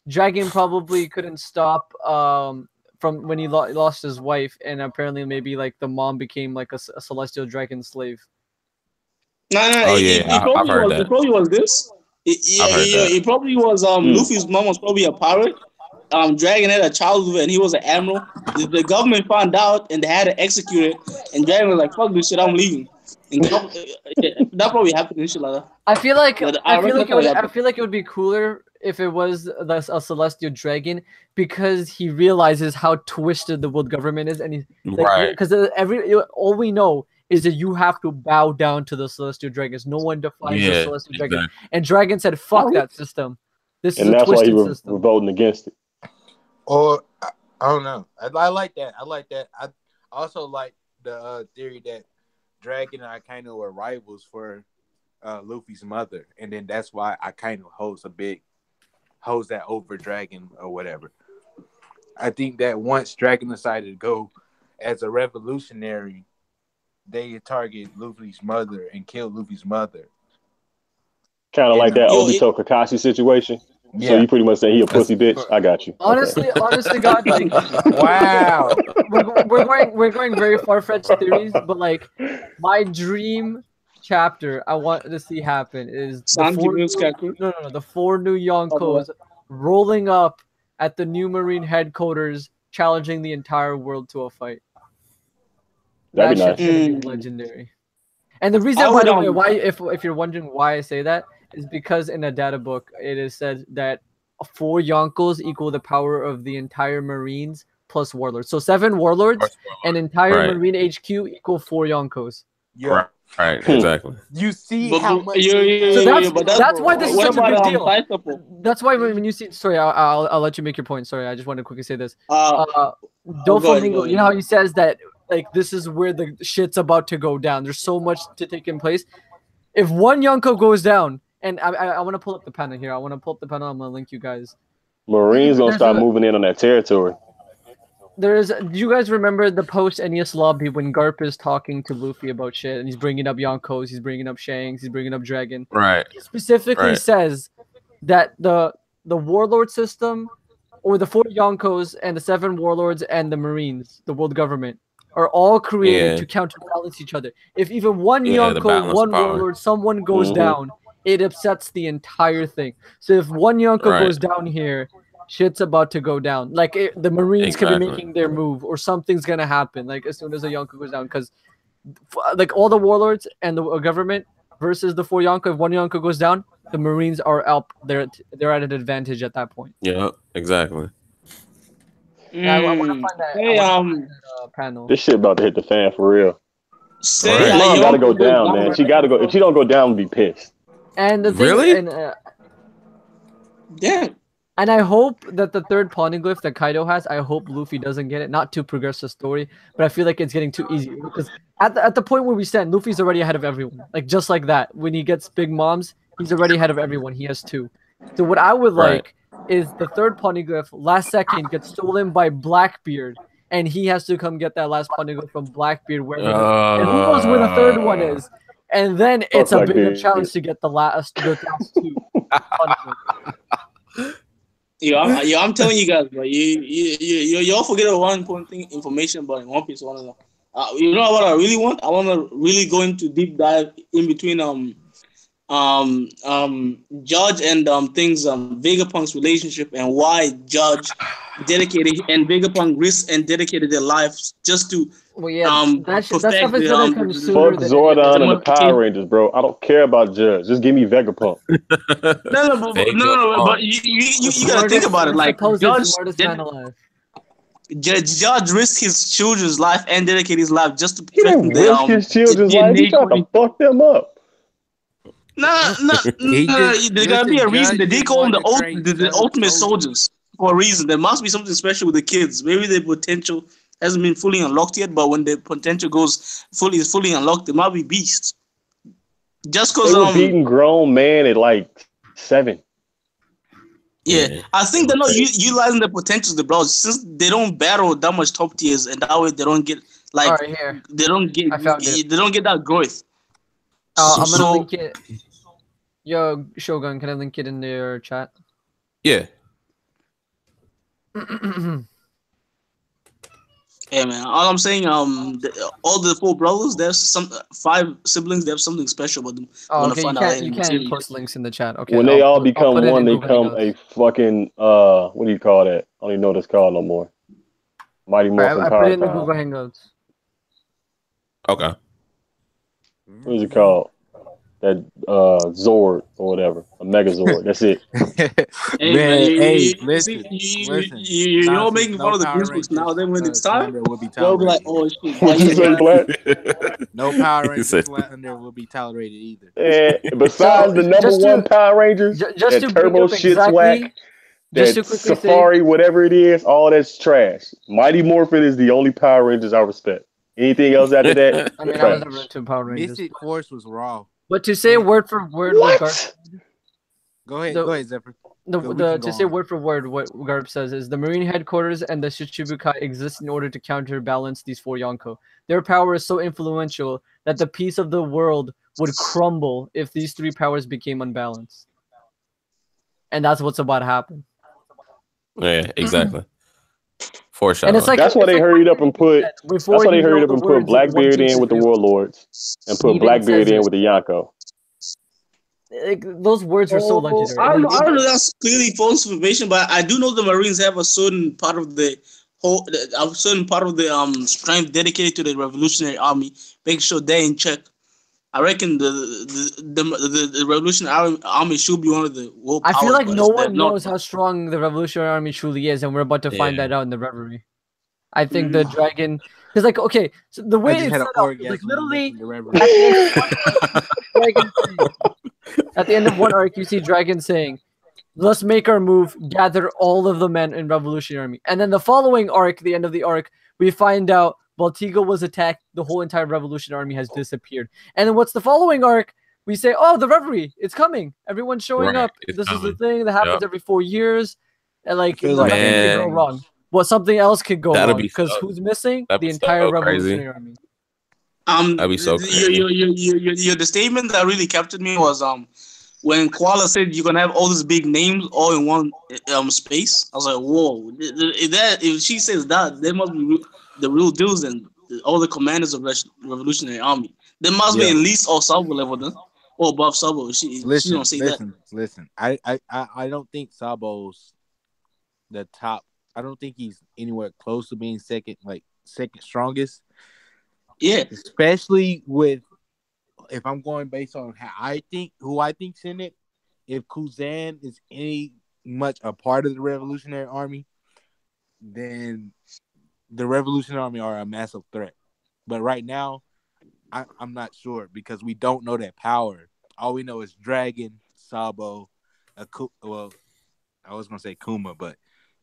Dragon probably couldn't stop from when he lost his wife, and apparently maybe like the mom became like a celestial dragon slave. No. It probably was this. It probably was Luffy's mom was probably a pirate. Dragon had a child with her and he was an admiral. The government found out and they had to execute it. And Dragon was like, "Fuck this shit, I'm leaving." And that probably happened and shit like that. I feel like it would be cooler if it was a celestial dragon, because he realizes how twisted the world government is, and he's because all we know is that you have to bow down to the celestial dragons. No one defines the celestial dragon. And Dragon said, "Fuck that system. This is a twisted system." And that's why he was voting against it. Or I don't know. I like that. I also like the theory that Dragon and Akainu were rivals for Luffy's mother, and then that's why Akainu holds that over Dragon or whatever. I think that once Dragon decided to go as a revolutionary, they target Luffy's mother and kill Luffy's mother. Kind of like that Obito Kakashi situation. Yeah. So you pretty much say he a pussy bitch. I got you. Honestly, God, like, wow, we're going very far-fetched theories, but like my dream chapter I want to see happen is the four new Yonkos rolling up at the new Marine headquarters, challenging the entire world to a fight. That'd be nice. Be legendary. And the reason why, if you're wondering why I say that, is because in a data book it is said that 4 Yonkos equal the power of the entire Marines plus warlords. So 7 warlords and entire Marine HQ equal 4 Yonkos. Yeah. Right, exactly. You see how much. That's why this is such a big deal. That's why when you see, sorry, I'll let you make your point. Sorry, I just want to quickly say this. Doflamingo, you know how he says that like this is where the shit's about to go down. There's so much to take in place. If one Yonko goes down, and I want to pull up the panel here. I'm going to link you guys. Marines gonna start moving in on that territory. Do you guys remember the post-NES lobby when Garp is talking to Luffy about shit and he's bringing up Yonkos, he's bringing up Shanks, he's bringing up Dragon? Right. He specifically says that the warlord system, or the 4 Yonkos and the 7 warlords and the Marines, the world government, are all created to counterbalance each other. If even one Yonko, one warlord, someone goes down, it upsets the entire thing. So if one Yonko goes down here, shit's about to go down. Like the Marines could be making their move, or something's gonna happen. Like as soon as a Yonko goes down, because like all the warlords and the government versus the 4 Yonko. If one Yonko goes down, the Marines are up. They're at an advantage at that point. Yeah, exactly. Yeah, I want to find that. Panel. This shit about to hit the fan for real. Mom gotta go down, man. She gotta go. If she don't go down, be pissed. And the thing, and I hope that the 3rd poneglyph that Kaido has, I hope Luffy doesn't get it. Not to progress the story, but I feel like it's getting too easy. Because at the point where we stand, Luffy's already ahead of everyone. Like, just like that. When he gets Big Moms, he's already ahead of everyone. He has 2. So what I would like is the 3rd poneglyph, last second, gets stolen by Blackbeard. And he has to come get that last poneglyph from Blackbeard. And who knows where the 3rd one is? And then it's a bigger challenge to get the last 2 poneglyphs. I'm telling you guys, bro. You all forget one important thing, information about One Piece. You know what I really want? I want to really go into deep dive in between Judge and Vegapunk's relationship, and why Judge dedicated and Vegapunk risked and dedicated their lives just to that stuff is gonna come sooner. Fuck Zordon and the Power Rangers, bro. I don't care about Judge. Just give me Vegapunk. No, but you gotta think about it. Like Judge risked his children's life and dedicated his life just to protect them. Risk his children's life. He tried to fuck them up. No. There gotta be a reason. They call them the ultimate soldiers for a reason. There must be something special with the kids. Maybe their potential hasn't been fully unlocked yet, but when the potential is fully unlocked, they might be beasts. Just because they were beating grown man at like 7. Yeah, I think they're not utilizing the potentials, the bros, since they don't battle that much top tiers, and that way they don't get they don't get that growth. I'm gonna link it. Yo, Shogun, can I link it in your chat? Yeah. Yeah, man. All I'm saying, all the 4 brothers, there's 5 siblings. They have something special about them. Oh, okay. You can't post links in the chat. Okay. When they all become one, they become a fucking what do you call that? I don't even know what it's called no more. Mighty Morphin Power. I put it in the Google Hangouts. Okay. What is it called? That Zord or whatever, a Megazord. That's it. Listen. You're making fun of the Goosebumps now. Then when it's time, they'll be like, "Oh shit!" No Power Rangers Thunder will be tolerated either. And besides the number 1 Power Rangers, just that Turbo shit's whack. That Safari, whatever it is, all that's trash. Mighty Morphin is the only Power Rangers I respect. Anything else after that? I mean, I was never into Power Rangers. Mystic Force was raw. But to say word for word, what? Go ahead, Zephyr. To say word for word, what Garp says is the Marine headquarters and the Shichibukai exist in order to counterbalance these 4 Yonko. Their power is so influential that the peace of the world would crumble if these 3 powers became unbalanced. And that's what's about to happen. Yeah, exactly. Foreshadowing. That's why they hurried up and put. That's why they hurried up and put Blackbeard in with the Warlords and put Blackbeard in with the Yonko. Those words are so legendary. I don't know. That's clearly false information, but I do know the Marines have a certain part of the strength dedicated to the Revolutionary Army, making sure they're in check. I reckon the Revolutionary Army should be one of the world powers. I feel like no one knows how strong the Revolutionary Army truly is, and we're about to find that out in the Reverie. I think the dragon, because like so the way it's set up, like literally at the end of one arc, you see Dragon saying, "Let's make our move, gather all of the men in Revolutionary Army," and then the following arc, the end of the arc, we find out Baltigo was attacked, the whole entire Revolutionary Army has disappeared. And then what's the following arc? We say, oh, the Reverie, it's coming. Everyone's showing up. This is the thing that happens every 4 years. and like nothing could go wrong. But something else could go wrong because who's missing? The entire Revolutionary Army. That'd be so crazy. The statement that really captured me was when Koala said you're gonna have all these big names all in one space. I was like, whoa! If she says that, they must be the real dudes and all the commanders of Revolutionary Army. They must be at least all Sabo level then, or above Sabo. She don't say that. Listen. I don't think Sabo's the top. I don't think he's anywhere close to being second strongest. Yeah, especially with if I'm going based on who I think's in it. If Kuzan is any much a part of the Revolutionary Army, then the Revolutionary Army are a massive threat. But right now, I'm not sure because we don't know that power. All we know is Dragon, Sabo, well, I was gonna say Kuma, but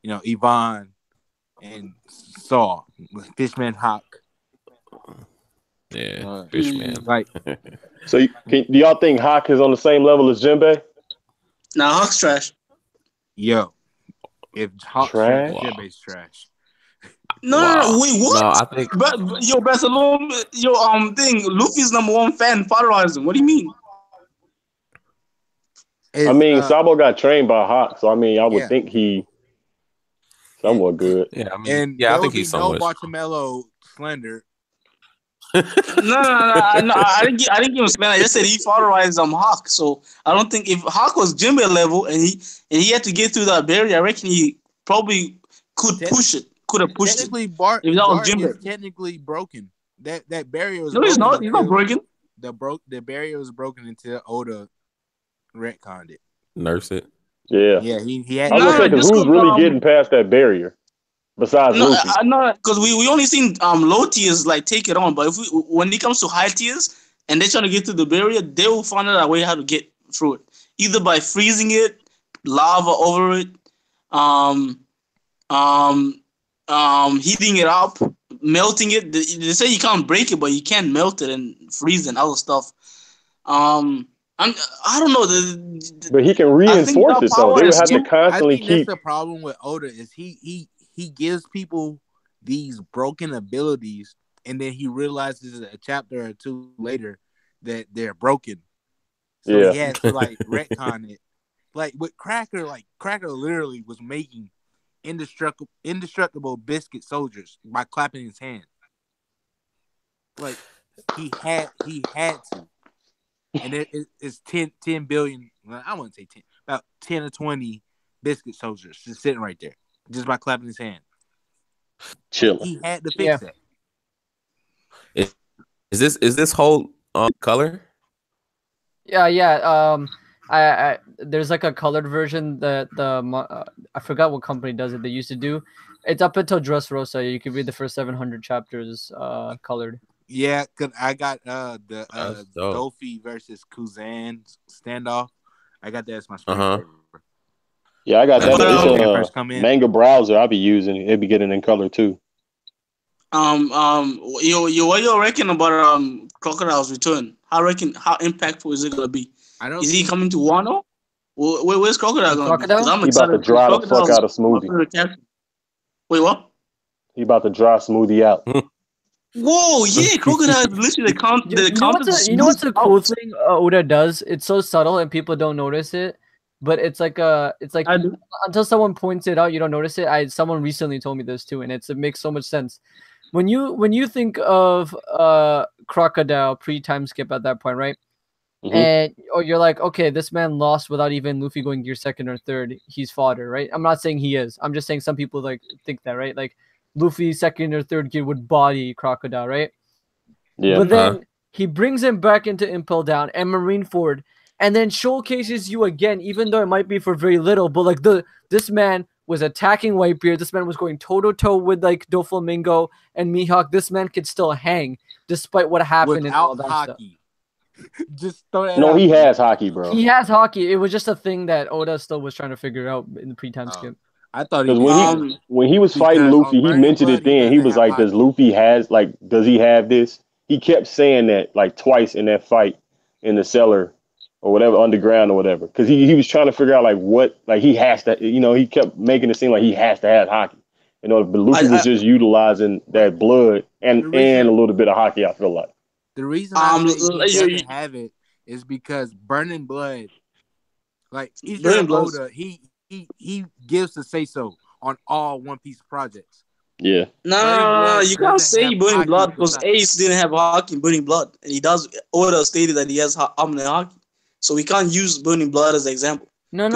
Yvonne and Saw, Fishman Hawk. Yeah, Fishman. So, do y'all think Hawk is on the same level as Jinbei? Nah, Hawk's trash. Yo, if Hawk's trash, Jinbei's trash. No, wait, what? No, I think Barcelona, Luffy's #1 fan follows him. What do you mean? Sabo got trained by Hawk, so I would think he somewhat good. Yeah, I think he's somewhat. No Bartomelo slender. No. I didn't give him slender. I just said he follows Hawk. So I don't think if Hawk was Jinbei level and he had to get through that barrier, I reckon he probably could push it. Could have pushed it. Bart is technically broken. That barrier was. No, he's not. He's not broken. The barrier was broken until Oda retconned it. Nurse it. Yeah. Yeah, he had. I was gonna say, who's really getting past that barrier besides Luffy? No, because we only seen low tiers take it on, but when it comes to high tiers and they're trying to get through the barrier, they will find out a way how to get through it, either by freezing it, lava over it, heating it up, melting it. They say you can't break it, but you can melt it and freeze it and other stuff. I don't know. But he can reinforce it, though. They would have to constantly keep. That's the problem with Oda is he gives people these broken abilities, and then he realizes a chapter or two later that they're broken. So he has to retcon it. Like with Cracker, Cracker literally was making indestructible biscuit soldiers by clapping his hands. Like he had to. And it's 10 billion. Well, I wouldn't say 10, about 10 or 20 biscuit soldiers just sitting right there, just by clapping his hand. Chill. He had to fix that. Is this whole color? Yeah. I there's a colored version that I forgot what company does it. They used to do. It's up until Dressrosa. You can read the first 700 chapters colored. Yeah, cause I got the Dofi versus Kuzan standoff. I got that as my screen. Yeah, I got that. It's Manga browser. I'll be using it. It'll be getting in color too. What you reckon about Crocodile's return? How impactful is it gonna be? Is he coming to Wano? Where's Crocodile going? Crocodile? He about to dry the fuck out of Smoothie. Wait, what? He about to dry Smoothie out. Whoa, yeah, Crocodile is literally the counter. You know what's the cool thing Oda does? It's so subtle and people don't notice it. But it's like until someone points it out, you don't notice it. Someone recently told me this too, and it makes so much sense. When you think of Crocodile pre-time skip at that point, right? Mm-hmm. And you're like, okay, this man lost without even Luffy going gear second or third. He's fodder, right? I'm not saying he is. I'm just saying some people think that, right? Like Luffy second or third gear would body Crocodile, right? Yeah. But then he brings him back into Impel Down and Marineford, and then showcases you again, even though it might be for very little. But this man was attacking Whitebeard. This man was going toe-to-toe with Doflamingo and Mihawk. This man could still hang despite what happened and all that stuff. Just throw that he has hockey, bro. He has hockey. It was just a thing that Oda still was trying to figure out in the pre-time skip. I thought when he was fighting Luffy, he mentioned it then. He was like, does he have this? He kept saying that twice in that fight in the cellar or whatever, underground or whatever, because he was trying to figure out like what, like he has to, he kept making it seem like he has to have hockey. But Luffy was just utilizing that blood and a little bit of hockey. I feel like the reason I say he doesn't have it is because Burning Blood, like Oda, he gives the say so on all One Piece projects. Yeah. No, you can't say Burning Blood because Ace didn't have hockey in Burning Blood, and he does. Oda stated that he has omni hockey, so we can't use Burning Blood as an example. No. We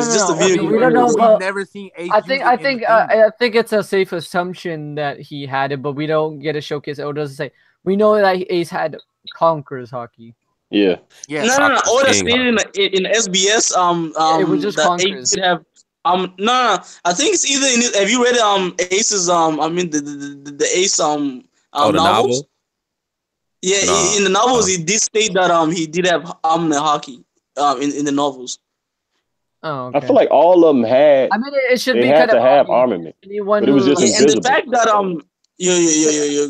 don't know. We've never seen Ace. I think it's a safe assumption that he had it, but we don't get a showcase. Oda doesn't say. We know that Ace had Conqueror's hockey. Yeah. No. Oda stated in SBS it was just Conqueror's. No. I think it's either in. Have you read Ace's the Ace the novels? novel? Yeah, in the novels he did state that he did have omni hockey in the novels. Oh, okay. I feel like all of them had. I mean, it should be kind of have armament, but it was just invisible. And the fact that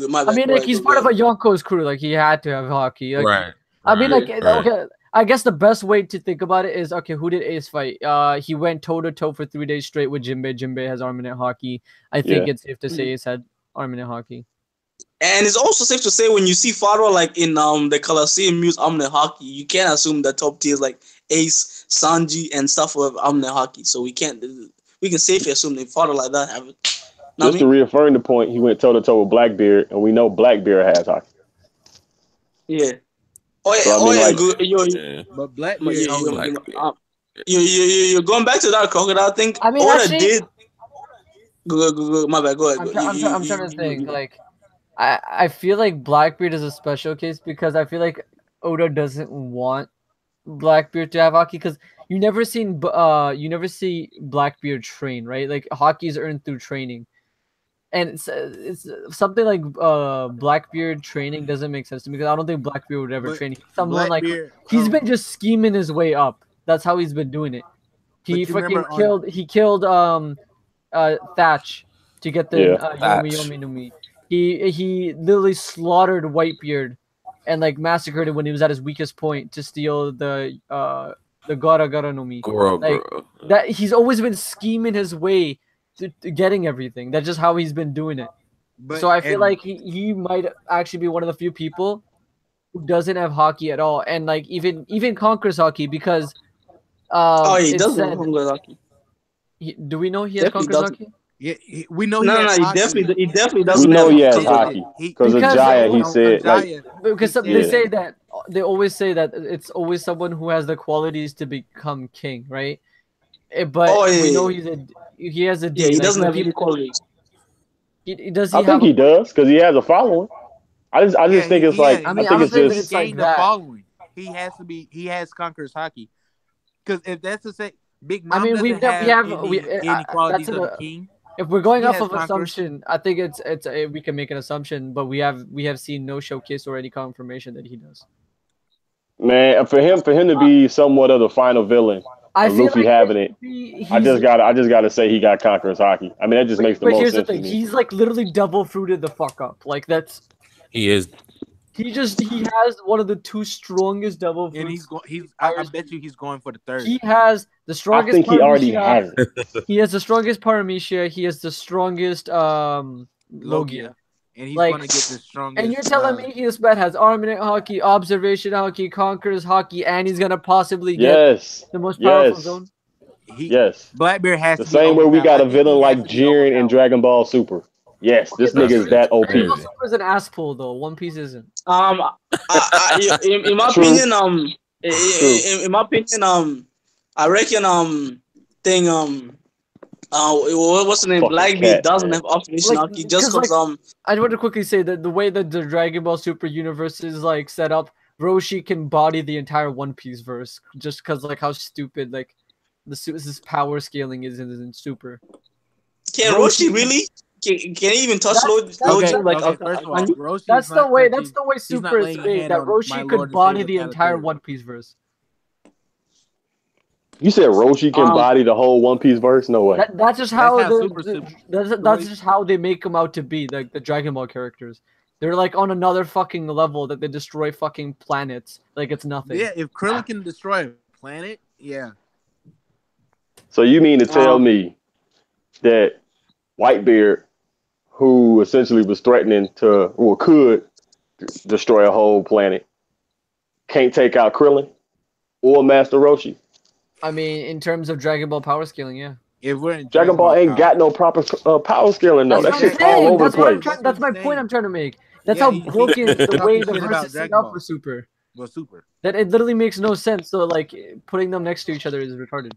my bad, I mean, like he's part of a Yonko's crew. Like he had to have hockey. Like, right. I mean, okay. I guess the best way to think about it is who did Ace fight? He went toe to toe for 3 days straight with Jinbei. Jinbei has armament hockey. I think it's safe to say Ace had armament hockey. And it's also safe to say when you see Faro like in the Colosseum use omni hockey, you can't assume that top tiers like Ace, Sanji, and stuff with omni hockey. So we can safely assume they Faro like that have it. Just to reaffirm the point, he went toe to toe with Blackbeard, and we know Blackbeard has hockey. Yeah. But Blackbeard, you're going back to that crocodile thing. I mean, Oda actually, did. Go. My bad. Go ahead. I'm trying to think. Like, I feel like Blackbeard is a special case because I feel like Oda doesn't want Blackbeard to have hockey because you never see Blackbeard train, right? Like hockey is earned through training, and it's something like Blackbeard training doesn't make sense to me because I don't think Blackbeard would ever train someone like he's been just scheming his way up. That's how he's been doing it. He killed Thatch to get the Yomi no Mi. He literally slaughtered Whitebeard and like massacred him when he was at his weakest point to steal the Gara Gara no Mi. That he's always been scheming his way to getting everything. That's just how he's been doing it. So I feel like he might actually be one of the few people who doesn't have hockey at all, and like even conquers hockey because he doesn't have hockey. Do we know he has conquers hockey? Yeah, we know. He definitely doesn't. We know he has hockey because of Jaya. He said because they say that they always say that it's always someone who has the qualities to become king, right? But we know he has a D. Yeah, he doesn't have any qualities. I think he does because he has a following. I just think it's like I think it's just gain the following. He has Conqueror's hockey because if that's the same, Big Mom doesn't have any qualities of a king. If we're going off of assumption, I think it's we can make an assumption, but we have seen no showcase or any confirmation that he does. Man, for him to be somewhat of the final villain, Luffy having it, I just gotta say he got Conqueror's hockey. I mean, that just makes the most sense. But here's the thing: he's like literally double fruited the fuck up. Like that's. He is. He has one of the 2 strongest double fruits. And I bet you he's going for the 3rd. He has the strongest. I think he already has it. He has the strongest Paramecia. He has the strongest Logia. And he's going to get the strongest. And you're telling me this man has armament hockey, observation hockey, conquerors hockey, and he's going to possibly get the most powerful zone? Blackbeard has the same way we got a villain like Jiren in Dragon Ball Super. Yes, this nigga is that OP. Super is an ass pull though. One Piece isn't. In my opinion, I reckon what's the name? Blackbeard doesn't have observation hockey just because I want to quickly say that the way that the Dragon Ball Super universe is like set up, Roshi can body the entire One Piece verse just because like how stupid like this power scaling is in Super. Can Roshi really? Can he even touch Roshi? That's the way Super is made. That Roshi could body the entire One Piece verse. You said Roshi can body the whole One Piece verse? No way. That's just how that's just how they make them out to be, like the Dragon Ball characters. They're like on another fucking level that they destroy fucking planets like it's nothing. Yeah, if Krillin can destroy a planet, yeah. So you mean to tell me that Whitebeard, who essentially was threatening to, or could destroy a whole planet, can't take out Krillin or Master Roshi? I mean, in terms of Dragon Ball power scaling, yeah. If we're in Dragon Ball ain't got no proper power scaling though. That shit's all over the place. That's my point I'm trying to make. That's how broken the way the verse is set up for Super. Well, Super. That it literally makes no sense. So like putting them next to each other is retarded.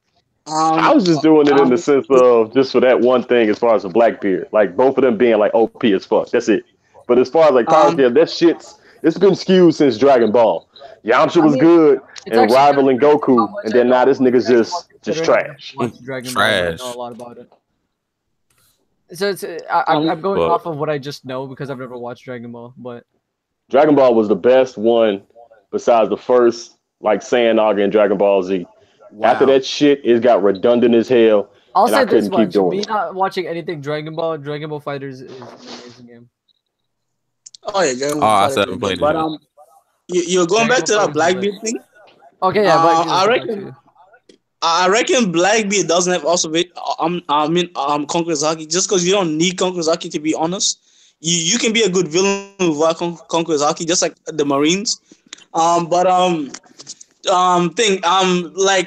I was just doing it in the sense of just for that one thing as far as the Blackbeard. Like both of them being like OP as fuck. That's it. But as far as like power scale, it's been skewed since Dragon Ball. Yamcha was good and rivaling Goku, and then now this nigga's just trash. Trash. I know a lot about it. So it's I'm going off of what I just know because I've never watched Dragon Ball. But Dragon Ball was the best one besides the first, like Saiyan Naga and Dragon Ball Z. Wow. After that shit, it got redundant as hell. I'll say this much: me not watching anything Dragon Ball Fighters is an amazing game. Oh yeah, Dragon Ball. I still haven't played it. But you're going back to that Blackbeard thing. Okay, yeah, I reckon Blackbeard doesn't have also. Conqueror's Haki, just because you don't need Conqueror's Haki, to be honest. You can be a good villain without Conqueror's Haki, just like the Marines. Like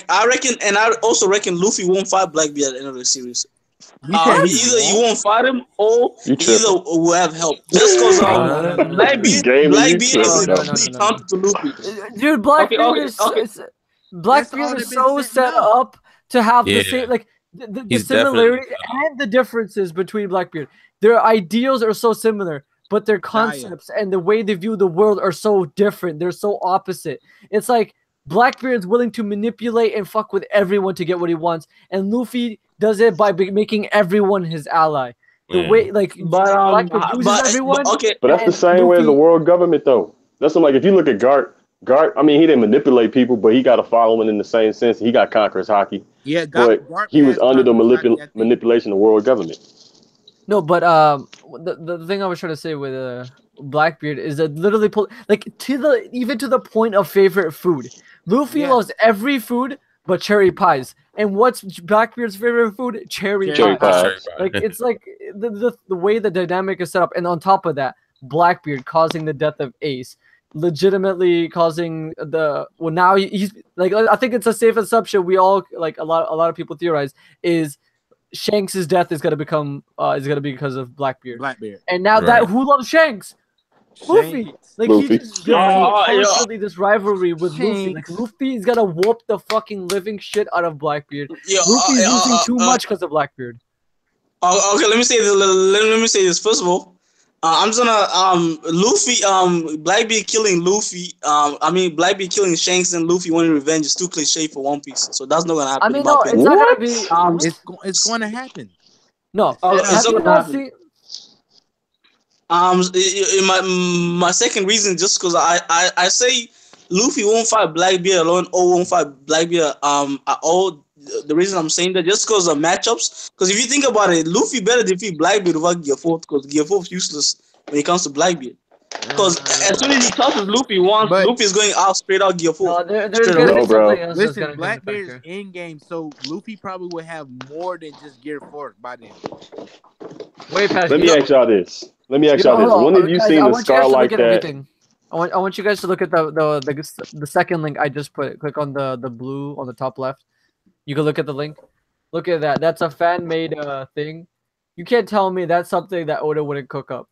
I reckon, and I also reckon Luffy won't fight Blackbeard at the end of the series. Either you won't fight him or either will have help. Just because Blackbeard is counter to Luffy. Dude, Blackbeard is so set up to have the same like the similarity and the differences between Blackbeard. Their ideals are so similar, but their concepts and the way they view the world are so different. They're so opposite. It's like Blackbeard's willing to manipulate and fuck with everyone to get what he wants, and Luffy does it by making everyone his ally. The way, like, Blackbeard uses everyone. But that's the same way as the world government, though. That's like if you look at Gart. I mean, he didn't manipulate people, but he got a following in the same sense. He got Conqueror's Haki. Yeah, but he was under the manipulation of world government. No, but the thing I was trying to say with Blackbeard is that literally even to the point of favorite food. Luffy loves every food but cherry pies. And what's Blackbeard's favorite food? Cherry pies. Like it's like the way the dynamic is set up, and on top of that, Blackbeard causing the death of Ace, legitimately causing now he's like, I think it's a safe assumption we all like a lot of people theorize is Shanks' death is gonna be because of Blackbeard. And now that who loves Shanks? Luffy. Like he just constantly this rivalry with Luffy. Like Luffy is gonna whoop the fucking living shit out of Blackbeard. Luffy's losing too much because of Blackbeard. Okay, let me say this. First of all, I'm just gonna Luffy Blackbeard killing Luffy. Blackbeard killing Shanks and Luffy wanting revenge is too cliche for One Piece. So that's not gonna happen. I mean, no, it's not gonna be. It's going to happen. No, it's not gonna happen. My second reason, just because I say Luffy won't fight Blackbeard alone or won't fight Blackbeard at all. The reason I'm saying that just because of matchups, because if you think about it, Luffy better defeat Blackbeard without Gear 4 because Gear 4 is useless when it comes to Blackbeard. Because as soon as he touches Luffy once, Luffy is going out straight out Gear 4. Listen, Blackbeard's in game, so Luffy probably would have more than just Gear 4 by then. Let me ask y'all this. When have you seen a scar like that? I want you guys to look at the second link I just put. Click on the blue on the top left. You can look at the link. Look at that. That's a fan-made thing. You can't tell me that's something that Oda wouldn't cook up.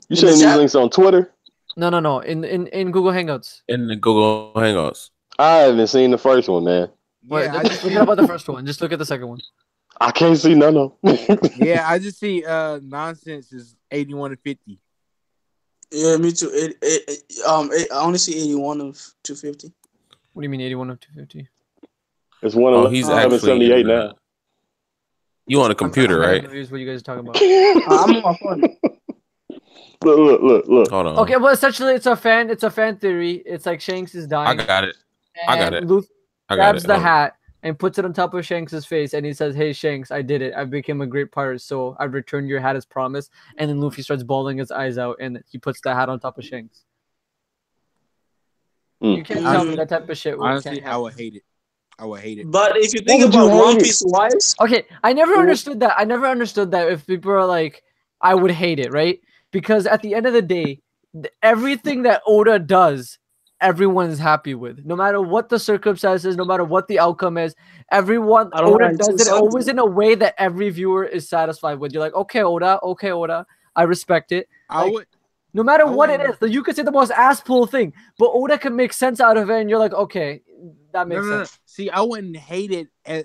You sharing these links on Twitter? No. In Google Hangouts. In the Google Hangouts. I haven't seen the first one, man. Wait, just forget about the first one. Just look at the second one. I can't see none of them. Yeah, I just see nonsense is 81 to 50. Yeah, me too. I only see 81 of 250. What do you mean 81 of 250? It's 111.78 now. You on a computer, right? What are you guys talking about? I'm on my phone. Look. Hold on. Okay, well, essentially, it's a fan theory. It's like Shanks is dying. I got it. Luffy grabs the hat and puts it on top of Shanks' face, and he says, "Hey, Shanks, I did it. I became a great pirate, so I've returned your hat as promised." And then Luffy starts bawling his eyes out, and he puts the hat on top of Shanks. You can't tell me that type of shit. Honestly, I would hate it. I would hate it. But if you think about One Piece wise, okay, I never understood that. I never understood that if people are like, I would hate it, right? Because at the end of the day, everything that Oda does, everyone's happy with. No matter what the circumstances, no matter what the outcome is, Oda does it always in a way that every viewer is satisfied with. You're like, okay, Oda, I respect it. No matter what it is, you could say the most ass-pull thing, but Oda can make sense out of it, and you're like, okay, that makes sense. No. See, I wouldn't hate it as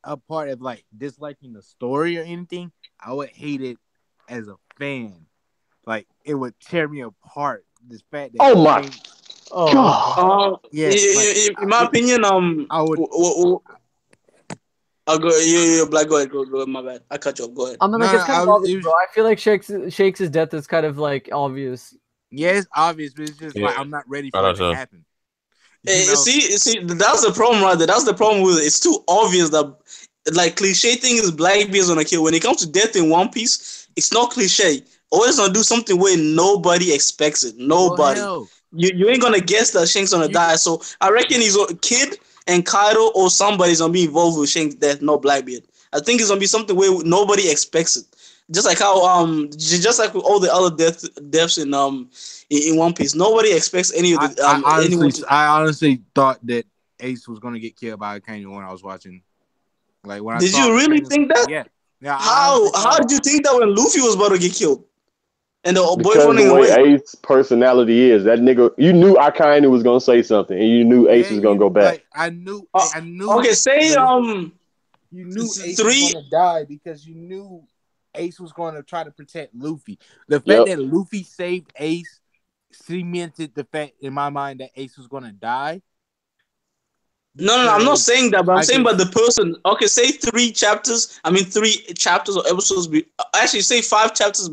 a part of like disliking the story or anything. I would hate it as a fan. Like, it would tear me apart. This fact that God. In my opinion, I would. I'll go. Yeah, Black. Go ahead. My bad. I cut you off. Go ahead. I mean, like, it's kind of obvious, bro. I feel like Shakes' death is kind of like obvious. Yeah, it's obvious, but it's just like I'm not ready for it to happen. See, that's the problem right there. That's the problem with it. It's too obvious that, like, cliche thing is Blackbeard's gonna kill. When it comes to death in One Piece, it's not cliche. Always gonna do something where nobody expects it. Nobody. You ain't gonna guess that Shanks gonna die. So I reckon he's a kid and Kaido or somebody's gonna be involved with Shanks' death, not Blackbeard. I think it's gonna be something where nobody expects it. Just like how just like with all the other deaths in One Piece, nobody expects any of the. I honestly thought that Ace was gonna get killed by Akainu when I was watching. Like when did you really think that? Yeah. How did you think that when Luffy was about to get killed? And the boy running away. Ace's personality is that nigga. You knew Akainu was gonna say something, and you knew Ace was gonna go back. Like, I knew. Okay, say you knew Ace was gonna die because you knew Ace was gonna try to protect Luffy. The fact that Luffy saved Ace cemented the fact in my mind that Ace was gonna die. No, I'm not saying that, but I'm saying about the person. Okay, say 3 chapters. I mean, 3 chapters or episodes. Actually, say 5 chapters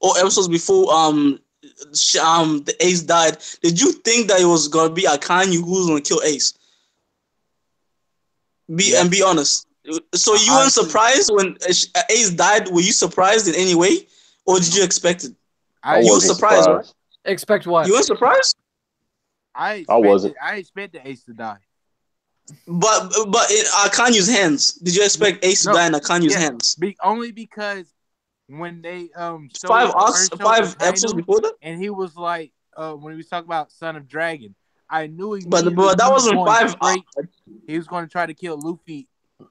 or episodes before the Ace died. Did you think that it was gonna be Akainu who was gonna kill Ace? Be honest. So you weren't surprised when Ace died? Were you surprised in any way, or did you expect it? You were surprised, right? Expect what? You weren't surprised? I wasn't. I expected Ace to die. But in Akanyu's hands, did you expect Ace to die in Akanyu's hands? Only because when they 5 episodes before that, and he was like when he was talking about Son of Dragon, I knew he. But that wasn't 5. He was going to try to kill Luffy.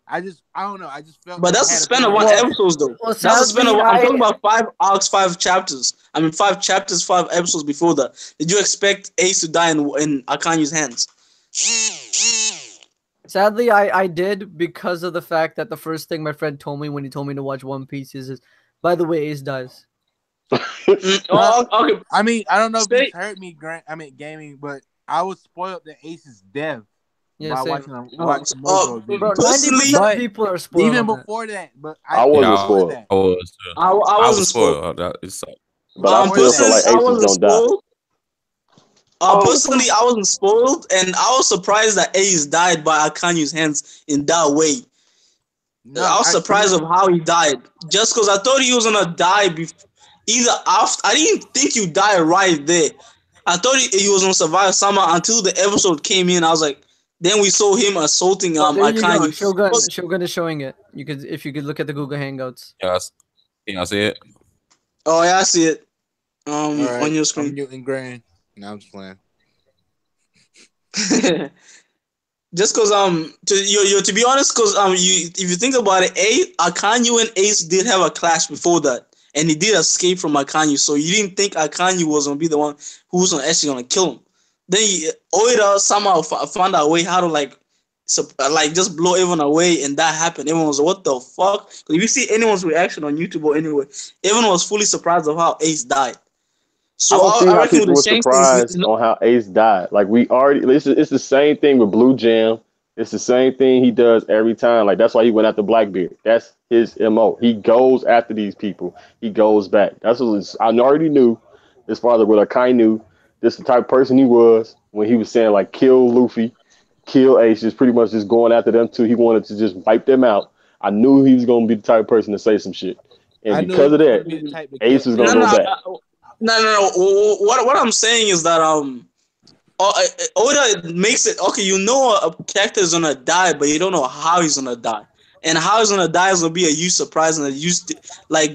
I don't know. I just felt. But that's the span of 1 episode, though. That's the span of. I'm talking about 5 arcs, 5 chapters. I mean, 5 chapters, 5 episodes before that. Did you expect Ace to die in Akanyu's hands? Sadly, I did, because of the fact that the first thing my friend told me when he told me to watch One Piece is by the way, Ace dies. Okay. I mean, I don't know if this hurt me, gaming, but I was spoiled that Ace's death by watching Bro, 90% of people are spoiled. Even before that, but I wasn't spoiled. I wasn't spoiled. But I still feel like Ace was gonna die. Personally, I wasn't spoiled, and I was surprised that Ace died by Akanyu's hands in that way. No, I was surprised of how he died, just because I thought he was gonna die either after. I didn't think you died right there. I thought he was gonna survive somehow until the episode came in. I was like, then we saw him assaulting Akanyu. Shogun is showing it. If you could look at the Google Hangouts. Yes, can I see it? Oh yeah, I see it. Right, on your screen. I'm muting Grand. No, I'm just playing. Just because to be honest, because if you think about it, Akanyu and Ace did have a clash before that, and he did escape from Akanyu, so you didn't think Akanyu was gonna be the one who was actually gonna kill him. Then Oida somehow found a way how to just blow everyone away, and that happened. Everyone was like, what the fuck? If you see anyone's reaction on YouTube or anywhere, everyone was fully surprised of how Ace died. So I don't see how people were surprised on how Ace died. Like, it's the same thing with Blue Jam. It's the same thing he does every time. Like, that's why he went after Blackbeard. That's his MO. He goes after these people. He goes back. That's what I already knew. His father with Akainu, this is the type of person he was when he was saying, like, kill Luffy, kill Ace, just pretty much just going after them too. He wanted to just wipe them out. I knew he was going to be the type of person to say some shit. And because of that, Ace is going to go back. No. What I'm saying is that Oda makes it okay. You know a character is gonna die, but you don't know how he's gonna die. And how he's gonna die is gonna be a huge surprise, and a huge like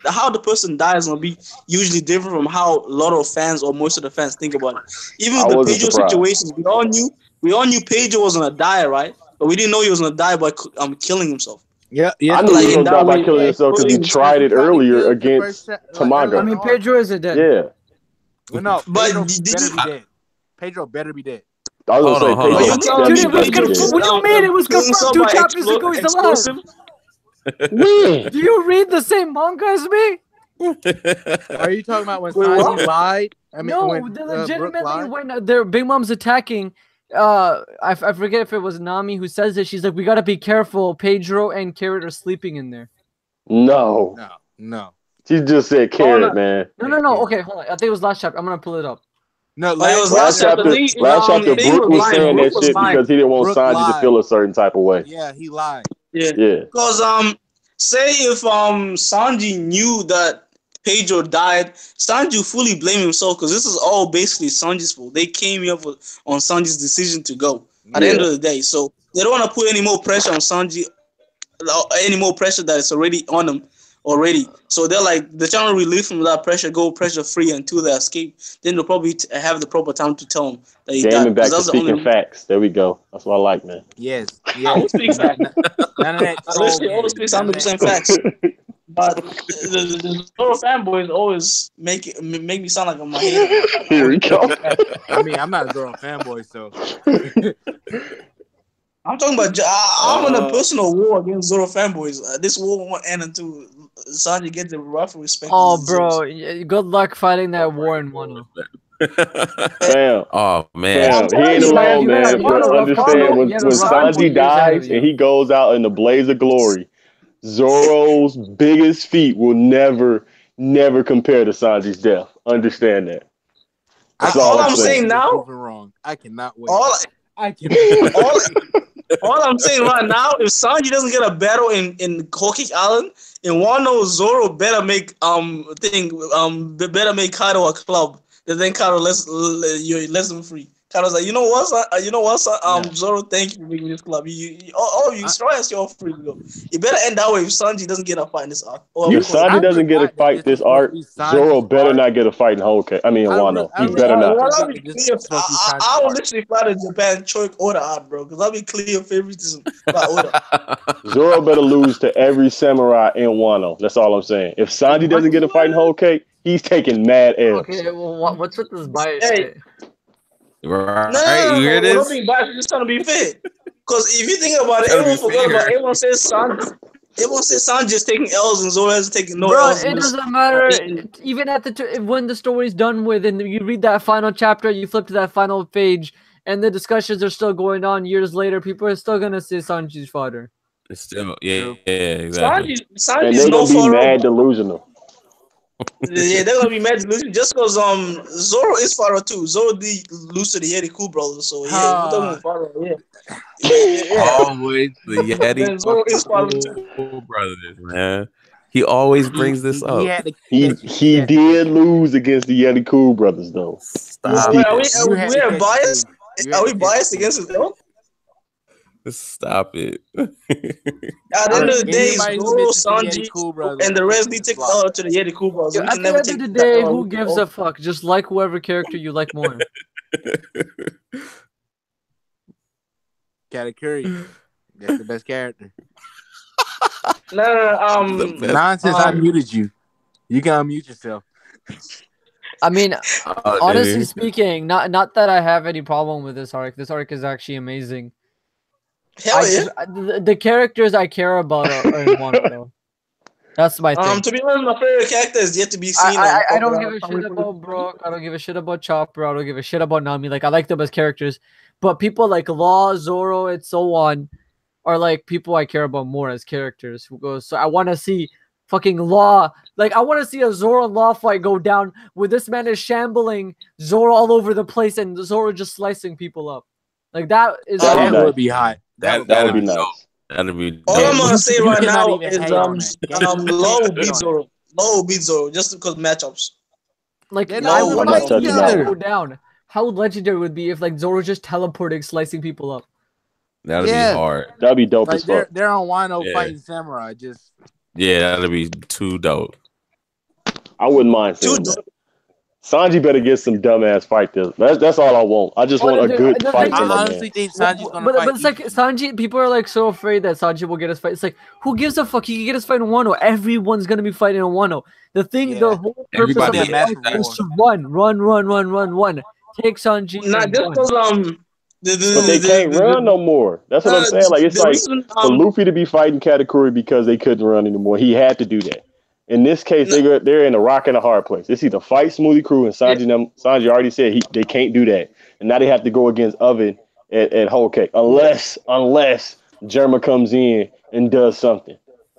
how the person dies is gonna be usually different from how a lot of fans or most of the fans think about it. Even the Pedro situations, we all knew Pedro was gonna die, right? But we didn't know he was gonna die by killing himself. Yeah, I knew he was gonna die by killing himself because he tried it earlier against Tamaga. I mean, Pedro isn't dead. Yeah. Well, no, but Pedro better be dead. I was gonna say, what do you mean? It was confirmed 2 chapters ago. He's alive. Do you read the same manga as me? Are you talking about when Sanji lied? I mean, no, legitimately when their Big Mom's attacking. I forget if it was Nami who says it. She's like, "We gotta be careful. Pedro and Carrot are sleeping in there." No. She just said Carrot, man. No. Okay, hold on. I think it was last chapter. I'm gonna pull it up. No, it was last chapter. Last chapter, Brook was saying that shit because he didn't want Sanji to feel a certain type of way. Yeah, he lied. Yeah. Because say if Sanji knew that Pedro died, Sanji fully blame himself because this is all basically Sanji's fault. They came here on Sanji's decision to go at the end of the day. So they don't want to put any more pressure on Sanji, any more pressure that is already on him already. So they're like, they're trying to relieve him of that pressure, go pressure free until they escape. Then they'll probably have the proper time to tell him that he died. Back to speaking facts. There we go. That's what I like, man. Yes. I always speak facts. None of that. I literally always speak 100% facts. But the Zoro fanboys always make me sound like I'm a hater. Here we go. I mean, I'm not a Zoro fanboy, so. I'm talking about. I'm in a personal war against Zoro fanboys. This war won't end until Sanji gets the rightful respect. Oh, bro, good luck fighting that war in Wano. Damn. Oh man, he ain't alone, man. But understand when Sanji dies and he goes out in the blaze of glory, Zoro's biggest feat will never compare to Sanji's death. Understand that. That's all I'm saying now. Wrong. I cannot wait. All I'm saying right now, if Sanji doesn't get a battle in Whole Cake Island, in Wano, Zoro better make better make Kaido a club. Then Kaido let them free. Kaido's like, you know what, Zoro, thank you for making this club. You strong as you're free to go. You better end that way if Sanji doesn't get a fight in this arc. If Sanji doesn't get a fight this arc, Zoro better not get a fight in Whole Cake. I mean, in Wano. He better not. I will literally fly to Japan, choke Oda out, bro, because I'll be clear favoritism by Oda. Zoro better lose to every samurai in Wano. That's all I'm saying. If Sanji doesn't get a fight in Whole Cake, he's taking mad L's. Okay, well, what's with this bias? Hey. Right. No, you don't be biased. We're just trying to be fair. Because if you think about it, everyone forgot about it. Everyone says Sanji is taking L's and Zoro is taking no L's. It doesn't matter. Even at when the story's done with and you read that final chapter, you flip to that final page, and the discussions are still going on years later, people are still going to say Sanji's fodder. It's still, exactly. Sanji's and they're going to be mad delusional. Yeah, they're gonna be mad delusional just because Zoro is Pharaoh too. Zoro lose to the Yeti Cool brothers, so yeah, we're talking about Pharaoh, Always the Yeti Zoro is Pharaoh too. Cool brothers, man. He always brings this up. He did lose against the Yeti Cool brothers though. Stop. Are we biased? Are we biased against it though? Stop it. At the end of the day, Zoro, Sanji, and the rest need to take to the Yeti Cool brothers. At the end of the day, who gives a fuck? Just like whoever character you like more. Katakuri. That's the best character. No. Nonsense, I muted you. You can unmute yourself. I mean, honestly speaking, not that I have any problem with this arc. This arc is actually amazing. Hell yeah. The characters I care about are in Wano, though. That's my thing. To be honest, my favorite character is yet to be seen. I don't give a shit about Brook. I don't give a shit about Chopper. I don't give a shit about Nami. Like, I like them as characters. But people like Law, Zoro, and so on are like people I care about more as characters. Who goes? So I want to see fucking Law. Like, I want to see a Zoro and Law fight go down where this man is shambling Zoro all over the place and Zoro just slicing people up. Like, that is... that would be hot. That would be nice. That'd be all I'm gonna say right now is Low beat Zoro. Low beat Zoro just because matchups. Like, I would like to see that go down. How legendary would it be if like Zoro just teleporting, slicing people up? That'd be hard. That'd be dope as fuck. They're on Wano fighting samurai. That'd be too dope. I wouldn't mind seeing that. Sanji better get some dumbass fight this. That's all I want. I just want a good fight. I honestly think Sanji's gonna fight. But it's like Sanji. People are like so afraid that Sanji will get his fight. It's like, who gives a fuck? He can get his fight in Wano. Everyone's gonna be fighting in Wano. The whole purpose of the match is to run. Take Sanji. Not just because but they can't run no more. That's what I'm saying. Like it's like for Luffy to be fighting Katakuri because they couldn't run anymore. He had to do that. In this case, they're in a rock and a hard place. It's either fight Smoothie Crew and Sanji. Sanji already said they can't do that, and now they have to go against Oven at Whole Cake unless Germa comes in and does something.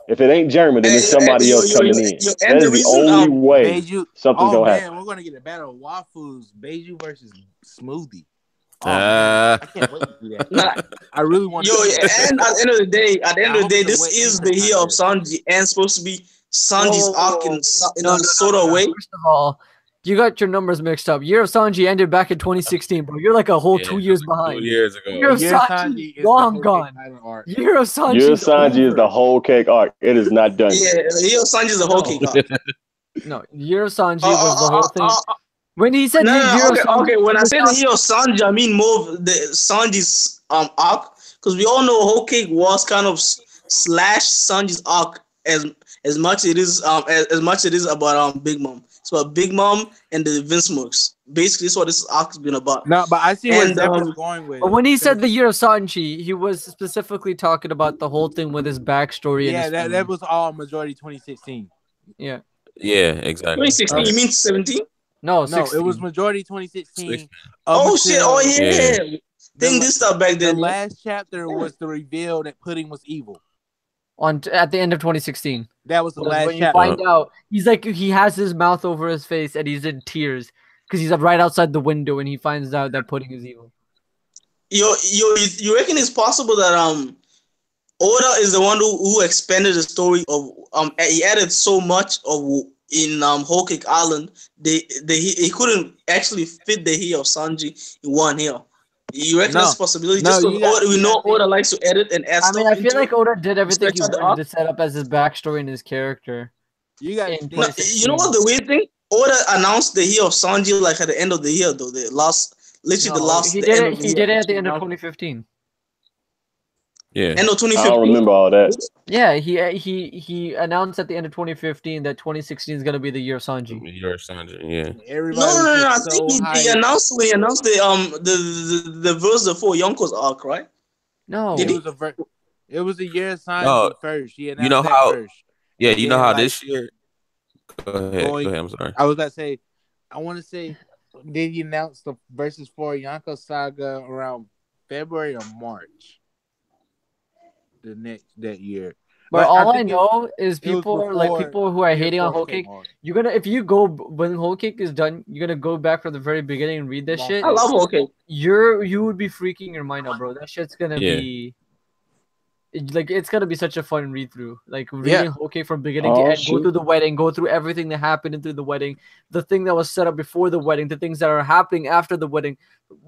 If it ain't Germa, then it's somebody else coming in. That is the only way something's gonna happen. We're gonna get a battle of Wafu's Beiju versus Smoothie. I can't wait to do that. I really want to. And at the end of the day, this is the year of Sanji, and supposed to be Sanji's arc in a sort of way. First of all, you got your numbers mixed up. Year of Sanji ended back in 2016, bro. You're like a whole 2 years behind. 2 years ago. Year of Sanji is long gone. Year of Sanji is the Whole Cake arc. It is not done. Yeah, Year of Sanji is the Whole Cake arc. No, Year of Sanji was the whole thing. When he said When I say the Year of Sanji, I mean more of the Sanji's arc, because we all know Whole Cake was kind of slash Sanji's arc as much it is about Big Mom. It's about Big Mom and the Vince Mercs. Basically, that's what this arc's been about. No, but I see where Zephyr's going with. But when he said the Year of Sanji, he was specifically talking about the whole thing with his backstory. Yeah, that was all majority 2016. Yeah. Yeah, exactly. 2016? You mean 17? No, it was majority 2016. Oh shit! Oh yeah. Think this stuff back then. The last chapter was the reveal that Pudding was evil. At the end of 2016. That was the last when chapter. You find out, he's like, he has his mouth over his face and he's in tears because he's right outside the window and he finds out that Pudding is evil. You reckon it's possible that Oda is the one who expanded the story of he added so much of in Whole Cake Island he couldn't actually fit the Year of Sanji in one here. You reckon that's a possibility? Just we know Oda likes to edit and add stuff. I feel like Oda did everything he wanted to set up as his backstory and his character. You know what the weird thing? Oda announced the Year of Sanji like at the end of the year though. He did it at the end of 2015. Yeah. End of 2015. I don't remember all that. Yeah, he announced at the end of 2015 that 2016 is gonna be the Year of Sanji. Year of Sanji, yeah. No. I think he announced the verse before Yonko's arc, right? No, it was the Year of Sanji first. He announced first. Yeah, you know how this year. Go ahead. I'm sorry. I was about to say, I want to say, did he announce the verses for Yonko Saga around February or March? That year. But all I know is people who are hating on Whole Cake. You're gonna when Whole Cake is done, you're gonna go back from the very beginning and read this shit. I love Whole Cake. You would be freaking your mind out, bro. That shit's gonna be like it's gonna be such a fun read through. Like reading Whole Cake from beginning to end, go through the wedding, go through everything that happened through the wedding, the thing that was set up before the wedding, the things that are happening after the wedding.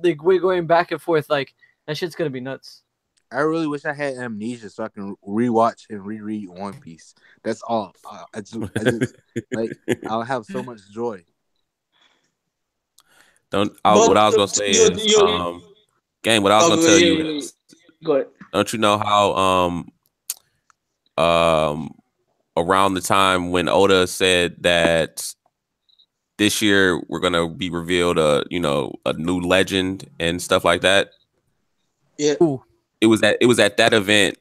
Like we're going back and forth. Like that shit's gonna be nuts. I really wish I had amnesia so I can rewatch and reread One Piece. That's all. I just like I'll have so much joy. What I was gonna say is, gang. What I was gonna tell you is, go ahead. Don't you know how around the time when Oda said that this year we're gonna be revealed a new legend and stuff like that? Yeah. Ooh. It was at that event.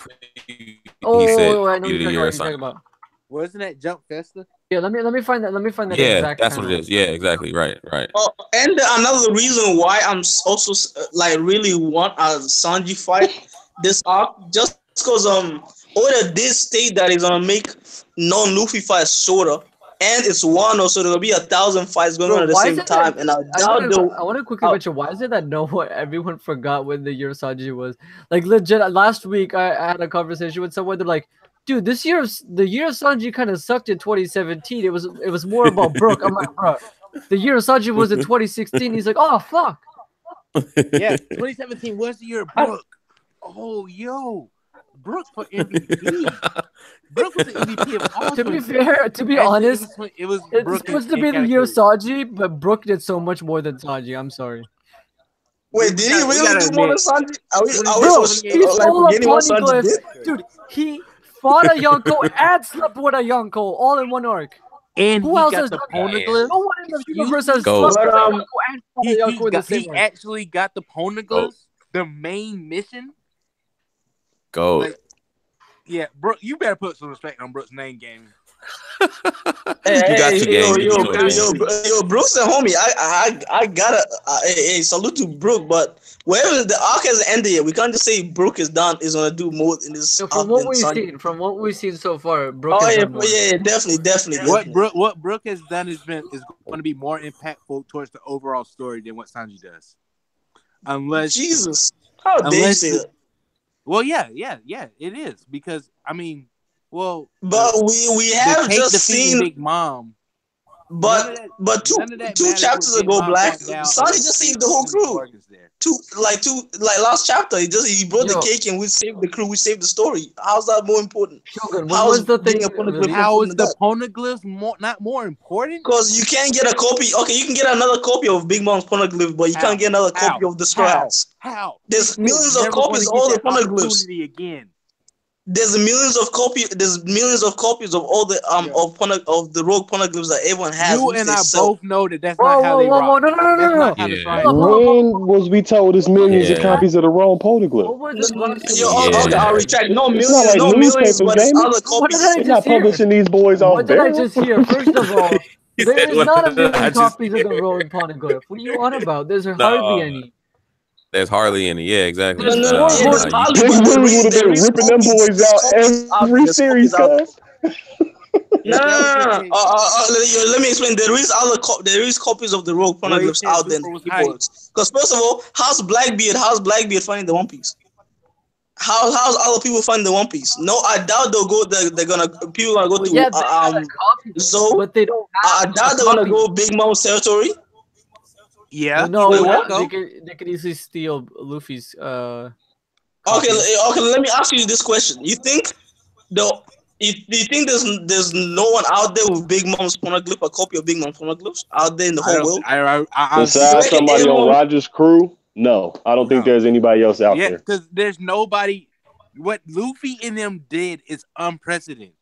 I know what you're talking about. Wasn't that Jump Festa? Yeah, let me find that. Yeah, exact that's time. what it is. Yeah, exactly. Right. And another reason why I'm also like really want a Sanji fight this arc, just because Oda did state that he's gonna make non-Luffy fights shorter. And it's Wano, so there'll be 1,000 fights going on at the same time. And I want to quickly mention, why is it that everyone forgot when the Year of Sanji was? Like legit, last week I had a conversation with someone. They're like, dude, the year of Sanji kind of sucked in 2017. It was more about Brook. I'm like, bro, the year of Sanji was in 2016. He's like, oh fuck. Yeah, 2017 was the year of Brook. Oh, yo, Brook for MVP. Brook was the MVP of all. To be fair, to be honest, it's supposed to be the year of Sanji, but Brook did so much more than Sanji. I'm sorry. Wait, did he really do more than Sanji? He stole a poneglyph. Dude, he fought a Yonko and slept with a Yonko all in one arc. And who else has the poneglyph? No one in the universe has slept with a Yonko and fought a Yonko in the same arc. He actually got the poneglyph, the main mission. Go. Like, yeah, Brooke, you better put some respect on Brooke's name game. Yo, Brooke's a homie. I gotta salute to Brooke, but wherever the arc has ended yet, we can't just say Brooke is done. Is gonna do more in this. From what we've seen so far, Brooke. Definitely. What Brooke has done is going to be more impactful towards the overall story than what Sanji does. Unless Jesus, how dare you say that? Well, yeah, it is because but we have just seen Big Mom. But two chapters ago, Black Sanji just saved the whole crew. Last chapter, he brought the cake and we saved the crew. We saved the story. How's that more important? Shogun, how is the poneglyph not more important? Because you can't get a copy. Okay, you can get another copy of Big Mom's poneglyph, but you can't get another copy of the Straw House. How? There's millions of copies of all the poneglyphs. Again. There's millions of copies of all the of the rogue poneglyphs that everyone has. You and I both know that's not how they rock. No. When was we told there's millions of copies of the wrong poneglyph? I'll retract. No millions, but it's other copies. They're not publishing these boys off. What did I just hear? First of all, there is not a million copies of the rogue poneglyph. What are you on about? There's hardly any. There's hardly any. Yeah, exactly. Big Moon would have been ripping them boys out every series, cuz. No. Let me explain. There is copies of the rogue poneglyphs out there. Because first of all, how's Blackbeard finding the One Piece? How's other people finding the One Piece? No, I doubt people are gonna go to Zoe. But they don't. I doubt they're gonna go Big Mom's territory. Yeah. No, they could easily steal Luffy's. Okay. Let me ask you this question: you think there's no one out there with Big Mom's poneglyph, a copy of Big Mom's poneglyphs out there in the whole world? Besides somebody on Roger's crew, no, I don't think there's anybody else out there. Yeah, because there's nobody. What Luffy and them did is unprecedented.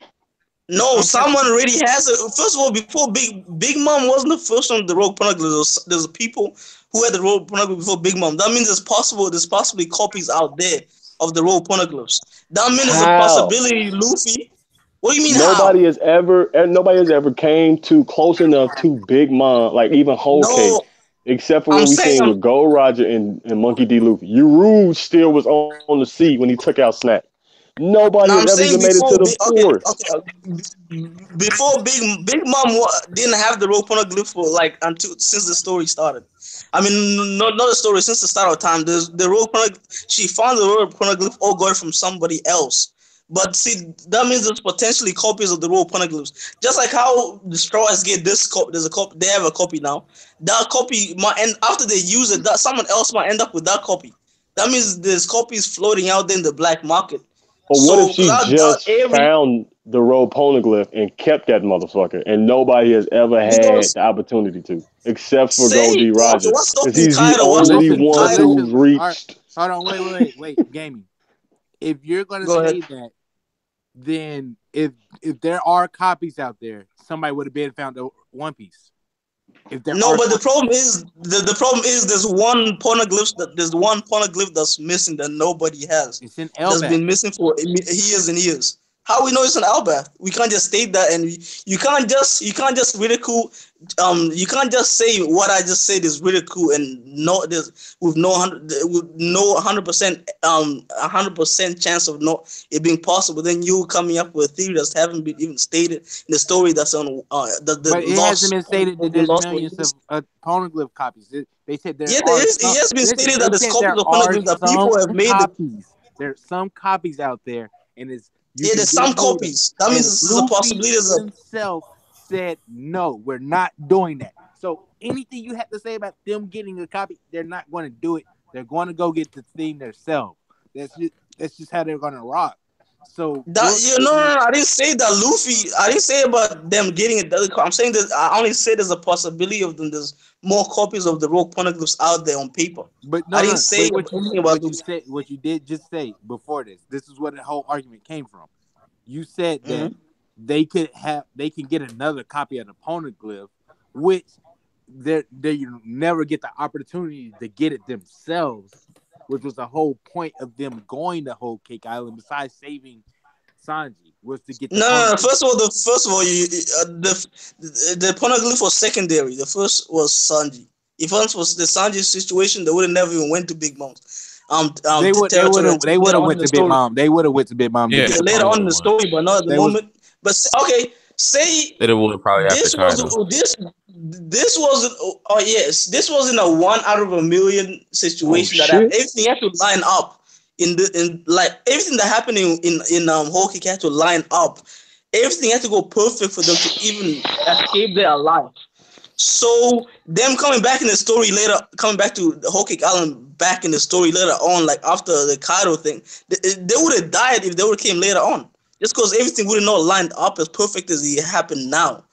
No, someone already has it. First of all, before Big Mom wasn't the first one with the rogue poneglyphs. There's people who had the rogue poneglyph before Big Mom. That means there's possibly copies out there of the rogue poneglyphs. That means there's a possibility Luffy. What do you mean? Nobody has ever came to close enough to Big Mom, like even Whole Cake, except for what we seen with Gold Roger and Monkey D. Luffy. Uru still was on the sea when he took out Snap. Nobody has ever even made it to the fourth. Before Big Mom didn't have the rogue poneglyph for since the story started. I mean, not the story, since the start of time. The rogue poneglyph, she found the rogue poneglyph or got it from somebody else. But see, that means there's potentially copies of the rogue poneglyphs. Just like how the Straw Hats get this copy, there's a copy. They have a copy now. That copy might end after they use it. That someone else might end up with that copy. That means there's copies floating out there in the black market. But what if she just found the rogue poneglyph and kept that motherfucker, and nobody has ever had the opportunity to, except for Goldie Roger, because he's the only one who's reached. Hold on, wait, Gaming. If you're gonna say that, then if there are copies out there, somebody would have been found a One Piece. But the problem is there's one poneglyph that's missing that nobody has. It's in Elbaf. That's been missing for years and years. How we know it's an Elbaf? We can't just state that, and you can't just ridicule. You can't just say what I just said is ridicule and with no 100% chance of it being possible. Then you coming up with a theory that haven't been even stated in the story that's on But it hasn't been stated that there's millions of poneglyph copies. They said there. It has been stated that there's copies of poneglyphs that people have made. There's some copies out there, and it's there's some copies. That means this is a possibility. Himself said, no, we're not doing that. So anything you have to say about them getting a copy, they're not going to do it. They're going to go get the thing themselves. That's just how they're going to rock. So no, I didn't say that Luffy. I didn't say about them getting it. I'm saying that I only said there's a possibility of them. There's more copies of the Rogue Poneglyphs out there on paper. But no, I didn't say anything about what you did just say before this. This is where the whole argument came from. You said that they can get another copy of the Poneglyph, which they never get the opportunity to get it themselves, which was the whole point of them going to Whole Cake Island. Besides saving Sanji, was to get no. First of all, the Poneglyph was secondary. The first was Sanji. If once was the Sanji situation, they would have never even went to Big Mom. They would have went to Big Mom. They would have went to Big Mom. Yeah, later on in the story, but not at the moment. But okay, say they would probably this wasn't a 1 out of a million situation that everything had to line up everything that happened in Whole Cake had to line up. Everything had to go perfect for them to even escape their life. So them coming back in the story later, coming back to the Whole Cake Island, back in the story later on, like after the Kaido thing, they would have died if they would have came later on. Just because everything would have not lined up as perfect as it happened now.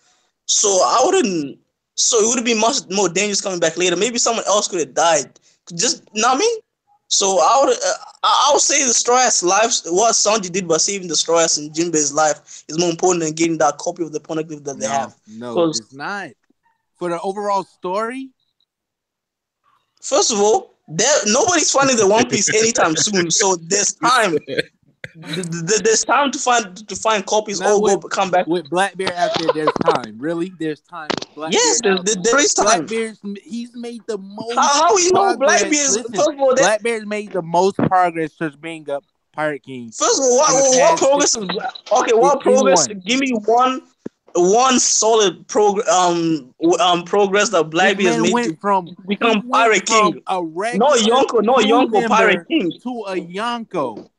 So it would have been much more dangerous coming back later. Maybe someone else could have died. Just, you know what I mean? So I would say the Straw Hat's life, what Sanji did by saving the Straw Hats and Jinbei's life is more important than getting that copy of the Poneglyph that they have. No, it's not. For the overall story? First of all, nobody's finding the One Piece anytime soon, so there's time. There's time to find copies. Come back with Blackbeard out there. There's time. Really, there's time. With Blackbeard yes, there is time. He's made the most. How you know Blackbeard's? First of all, Blackbeard's made the most progress since being up Pirate King. First of all, what progress? What progress? Give me one solid progress that Blackbeard has made to become Pirate King. No Yonko Pirate King to a Yonko.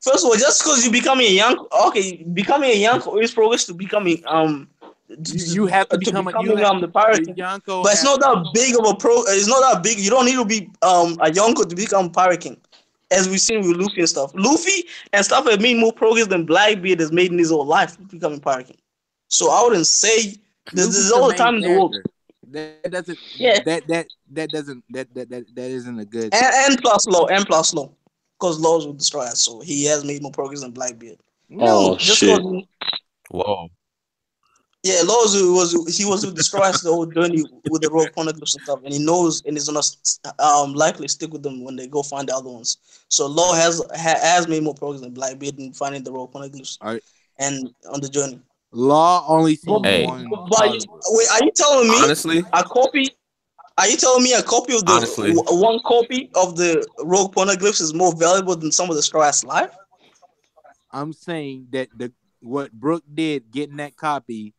First of all, just because you becoming a Yonko, becoming a Yonko is progress to becoming you have to become the Pirate King. Yonko, but it's not that big of a It's not that big. You don't need to be a Yonko to become Pirate King, as we've seen with Luffy and stuff. Luffy and stuff have made more progress than Blackbeard has made in his whole life becoming Pirate King. So I wouldn't say there's all the time in the world. That isn't a good. And plus low. Because Laws will destroy us, so he has made more progress than Blackbeard. No, shit. Whoa. Yeah, Laws was with destroy us the whole journey with the Rogue Poneglyphs and stuff, and he knows and is gonna likely stick with them when they go find the other ones. So Law has made more progress than Blackbeard in finding the Rogue Poneglyphs and on the journey. Law only seen one. Wait, are you telling me honestly a copy? Are you telling me a copy of one copy of the Rogue Poneglyphs is more valuable than some of the Straw Hats' life? I'm saying that what Brook did getting that copy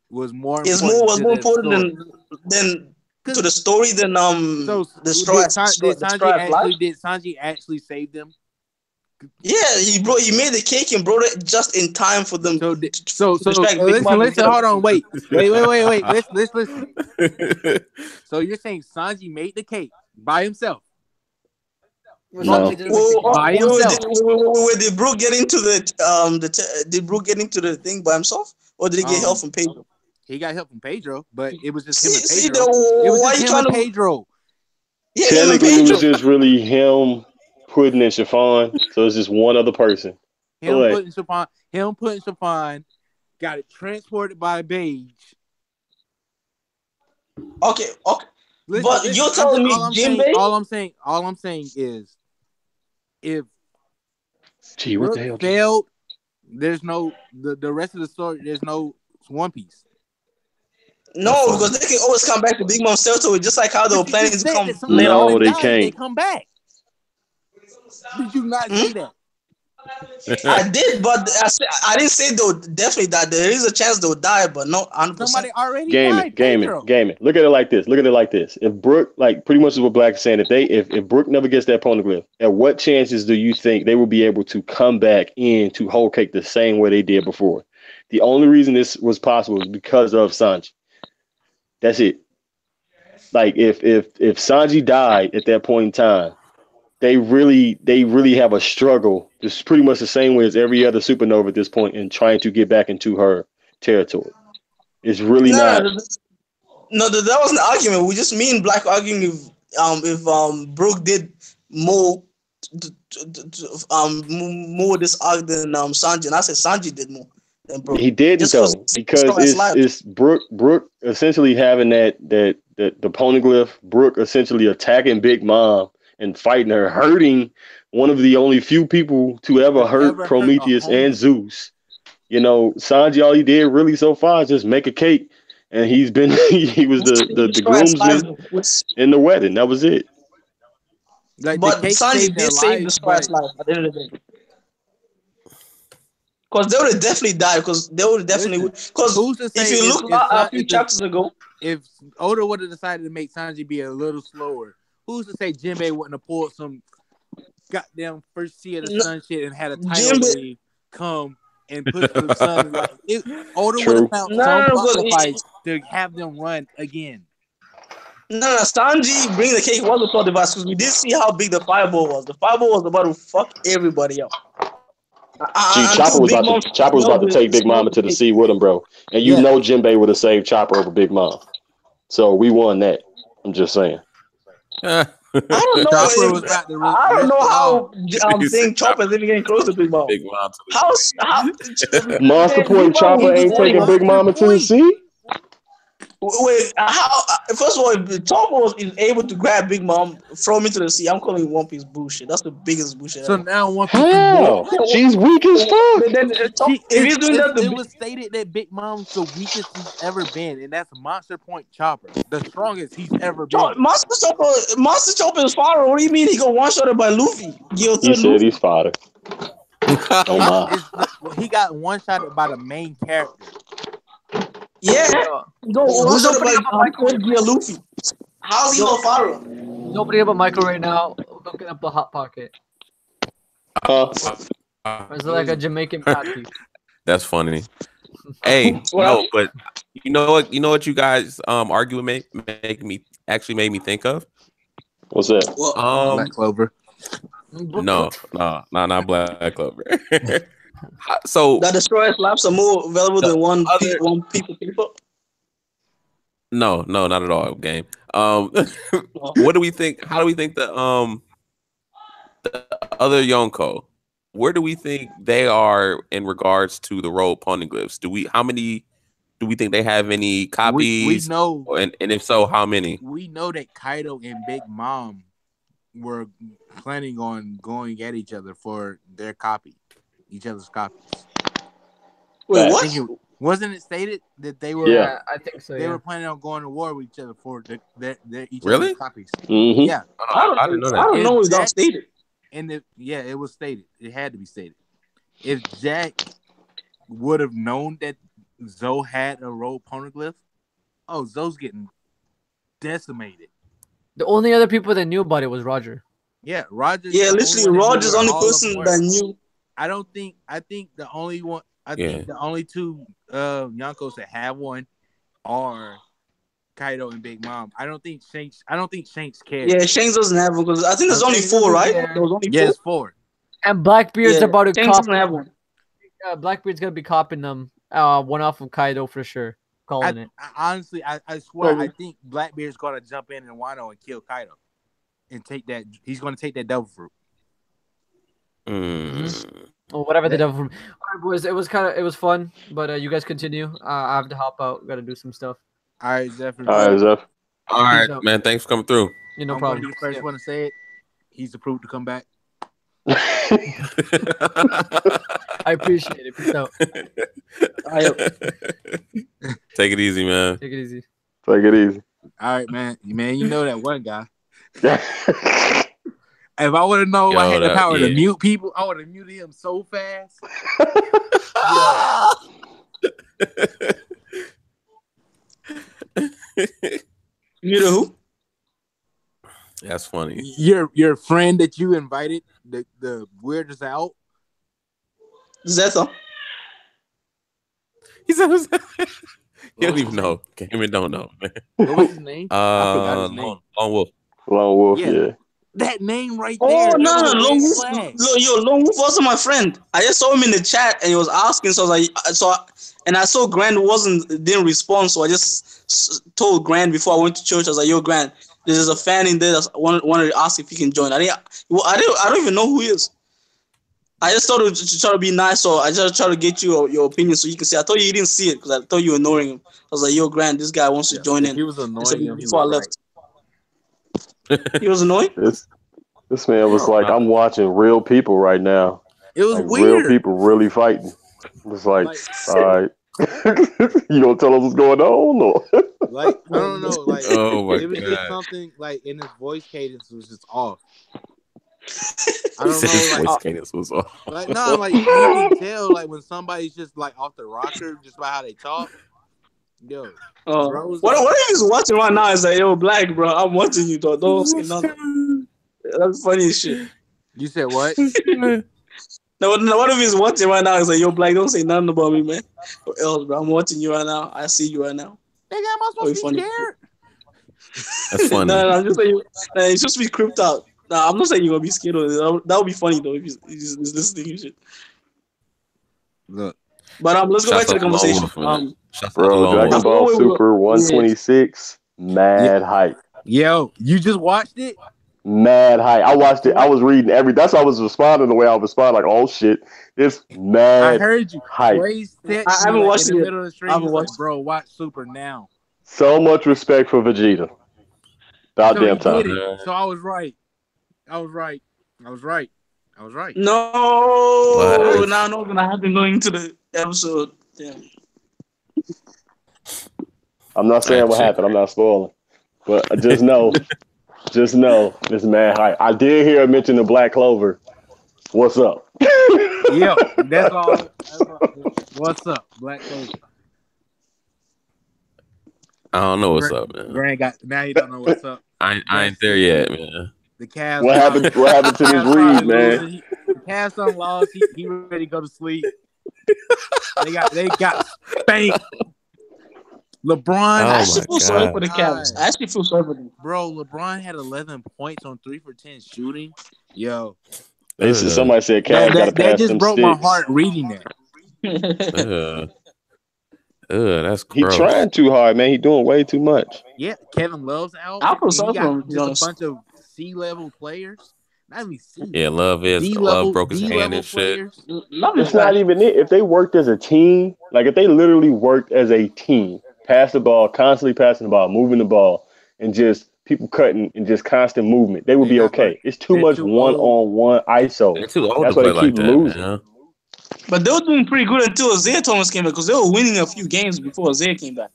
was more important than to the story than the Straw Hats. Did Sanji actually save them? Yeah, he made the cake and brought it just in time for them. So listen. Hold on, wait. Let's listen. So you're saying Sanji made the cake by himself? No. By himself. Did Brook get into the thing by himself, or did he get help from Pedro? He got help from Pedro, but it was just him and Pedro. It was just him and Pedro. Yeah, technically, it was just really him putting in Chiffon, so it's just one other person. Him putting Chiffon, got it transported by Beige. Okay. But you're telling me Jinbei? All I'm saying is, if what the hell failed, there's no the rest of the story. There's no One Piece. No, because they can always come back to Big Mom's territory, just like how they were planning to come later on. They can't. They come back. Did you not say that? I did, but I didn't say they'll definitely die. There is a chance they'll die, but not 100%. Somebody already died. Gaming. Look at it like this. If Brooke, like pretty much is what Black is saying, if Brooke never gets that poneglyph, at what chances do you think they will be able to come back into Whole Cake the same way they did before? The only reason this was possible is because of Sanji. That's it. Like if Sanji died at that point in time, they really have a struggle. It's pretty much the same way as every other supernova at this point in trying to get back into her territory. It's really not. No, that wasn't an argument. We just mean Black arguing if Brooke did more more this arc than Sanji, and I said Sanji did more than Brooke. He didn't though, because it's Brooke essentially having the poneglyph. Brooke essentially attacking Big Mom and fighting her, hurting one of the only few people to ever hurt Prometheus and Zeus. You know, Sanji, all he did really so far is just make a cake, and he was the groomsman in the wedding. That was it. Like, but Sanji did save the Squire's life at the end of the day. Because they would have definitely died. Because they would have definitely. Because if you look a few chapters ago, if Oda would have decided to make Sanji be a little slower, who's to say Jinbei wouldn't have pulled some goddamn first sea of the sun shit and had a tidal wave come and push the sun? Like, Oda would have found some sacrifice to have them run again. No, Sanji bringing the cake was a plot device because we did see how big the fireball was. The fireball was about to fuck everybody up. Chopper was about to take Big Mom into the sea with him, bro. And you know Jinbei would have saved Chopper over Big Mom. So we won that. I'm just saying. I don't know how saying Chopper is even getting close to Big Mom. How Monster Point Chopper ain't taking Big Mom into the sea? Wait, how? First of all, if Chopper is able to grab Big Mom, throw him into the sea, I'm calling One Piece bullshit. That's the biggest bullshit. So ever. Now One Piece she's weak as fuck. It was stated that Big Mom's the weakest he's ever been, and that's Monster Point Chopper, the strongest he's ever been. Monster Chopper is fodder. What do you mean he got one-shotted by Luffy? He said he's fodder. Oh my! He got one-shotted by the main character. Yeah, who's opening up a micro? Luffy. How's he on fire? He's opening up a micro right now, looking up the hot pocket. Or is it like a Jamaican patty? That's funny. Hey, no, but you know what? You know what you guys arguing made me think of? What's that? Black Clover. No, not Black Clover. So that Destroyer slaps are more valuable than one people. No, not at all. Game. What do we think? How do we think the other Yonko? Where do we think they are in regards to the road poneglyphs? How many do we think they have any copies? We know, and if so, how many? We know that Kaido and Big Mom were planning on going at each other for their copy. Each other's copies. Wait, what? Wasn't it stated that they were? Yeah, I think so. They were planning on going to war with each other for their each other's copies. Mm-hmm. Yeah, I didn't know that. I don't know if that stated. And it was stated. It had to be stated. If Jack would have known that Zoe had a road poneglyph, Zoe's getting decimated. The only other people that knew about it was Roger. Yeah, Roger. Yeah, literally, Roger's the only person that knew. I think the only one. I think the only two Yonkos that have one are Kaido and Big Mom. I don't think Shanks cares. Yeah, Shanks doesn't have one because I think there's only 4, right? Yeah. There was only 4. Yes, 4. And Blackbeard's about to Shanks doesn't have one. Blackbeard's gonna be copying them. One off of Kaido for sure. Calling it. Honestly, I swear, I think Blackbeard's gonna jump in and Wano and kill Kaido, and take that. He's gonna take that devil fruit. Or whatever the devil fruit. All right, boys. It was fun, but you guys continue. I have to hop out. Got to do some stuff. All right, definitely. All right, Zeph. All right, man. Thanks for coming through. Yeah, no problem. I'm the first one to say it. He's approved to come back. I appreciate it. Peace out. Take it easy, man. Take it easy. Take it easy. All right, man. You know that one guy. If I would have known I had the power to mute people, I would have muted him so fast. Mute who? That's funny. Your friend that you invited, the weirdest out. Zeta. He said, "You don't even know. Cameron don't know, man." What was his name? I forgot his name. Lone Wolf. Lone Wolf, yeah. That name right there. Oh no, Lone Wolf. Lone Wolf wasn't my friend. I just saw him in the chat and he was asking. So I was like, and I saw Grant didn't respond. So I just told Grant before I went to church. I was like, "Yo, Grant, there's a fan in there that wanted to ask if he can join." I don't even know who he is. I just thought to try to be nice, so I just try to get your opinion so you can see. I thought you didn't see it because I thought you were ignoring him. I was like, "Yo, Grant, this guy wants to join in." He was annoying him before I left. He was annoying? This man was like, "I'm watching real people right now." It was like, weird. Real people really fighting. It was like all right. You gonna tell us what's going on? Or? Like, I don't know. Like, oh my it was God. just something like in his voice cadence was just off. I don't know. His voice cadence was off. Like, no, like you can tell, like when somebody's just like off the rocker, just by how they talk. Yo, what are you watching right now? Is like, "Yo, Black, bro, I'm watching you, though. Don't say nothing." That's funny as shit. You said what? No, what if he's watching right now? He's like, "Yo, Black, don't say nothing about me, man." What else, bro? I'm watching you right now. I see you right now. Nigga, am I supposed to be scared? That's funny. No, I'm just saying, it's supposed to be creeped out. No, I'm not saying you're gonna be scared of it. That would be funny though if he's listening and shit. Look. But let's go back to the conversation. Bro, Dragon Ball Super 126, mad hype. Yo, you just watched it? Mad hype. I watched it. I was reading that's why I was responding the way I was responding. Like, oh shit, it's mad. I heard you. Hype. I haven't watched it. In the middle of the stream, like, bro, watch Super now. So much respect for Vegeta. About damn time. So I was right. I was right. No, now I'm gonna have to go into the episode. Damn. I'm not saying what happened. I'm not spoiling, but just know, this man hype. I did hear him mention the Black Clover. What's up? Yeah, that's all. What's up, Black Clover? I don't know what's up, man. Grant now you don't know what's up. I ain't there yet, man. The Cavs. What happened to this read, man? The Cavs done lost. He ready to go to sleep. They got spanked. LeBron. I actually feel sorry for the Cavs. I actually feel sorry for them. Bro, LeBron had 11 points on 3 for 10 shooting. Yo. Somebody said Cavs got to pass them sticks. That just broke my heart reading that. That's gross. He trying too hard, man. He doing way too much. Yeah, Kevin Love's out. I feel sorry for him. Just a bunch of C-level players. Not even C. Yeah, Love broke his hand and shit. It's not even it. If they worked as a team, like if they literally worked as a team, pass the ball, constantly passing the ball, moving the ball, and just people cutting and just constant movement, they would be okay. It's too much one-on-one ISO. They're too old That's to why play they keep like that, losing. Man. But they were doing pretty good until Isaiah Thomas came back because they were winning a few games before Isaiah came back.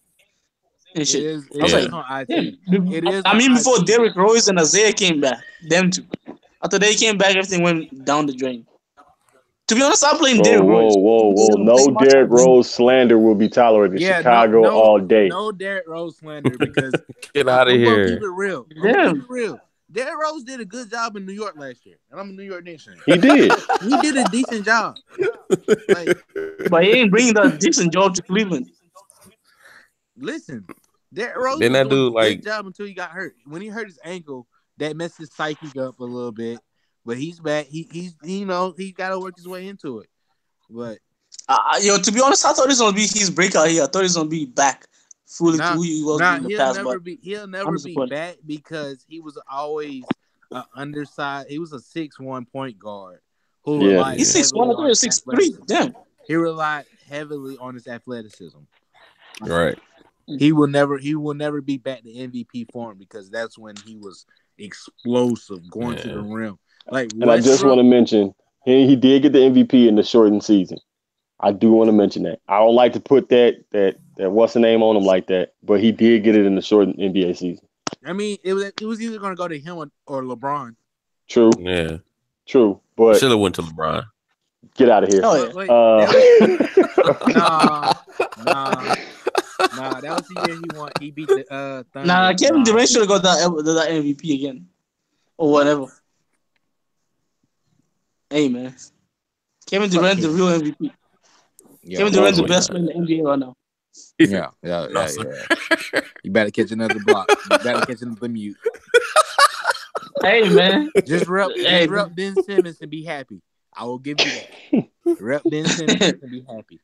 And shit. It is on IT. It is. I mean, before Derrick Rose and Isaiah came back, them two. After they came back, everything went down the drain. To be honest, I'm playing Derrick Rose. Whoa. No Derrick Rose slander will be tolerated in Chicago all day. No Derrick Rose slander because get out of here. Keep it real. Keep it real. Derrick Rose did a good job in New York last year, and I'm a New York Knicks fan. He did. He did a decent job. But he ain't bringing that decent job to Cleveland. Listen, Derrick Rose did that do a good job until he got hurt. When he hurt his ankle, that messed his psyche up a little bit. But he's back. He's got to work his way into it. But to be honest, I thought it was gonna be his breakout here. I thought he was gonna be back fully to who he was in the past. He'll never be back because he was always undersized. He was a 6'1" point guard. He's 6'1". I thought he was 6'3". Damn. He relied heavily on his athleticism. Right. He will never be back to MVP form because that's when he was explosive going to the rim. And I just want to mention he did get the MVP in the shortened season. I do want to mention that. I don't like to put that what's the name on him like that, but he did get it in the shortened NBA season. I mean, it was either going to go to him or LeBron. True. Yeah. True. But should have went to LeBron. Get out of here. Oh, yeah. Nah. That was the year he won. He beat the Thunder. Nah, Kevin Durant should have got that MVP again, or whatever. Hey man, Kevin Durant the real MVP. Yeah, Kevin Durant the best player in the NBA right now. Yeah. You better catch another block. You better catch another mute. Hey man, just rep Ben Simmons and be happy. I will give you that. Rep Ben Simmons and be happy.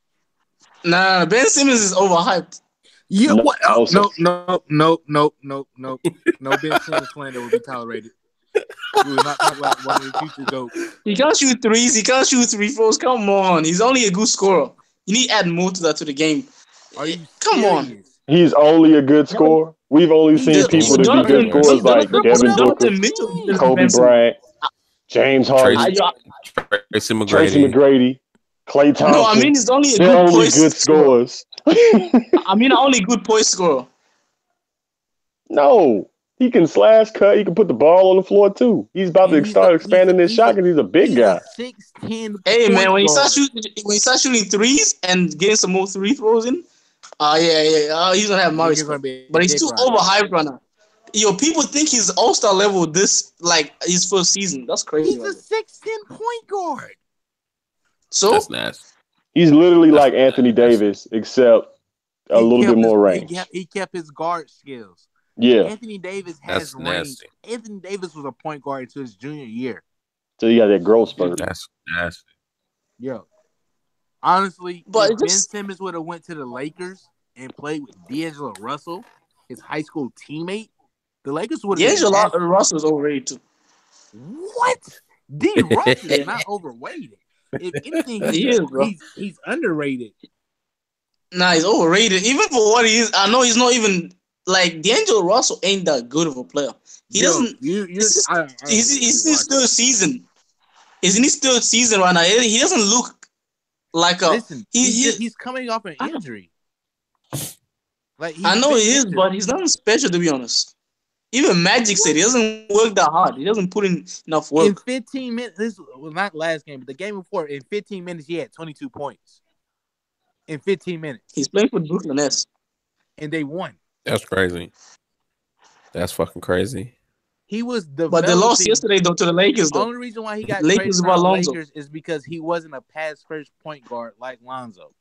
Nah, Ben Simmons is overhyped. Yeah, what? No. No Ben Simmons slander will be tolerated. We will not talk about one of the future goats. He can't shoot threes. He can't shoot 3-4s. Come on. He's only a good scorer. You need to add more to that to the game. Come on. He's only a good scorer. We've only seen people that be good scorers like Devin Booker, Kobe Bryant, James Harden, Tracy McGrady, Klay Thompson. No, I mean he's only a good scorers. I mean only good point scorer. No. He can slash, cut. He can put the ball on the floor too. He's about to start expanding his shot because he's a big guy. 6'10". Hey man, when he starts shooting threes and getting some more free throws in, he's gonna have Mario. But he's too overhyped right now. Yo, people think he's all-star level this like his first season. That's crazy. He's a 6'10" point guard. So that's nasty. He's literally like Anthony Davis, except a little bit more range. He kept his guard skills. Yeah. Anthony Davis has range. Anthony Davis was a point guard until his junior year. So you got that growth spurt. That's nasty. Yo. Honestly, if Ben Simmons would have went to the Lakers and played with D'Angelo Russell, his high school teammate, the Lakers would have D'Angelo Russell's overrated too. What? D. Russell is not overrated. If anything, he's underrated. Nah, he's overrated. Even for what he is, I know he's not even like D'Angelo Russell ain't that good of a player. He's his third season. Isn't his third season right now? He doesn't look like a. Listen, he's coming off an injury. Like I know he is, but he's nothing special to be honest. Even Magic said he doesn't work that hard. He doesn't put in enough work. In 15 minutes, this was not last game, but the game before. In 15 minutes, he had 22 points. In 15 minutes, he's playing for Brooklyn Nets, and they won. That's crazy. That's fucking crazy. He was but they lost yesterday though to the Lakers. The only reason why he got traded from the Lakers is because he wasn't a pass first point guard like Lonzo.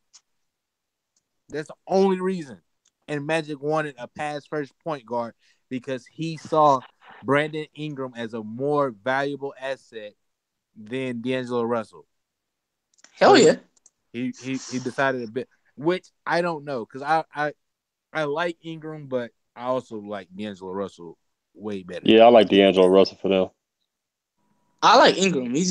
That's the only reason. And Magic wanted a pass first point guard because he saw Brandon Ingram as a more valuable asset than D'Angelo Russell. Hell yeah. He decided a bit, which I don't know because I like Ingram, but I also like D'Angelo Russell way better. Yeah, I like D'Angelo Russell for them. I like Ingram. He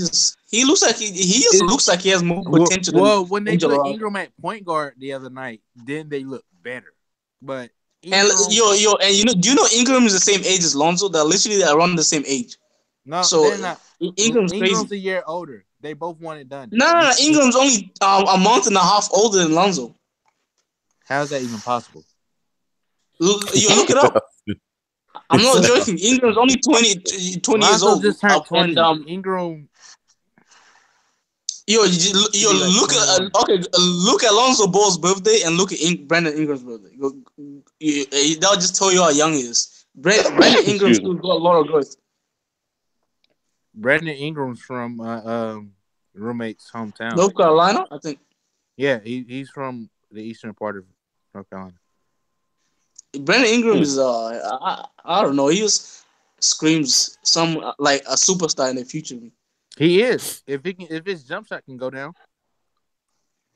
looks like he looks like he has more potential. Well, when they put Ingram at point guard the other night, then they look better. But Ingram, and do you know Ingram is the same age as Lonzo? They're literally around the same age. No, so they're not. Ingram's crazy. A year older. They both want it done. No, Ingram's only a month and a half older than Lonzo. How is that even possible? You look it up. I'm not joking. Ingram's only 20 years old. Just turned 20. And, Ingram. Look at Lonzo Ball's birthday and look at Brandon Ingram's birthday. That'll just tell you how young he is. Brandon Ingram still got a lot of growth. Brandon Ingram's from roommate's hometown. North Carolina, I think. Yeah, he's from the eastern part of North Carolina. Brandon Ingram is I don't know. He just screams some like a superstar in the future. He is. If his jump shot can go down.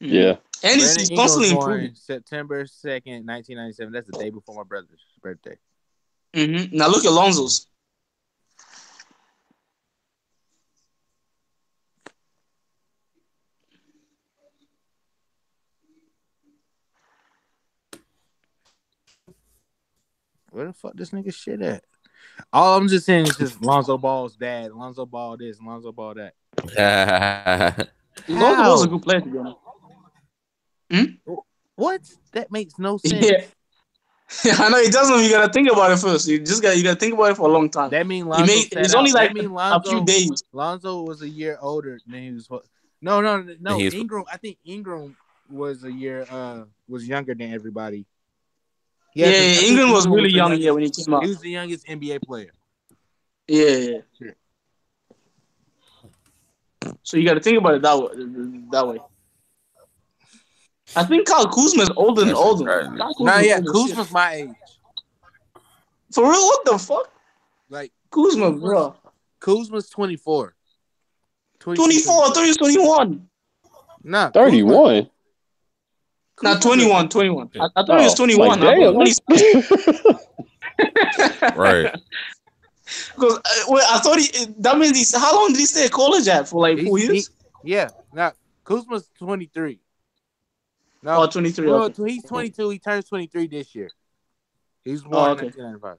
Yeah. And he's constantly improving. September 2nd, 1997. That's the day before my brother's birthday. Mm-hmm. Now look at Lonzo's. Where the fuck this nigga shit at? All I'm just saying is just Lonzo Ball's dad. Lonzo Ball this, Lonzo Ball that. Lonzo Ball's a good player, to be honest. What? That makes no sense. Yeah. Yeah, I know it doesn't. You gotta think about it first. You gotta think about it for a long time. That means Lonzo. It's only like a few days. Lonzo was a year older than he was. No. Ingram. I think Ingram was a year. Was younger than everybody. Yeah, Ingram was really young. Yeah, when he came out, he was the youngest NBA player. Yeah. So you got to think about it that way. I think Kyle Kuzma is older than Oldham. Kuzma's my age. For real? What the fuck? Like Kuzma, bro. Kuzma's 24. 24. I thought he was 21. Nah, 31. Nah, 21. I thought he was 21. Right. Because I thought that means how long did he stay at college at? For like 4 years? Kuzma's 23. No, 23. Well, he's 22. He turns 23 this year. He's born in 1995.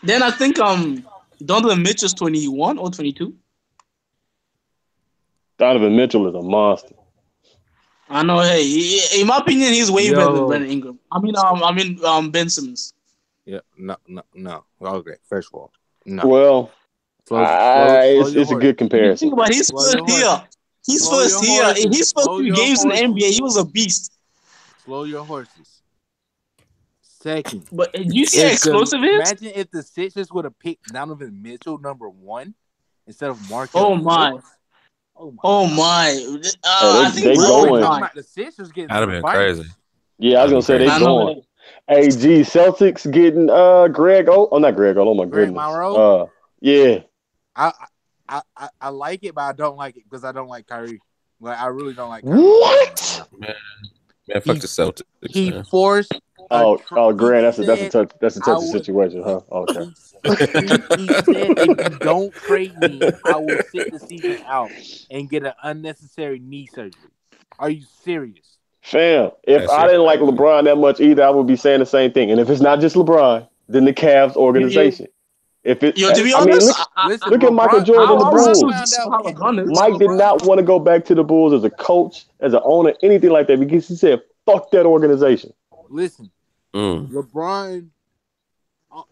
Then I think Donovan Mitchell's 21 or 22. Donovan Mitchell is a monster. I know. Hey, in my opinion, he's way better than Brandon Ingram. I mean, Ben Simmons. Yeah, no. Okay, first of all, no. Well, it's a good comparison. Think about his first year. His first few games in the NBA, he was a beast. Slow your horses. Second, but you see how explosive is? Imagine if the Sixers would have picked Donovan Mitchell #1 instead of Marcus. Oh my! I think they're going. The Sixers getting that'd have been crazy. Yeah, I was gonna say they're going. Hey, Celtics getting Greg O. Oh, not Greg O. Oh my goodness. Monroe? Yeah. I like it, but I don't like it because I don't like Kyrie. Like I really don't like Kyrie. What? Man, fuck the Celtics. He forced. Grant, that's a touchy situation, huh? Okay. He said, if you don't trade me, I will sit the season out and get an unnecessary knee surgery. Are you serious? Fam, if I didn't like LeBron that much either, I would be saying the same thing. And if it's not just LeBron, then the Cavs organization. If it, to be honest, look at Michael Jordan and the Bulls. Mike did not want to go back to the Bulls as a coach, as an owner, anything like that, because he said, "Fuck that organization." Listen, LeBron.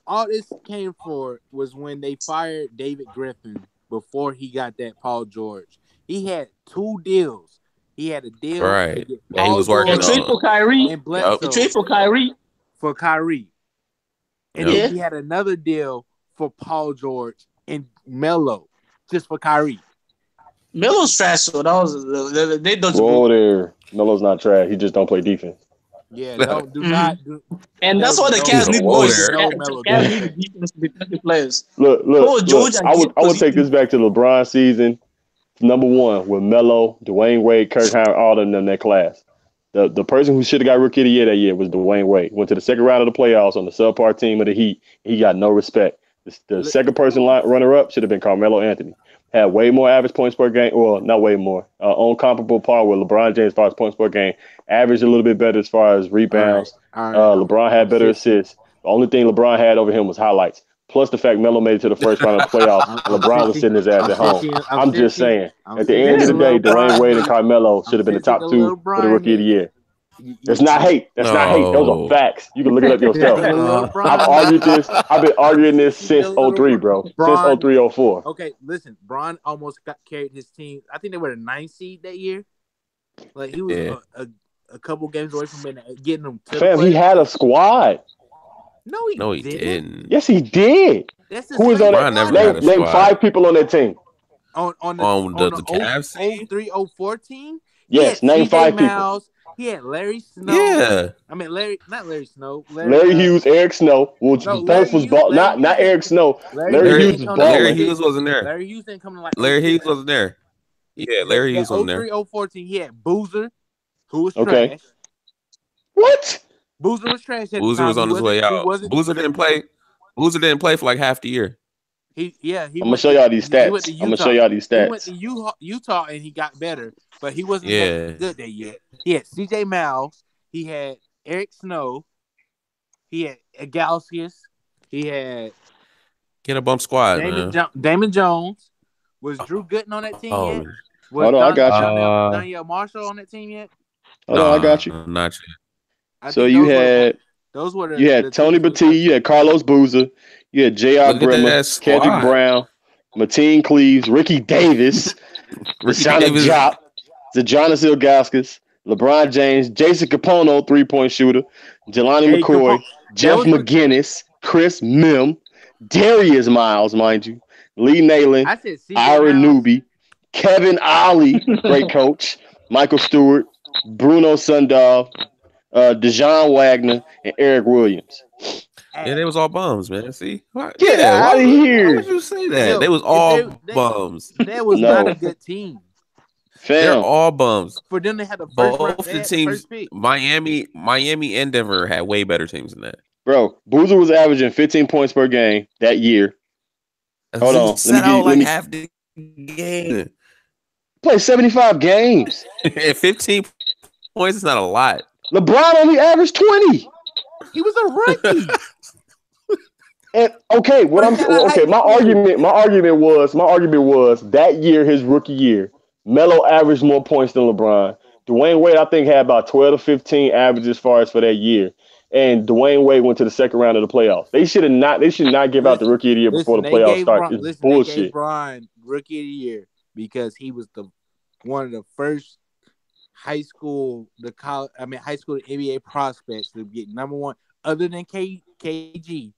All this came for was when they fired David Griffin before he got that Paul George. He had 2 deals. He had a deal, right? And he was working on trade for Kyrie. And Bledsoe trade for Kyrie. And then he had another deal for Paul George and Melo, just for Kyrie. Melo's trash, so that was they don't. Whoa there, Melo's not trash. He just don't play defense. Yeah, do not. And that's why the Cavs need boys. Cavs need defensive players. Look. I would take this back to LeBron season. Number 1 with Melo, Dwayne Wade, Kirk Howard, all of them in that class. The person who should have got Rookie of the Year that year was Dwayne Wade. Went to the second round of the playoffs on the subpar team of the Heat. He got no respect. The second person runner-up should have been Carmelo Anthony. Had way more average points per game. Well, not way more. On comparable par with LeBron James as far as points per game. Averaged a little bit better as far as rebounds. All right. LeBron had better assists. The only thing LeBron had over him was highlights. Plus the fact Melo made it to the first round of the playoffs. LeBron was sitting his ass at home. I'm just saying. At the end of the day, Dwayne Wade and Carmelo should have been the top 2 for the Rookie of the Year. It's not hate. That's not hate. Those are facts. You can look it up yourself. I've argued this. I've been arguing this since 03, bro. Since 03, 04. Okay, listen. Bron almost carried his team. I think they were the 9th seed that year. Like he was a couple games away from getting them. Fam, he had a squad. No, he didn't. Yes, he did. Who was on that? Name 5 people on that team. On the Cavs 03-04 team. Yes, name 5 people. He had Larry Snow. Yeah. I mean, not Larry Snow. Larry Hughes, Eric Snow, which both was ball. Not Eric Snow. Larry Hughes was balling. Larry Hughes wasn't there. Larry Hughes didn't come to like. Larry Hughes wasn't there. Yeah, Larry Hughes wasn't there. 03-04 he had Boozer, who was trash. What? Boozer was trash. Boozer was on his way out. Boozer didn't play. Boozer didn't play for like half the year. I'm gonna show y'all these stats. He went to Utah and he got better, but he wasn't that good that year. He had C.J. Miles. He had Eric Snow. He had Galsius. He had get a bump squad. Damon Jones. Was Drew Gooden on that team yet? Hold on, I got you. Danielle Marshall on that team yet? No, I got you. Not yet. So you had Tony Batiste, you had Carlos Boozer, you had J.R. Bremer, Kendrick Brown, Mateen Cleaves, Ricky Davis, Rashana Jop, Zajonis Ilgauskas, LeBron James, Jason Capono, 3-point shooter, Jelani McCoy, Jeff McGinnis, Chris Mim, Darius Miles, mind you, Lee Nayland, Ira Newby, Kevin Ollie, great coach, Michael Stewart, Bruno Sundahl, Dejan Wagner, and Eric Williams. Yeah, they was all bums, man. See? Get out of here. Why would you say that? They was all bums. That was not a good team. They're all bums. For them, they had the both the teams. Miami and Denver had way better teams than that. Bro, Boozer was averaging 15 points per game that year. Hold on. Let me half the game. Play 75 games. 15 points is not a lot. LeBron only averaged 20. He was a rookie. And my argument was that year, his rookie year, Melo averaged more points than LeBron. Dwayne Wade, I think, had about 12 to 15 averages as far as for that year. And Dwayne Wade went to the second round of the playoffs. They should not give out the rookie of the year before the playoffs start. It's bullshit. They gave Bron rookie of the year because he was one of the first high school NBA prospects to get number one, other than KG,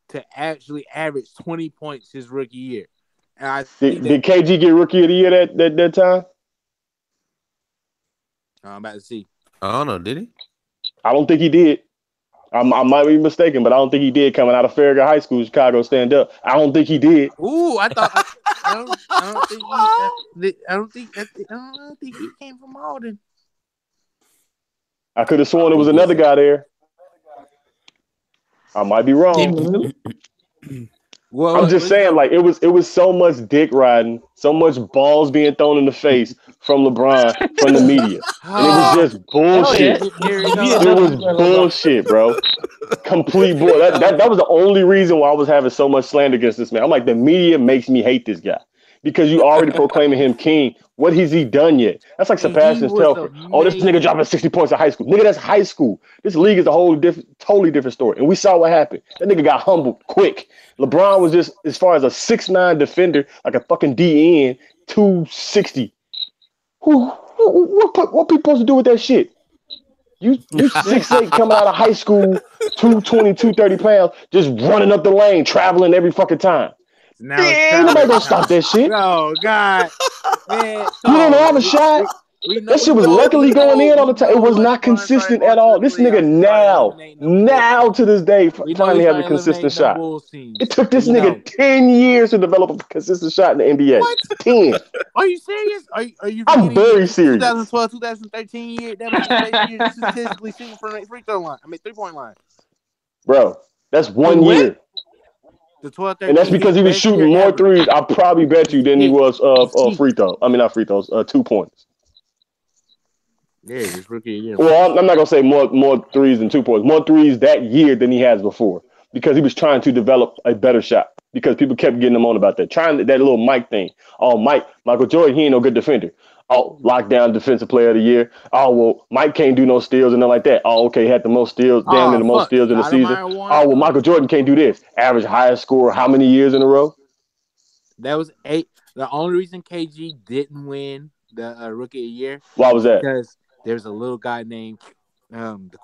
to actually average 20 points his rookie year. And did KG get rookie of the year that time? I'm about to see. I don't know. Did he? I don't think he did. I might be mistaken, but I don't think he did. Coming out of Farragut High School, Chicago, stand up. I don't think he did. Ooh, I thought. I don't think he came from Malden. I could have sworn there was another guy there. I might be wrong. Well, I'm just saying, like it was so much dick riding, so much balls being thrown in the face from LeBron from the media. And it was just bullshit. It was bullshit, bro. Complete bull. That was the only reason why I was having so much slander against this man. I'm like, the media makes me hate this guy because you already proclaiming him king. What has he done yet? That's like Sebastian Telford. Oh, this nigga dropping 60 points in high school. Nigga, that's high school. This league is a totally different story. And we saw what happened. That nigga got humbled quick. LeBron was just, as far as a 6'9" defender, like a fucking DN, 260. What people supposed to do with that shit? You 6'8" coming out of high school, 220, 230 pounds, just running up the lane, traveling every fucking time. Now ain't nobody gonna stop that shit. Oh God, man! You don't have a shot. That shit was luckily going in all the time. It was not consistent at all. This nigga now to this day finally has a consistent shot. It took this nigga 10 years to develop a consistent shot in the NBA. What? 10. Are you serious? Are you? I'm very serious. 2012, 2013 year. That was the year statistically shooting from the free throw line. 3-point line. Bro, that's 1 year. And that's because he was shooting more threes. I probably bet you than he was free throw. I mean, not free throws. 2 points. Yeah, his rookie year. Well, I'm not gonna say more threes than 2 points. More threes that year than he has before because he was trying to develop a better shot. Because people kept getting him on about that, trying that little Mike thing. Oh, Michael Jordan, he ain't no good defender. Oh, lockdown defensive player of the year. Oh, well, Mike can't do no steals and nothing like that. Oh, okay, he had the most steals, the most steals in the season. Oh, well, Michael Jordan can't do this. Average highest score how many years in a row? That was 8. The only reason KG didn't win the rookie of the year. Why was that? Because there's a little guy named the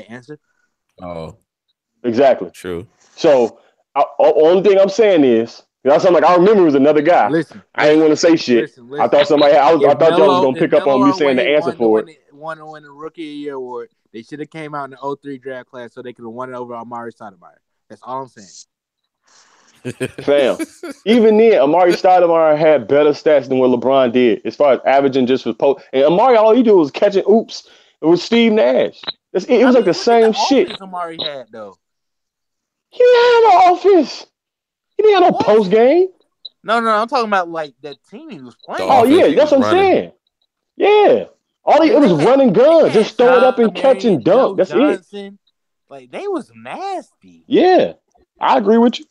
answer. Oh, exactly. True. So, only thing I'm saying is, I remember it was another guy. Listen, I ain't want to say shit. I thought somebody. I thought y'all was gonna pick up on me saying the answer for it. Want to win the Rookie of the Year award? They should have came out in the 03 draft class so they could have won it over Amari Stoudemire. That's all I'm saying. Fam, even then, Amari Stoudemire had better stats than what LeBron did as far as averaging just for post. And Amari, all he did was catching oops. It was Steve Nash. It was like the same shit. Amari had though. He didn't have no offense. He didn't have no post game. No, I'm talking about like that team he was playing. Oh yeah, that's what I'm saying. Yeah, it was running gun, just throw it up and catch and dunk. That's it. Like they was nasty. Yeah, I agree with you.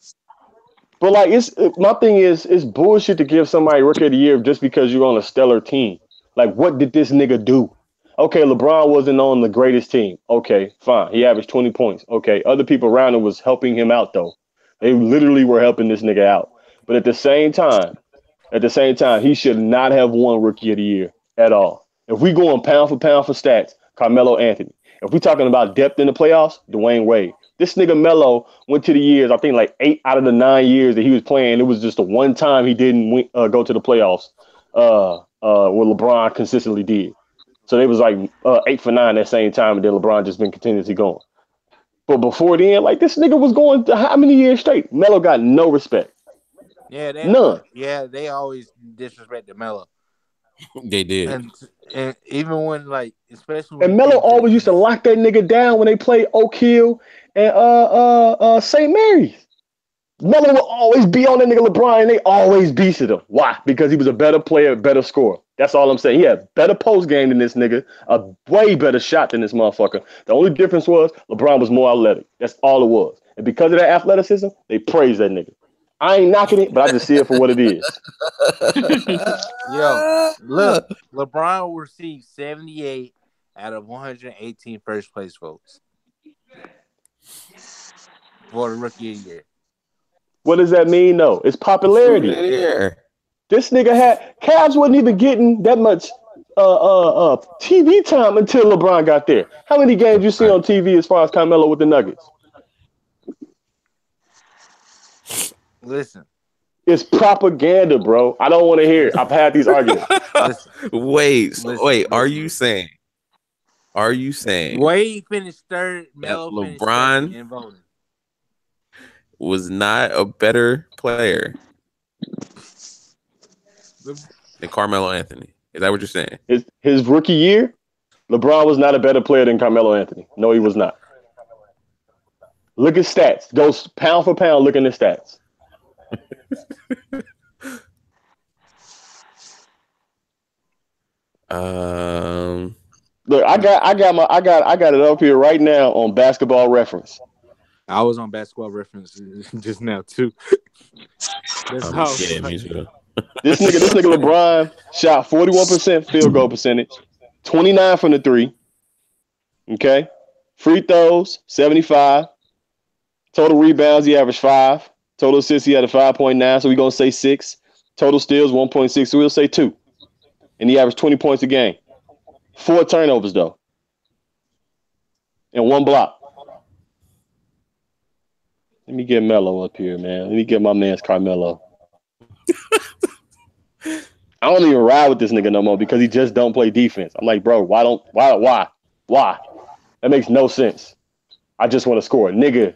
But like, my thing is, it's bullshit to give somebody Rookie of the Year just because you're on a stellar team. Like, what did this nigga do? Okay, LeBron wasn't on the greatest team. Okay, fine. He averaged 20 points. Okay, other people around him was helping him out though. They literally were helping this nigga out. But at the same time, he should not have won Rookie of the Year at all. If we going pound for stats, Carmelo Anthony. If we talking about depth in the playoffs, Dwayne Wade. This nigga Melo went to the years, I think like 8 out of the 9 years that he was playing, it was just the one time he didn't go to the playoffs where LeBron consistently did. So they was like 8 for 9 that same time, and then LeBron just been continuously going. But before then, like this nigga was going to how many years straight? Melo got no respect. Yeah, none. Yeah, they always disrespected Melo. They did, and even when like, especially when Melo always used to lock that nigga down when they played Oak Hill and St. Mary's. Melo will always be on that nigga LeBron, and they always beasted him. Why? Because he was a better player, better scorer. That's all I'm saying. He had better post game than this nigga, a way better shot than this motherfucker. The only difference was LeBron was more athletic. That's all it was. And because of that athleticism, they praised that nigga. I ain't knocking it, but I just see it for what it is. Yo, look, LeBron will receive 78 out of 118 first place votes for the Rookie of the Year. What does that mean, though? It's popularity. This nigga Cavs wasn't even getting that much TV time until LeBron got there. How many games you see on TV as far as Carmelo with the Nuggets? Listen. It's propaganda, bro. I don't want to hear it. I've had these arguments. Wait. Are you saying Wade finished third, Melo finished second in voting? Was not a better player than Carmelo Anthony. Is that what you're saying? His rookie year, LeBron was not a better player than Carmelo Anthony. No, he was not. Look at stats. Go pound for pound. Look at the stats. Look, I got it up here right now on Basketball Reference. I was on Basketball Reference just now too. That's how. This nigga LeBron shot 41% field goal percentage, 29 from the three. Okay, free throws 75. Total rebounds he averaged 5. Total assists he had a 5.9, so we're gonna say 6. Total steals 1.6, so we'll say 2. And he averaged 20 points a game. 4 turnovers though, and 1 block. Let me get Melo up here, man. Let me get my man's Carmelo. I don't even ride with this nigga no more because he just don't play defense. I'm like, bro, why? That makes no sense. I just want to score. Nigga,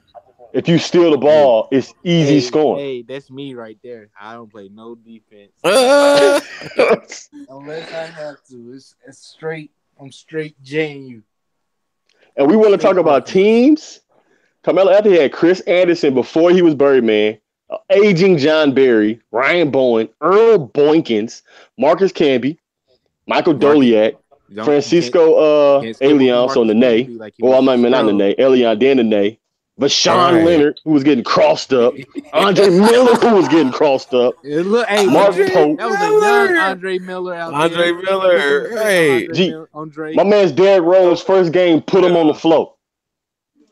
if you steal the ball, it's easy scoring. Hey, that's me right there. I don't play no defense. Unless I have to. It's straight. I'm straight Jing you. And we want to talk about teams. Carmelo Anthony had Chris Anderson before he was Birdman, aging John Barry, Ryan Bowen, Earl Boykins, Marcus Camby, Michael Doliak, Francisco Elias on the Nene. Well, I'm not Nene. Elian, then Nene. Vashawn Leonard, who was getting crossed up. Andre Miller, who was getting crossed up. Look, hey, Mark Pope. That was a young Andre Miller out there. Andre Miller. Hey. My man's Derrick Rose, first game, put him on the floor.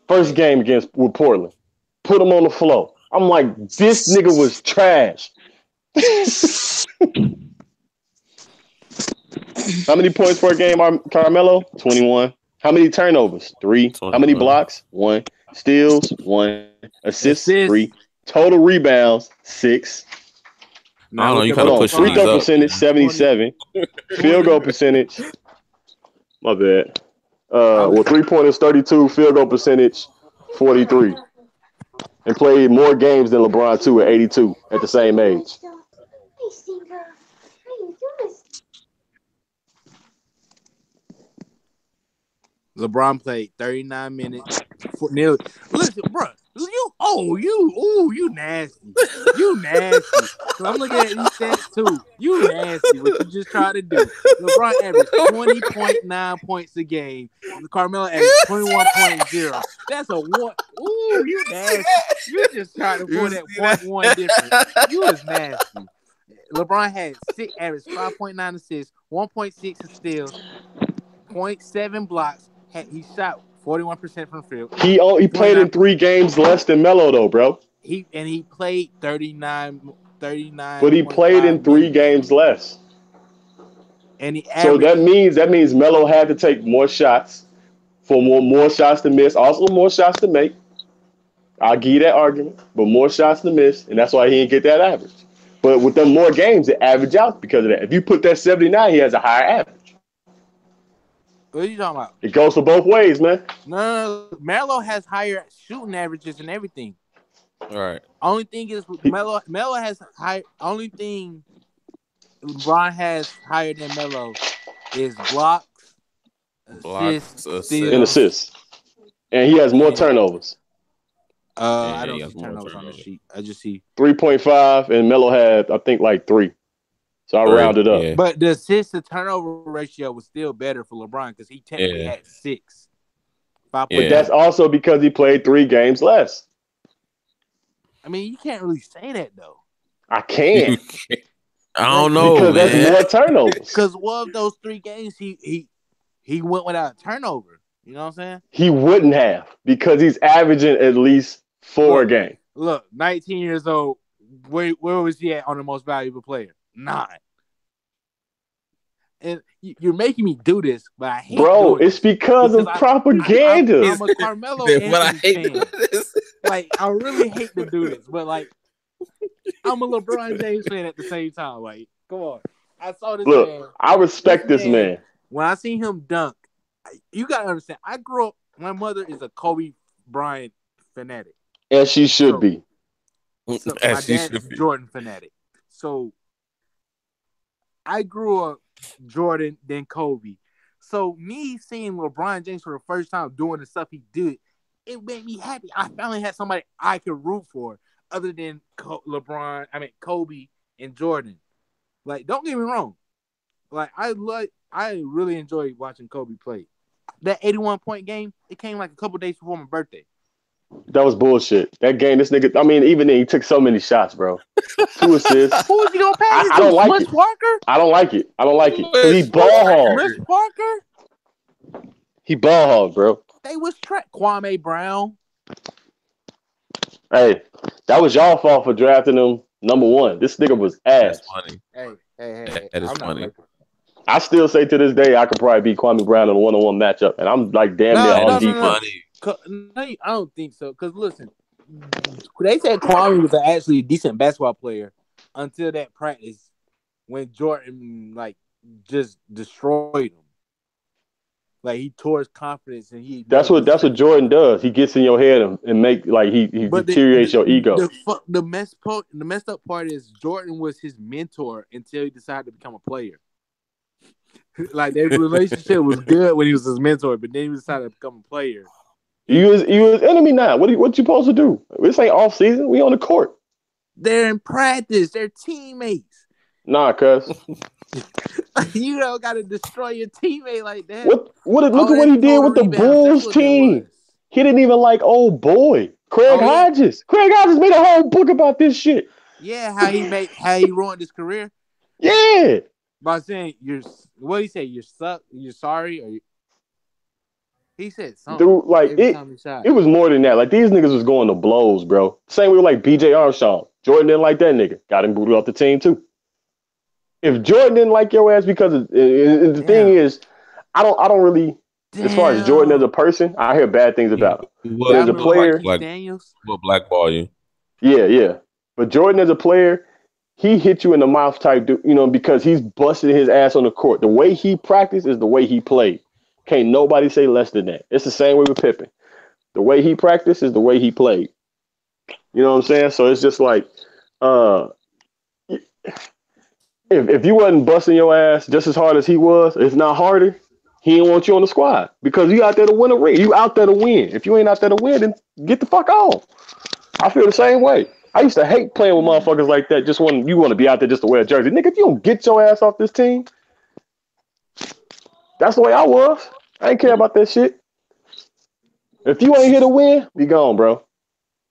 First game with Portland. Put him on the floor. I'm like, this nigga was trash. How many points per game, Carmelo? 21. How many turnovers? 3. 21. How many blocks? 1. Steals? 1. Assists? 3. Total rebounds? 6. I don't know. You kind of push free throw percentage? 77. Field goal percentage? My bad. 3-pointers 32, field goal percentage 43, and played more games than LeBron too at 82 at the same age. LeBron played 39 minutes. Listen, bro, you nasty. You nasty. So I'm looking at these stats too. You nasty. What you just tried to do. LeBron averaged 20.9 points a game. Carmelo averaged 21.0. That's a 1. Ooh, you nasty. You just tried to pull that 0.1 difference. You was nasty. LeBron had averaged 5.9 assists, 1.6 steals, 0.7 blocks. He shot 41% from field. He played in 3 games less than Melo though, bro. He played 39. But he played in 3 games less. And he so that means Melo had to take more shots for more shots to miss, also more shots to make. I'll give you that argument, but more shots to miss, and that's why he didn't get that average. But with them more games, it average out because of that. If you put that 79, he has a higher average. What are you talking about? It goes for both ways, man. No. Melo has higher shooting averages and everything. All right. Only thing is Melo has high. Only thing LeBron has higher than Melo is blocks, assists, and assists, and he has more turnovers. I don't see turnovers on the sheet. I just see 3.5, and Melo had I think like 3. So I rounded up. Yeah. But the assist to turnover ratio was still better for LeBron because he technically had 6. But that's also because he played 3 games less. I mean, you can't really say that though. I can. I don't know because that's more turnovers. Because one of those 3 games, he went without a turnover. You know what I'm saying? He wouldn't have because he's averaging at least 4 a game. Look, 19 years old. Where was he at on the most valuable player? 9. And you're making me do this, but I hate doing it's because of propaganda. I'm a Carmelo Anthony fan. Like, I really hate to do this, but like, I'm a LeBron James fan at the same time. Like, come on. I saw this man. I respect this man. When I seen him dunk, you gotta understand. I grew up. My mother is a Kobe Bryant fanatic, as she should be. So my dad's Jordan fanatic. So I grew up Jordan, then Kobe. So me seeing LeBron James for the first time doing the stuff he did, it made me happy. I finally had somebody I could root for other than Kobe and Jordan. Like, don't get me wrong. Like, I really enjoyed watching Kobe play. That 81-point game, it came like a couple days before my birthday. That was bullshit. That game, this nigga, I mean, even then, he took so many shots, bro. 2 assists. Who was he gonna pass? I don't like it. Parker? I don't like it. Because he ball hog. Chris Parker? He ball hog, bro. They was Kwame Brown. Hey, that was y'all fault for drafting him number 1. This nigga was ass. That's funny. Hey. That is funny. I still say to this day I could probably beat Kwame Brown in a 1-on-1 matchup, and I'm like damn near on defense. No, I don't think so. Because listen, they said Kwame was actually a decent basketball player until that practice when Jordan just destroyed him. Like, he tore his confidence, and that's what Jordan does. He gets in your head and make he deteriorates your ego. The messed up part is Jordan was his mentor until he decided to become a player. Like, their relationship was good when he was his mentor, but then he decided to become a player. You was enemy now. What you supposed to do? This ain't off season. We on the court. They're in practice. They're teammates. Nah, cuz. You don't got to destroy your teammate like that. Look at what he did with the Bulls team. He didn't even like old boy Craig Hodges. Craig Hodges made a whole book about this shit. Yeah, how he ruined his career. Yeah. By saying what did he say? You're sorry, or he said something. Dude, like it was more than that. Like, these niggas was going to blows, bro. Same way with like BJ Armstrong. Jordan didn't like that nigga. Got him booted off the team too. If Jordan didn't like your ass because the thing is, I don't really. Damn. As far as Jordan as a person, I hear bad things about him. But as a player, will blackball you. Yeah. But Jordan as a player, he hit you in the mouth type, because he's busting his ass on the court. The way he practiced is the way he played. Can't nobody say less than that. It's the same way with Pippen. The way he practiced is the way he played. You know what I'm saying? So it's just like, if you wasn't busting your ass just as hard as he was, if not harder, he didn't want you on the squad because you out there to win a ring. You out there to win. If you ain't out there to win, then get the fuck on. I feel the same way. I used to hate playing with motherfuckers like that. You want to be out there just to wear a jersey. Nigga, if you don't get your ass off this team, that's the way I was. I ain't care about that shit. If you ain't here to win, be gone, bro.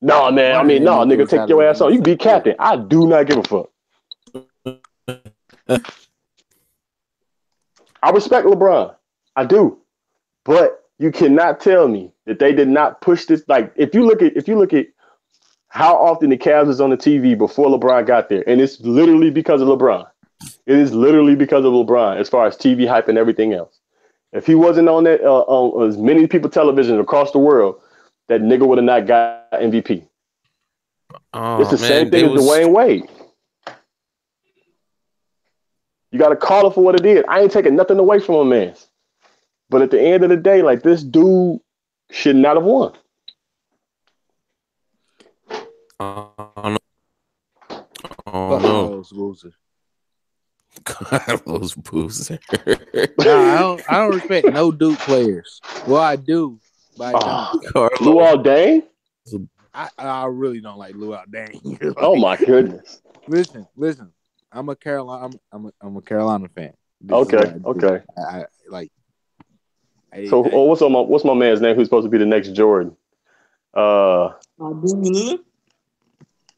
No, man. I mean, no, nigga, take your ass on. You can be captain. I do not give a fuck. I respect LeBron. I do. But you cannot tell me that they did not push this. Like, if you look at how often the Cavs was on the TV before LeBron got there, and it's literally because of LeBron. It is literally because of LeBron as far as TV hype and everything else. If he wasn't on that, on as many people television across the world, that nigga would have not got MVP. It's the same thing as Dwayne Wade. You got to call it for what it is. I ain't taking nothing away from him, man. But at the end of the day, like, this dude should not have won. Oh no. Carlos Boozer. Nah, I don't respect no Duke players. Well, I do, but I don't. Luol Deng? I really don't like Luol Deng. Like, oh my goodness! Listen. I'm a Carolina fan. Okay. I like. So what's my man's name? Who's supposed to be the next Jordan? Damian Lillard.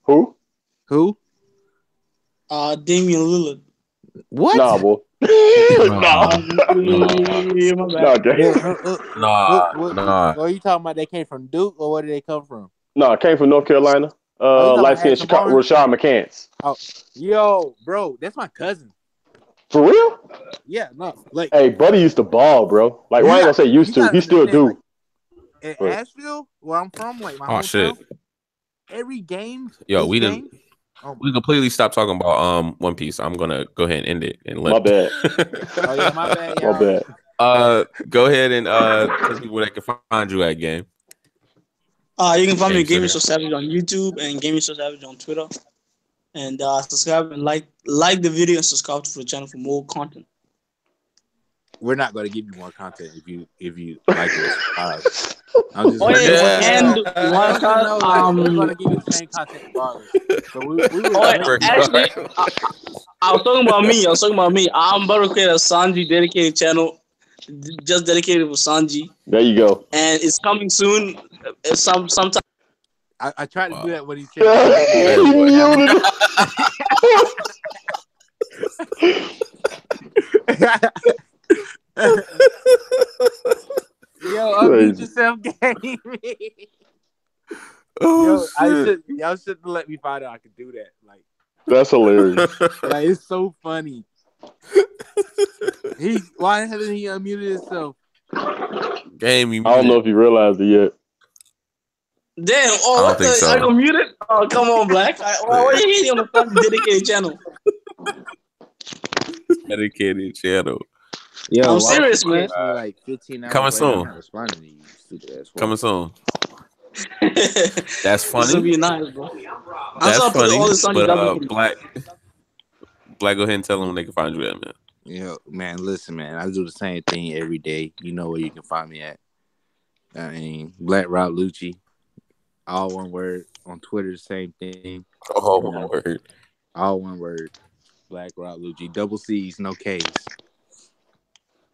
Who? Damian Lillard. What? Nah, boy. Nah. Are you talking about they came from Duke or where did they come from? No, it came from North Carolina. Light skin Chicago, Rashad McCants. Oh, yo, bro, that's my cousin. For real? Yeah, no. Like, hey, buddy used to ball, bro. Like, why ain't I say used to? He still do. Like, in Asheville, where I'm from, like my hometown, shit. Every game. Yo, we didn't. We completely stopped talking about One Piece. I'm gonna go ahead and end it and let. My bad. Oh yeah, my bad. My bad. Go ahead and tell people where they can find you at, game. You can find me at Gaming So Savage on YouTube and Gaming So Savage on Twitter. And subscribe and like the video and subscribe to the channel for more content. We're not going to give you more content if you like it. I'm just we're going to give you the same content regardless. So actually, I was talking about me. I'm about to create a Sanji dedicated channel, just dedicated for Sanji. There you go. And it's coming soon. Sometime. I tried to do that when he said. Yo, unmute yourself, game. Y'all shouldn't let me find out I could do that. Like, that's hilarious. Like, it's so funny. Why hasn't he unmuted himself? Game, I don't know if you realized it yet. Damn! Oh, what the? So. Are you muted? Oh, come on, Black. Why are you hitting on the fucking dedicated channel? Dedicated channel. Yo, I'm serious, man. Like 15 hours coming soon. Responding to you, stupid ass. Coming soon. That's funny. This will be nice, bro. That's funny. But Black, go ahead and tell them they can find you at, man. Yo, man, listen, man. I do the same thing every day. You know where you can find me at. I mean, Black Rob Lucci. All one word. On Twitter, the same thing. All one word. All one word. Black Rob Lucci. Double C's, no K's.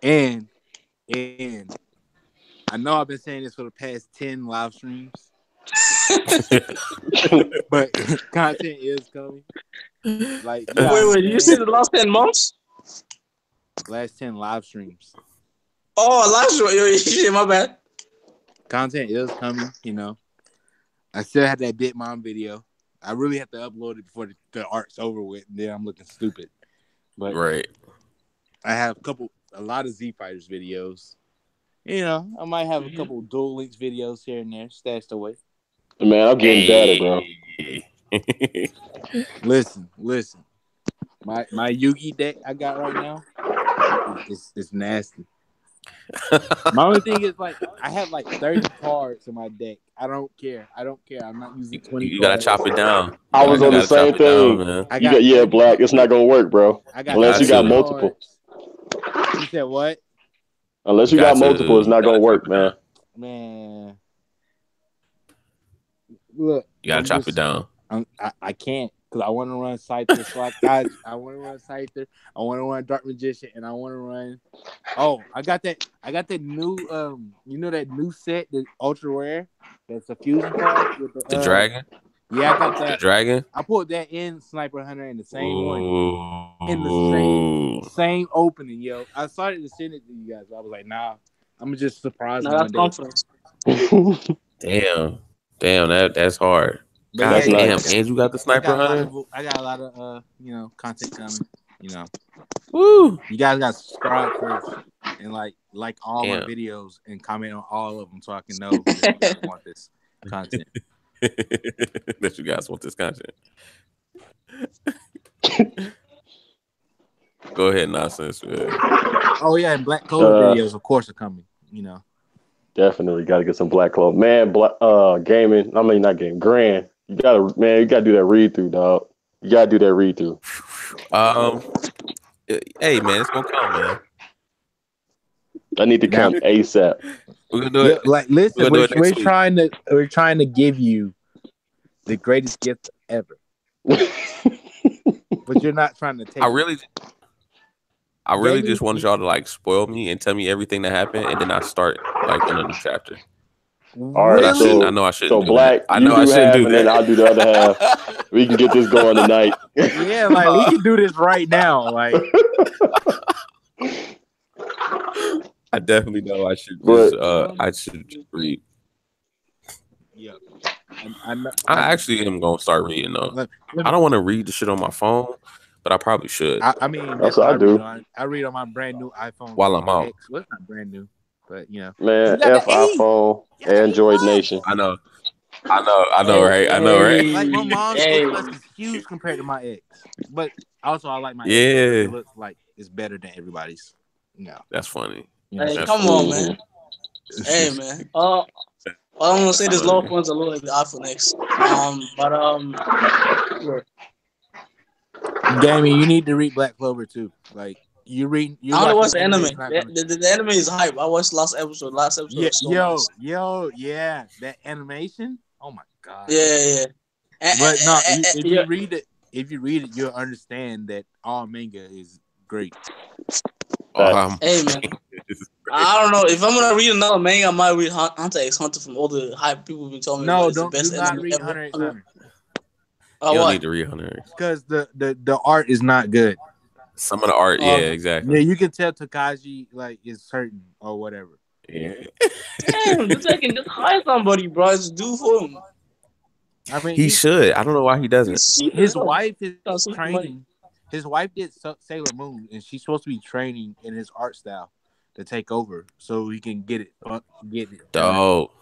And I know I've been saying this for the past 10 live streams. But content is coming. Like, wait, you said the last 10 months? Last 10 live streams. Oh, live stream. Shit, my bad. Content is coming, you know. I still have that Big Mom video. I really have to upload it before the art's over with, and then I'm looking stupid. But right. I have a lot of Z Fighters videos. You know, I might have a couple Duel Links videos here and there stashed away. Man, I'm getting better, bro. Listen. My Yugi deck I got right now, it's nasty. My only thing is, like, I have like 30 cards in my deck. I don't care. I'm not using 20. You gotta chop it down. I was on the same thing. Down, Black. It's not gonna work, bro. Unless you got multiple. You said what? Unless you got multiple, it's not gonna work, man. Man, look. You gotta chop it down. I can't. Because I want to run Scyther, I want to run Scyther, I want to run Dark Magician, and I want to run. Oh, I got that new you know that new set, the ultra rare, that's a fusion card with the dragon. Yeah, I got that. The dragon. I pulled that in Sniper Hunter in the same one, in the same opening, yo. I started to send it to you guys, but I was like, nah, I'm gonna just surprise them one day. Damn, that's hard. But God damn, and you got the Sniper Hunter. I got a lot of content coming. Woo! You guys got to subscribe first and like all my videos and comment on all of them so I can know that you guys want this content. That you guys want this content. Go ahead, nonsense. Oh yeah, and Black Clover videos, of course, are coming. Definitely got to get some Black Clover, man. Gaming. I mean, not gaming. Grand. You gotta do that read through, dog. You gotta do that read through. Hey man, it's gonna come, man. I need to come ASAP. We're gonna do it. Like, listen, we're trying to give you the greatest gift ever. But you're not trying to take. I really just wanted y'all to like spoil me and tell me everything that happened, and then I start like on a new chapter. All right, I know I shouldn't. So Black, I know I shouldn't do that. And then I'll do the other half. We can get this going tonight. Yeah, like we can do this right now. Like, I definitely know I should. I should just read. Yeah, I actually am gonna start reading though. I don't want to read the shit on my phone, but I probably should. I mean, that's what I do. I read on my brand new iPhone while I'm out. Well, it's not brand new. But man, iPhone, Android Nation. I know, right? Like my mom's Plus is huge compared to my ex, but also I like my ex. It looks like it's better than everybody's. That's funny. Hey, come on, man. Hey, man. I'm gonna say this low points a little like the iPhone X. Gammy, you need to read Black Clover too. Like. I only watch the anime. The anime is hype. I watched last episode. Yeah, yeah, that animation. Oh my god. Yeah. But no, if you read it, you'll understand that all manga is great. Hey man, I don't know if I'm gonna read another manga. I might read Hunter x Hunter from all the hype people have been telling me. No, do not read Hunter x Hunter. You don't need to read Hunter because the art is not good. Some of the art, yeah, exactly. Yeah, you can tell Takashi like is certain or whatever. Yeah. Damn, just hire somebody, bro. Just do for him. I mean, he should. I don't know why he doesn't. His wife is training. His wife did Sailor Moon, and she's supposed to be training in his art style to take over, so he can get it. Dope.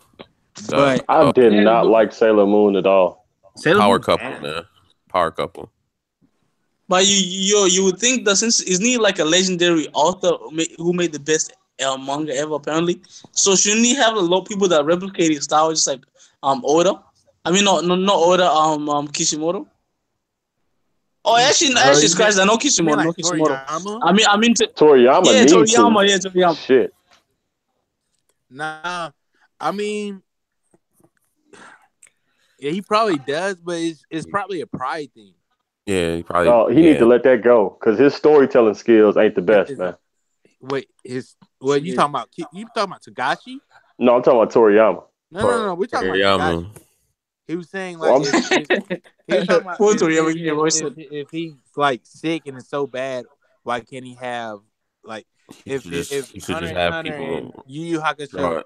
But I did not like Sailor Moon at all. Power couple, man. Power couple. But you would think that since isn't he like a legendary author who made the best manga ever apparently? So shouldn't he have a lot of people that replicate his style, just like Oda? I mean, not Oda, Kishimoto. Oh, actually, Christ, I know Kishimoto. Like no Kishimoto. I mean, Toriyama. Yeah, Toriyama. Shit. Nah, I mean, yeah, he probably does, but it's probably a pride thing. Yeah, he probably. He need to let that go because his storytelling skills ain't the best, man. Wait, you talking about? You talking about Togashi? No, I'm talking about Toriyama. No. We're talking about Togashi. He was saying like if he's like sick and it's so bad, why can't he have like if Hunter x Hunter and Yu Yu Hakusho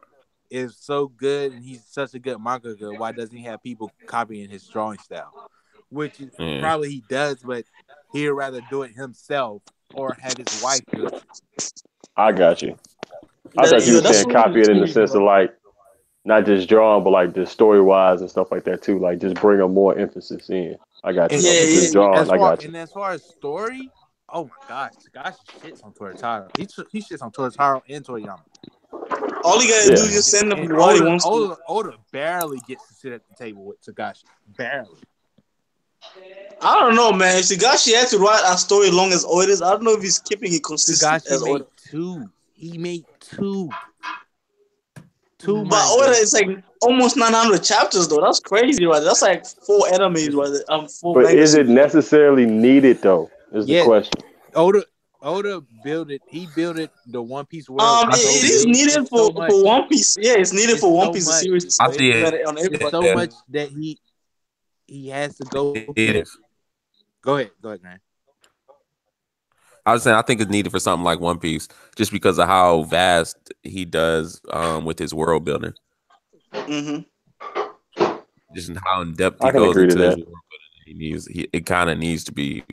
is so good and he's such a good mangaka, why doesn't he have people copying his drawing style? Which is probably he does, but he'd rather do it himself or have his wife do it. I got you. I thought you were saying copy it in the sense of like not just drawing, but like just story wise and stuff like that too. Like just bring a more emphasis in. I got you. Just drawing, I got you. And as far as story, oh my gosh, gosh shits on Toritaro. He shits on Toritaro and Toriyama. All he gotta do is just send him what he wants to. Oda barely gets to sit at the table with Togashi. Barely. I don't know, man. If Togashi had to write a story long as Oda's, I don't know if he's keeping it consistent as Oda. He made two. But Oda is like almost 900 chapters, though. That's crazy, right? That's like 4 animes, right? 4 but is it necessarily needed, though? Is the question. Oda built it. He built it. The One Piece world. It is needed for One Piece. Yeah, it's needed for One Piece series. I see it. It's so much that he has to go. It is. Go ahead, man. I was saying I think it's needed for something like One Piece, just because of how vast he does with his world building. Just how in depth he goes into his world building. It kind of needs to be.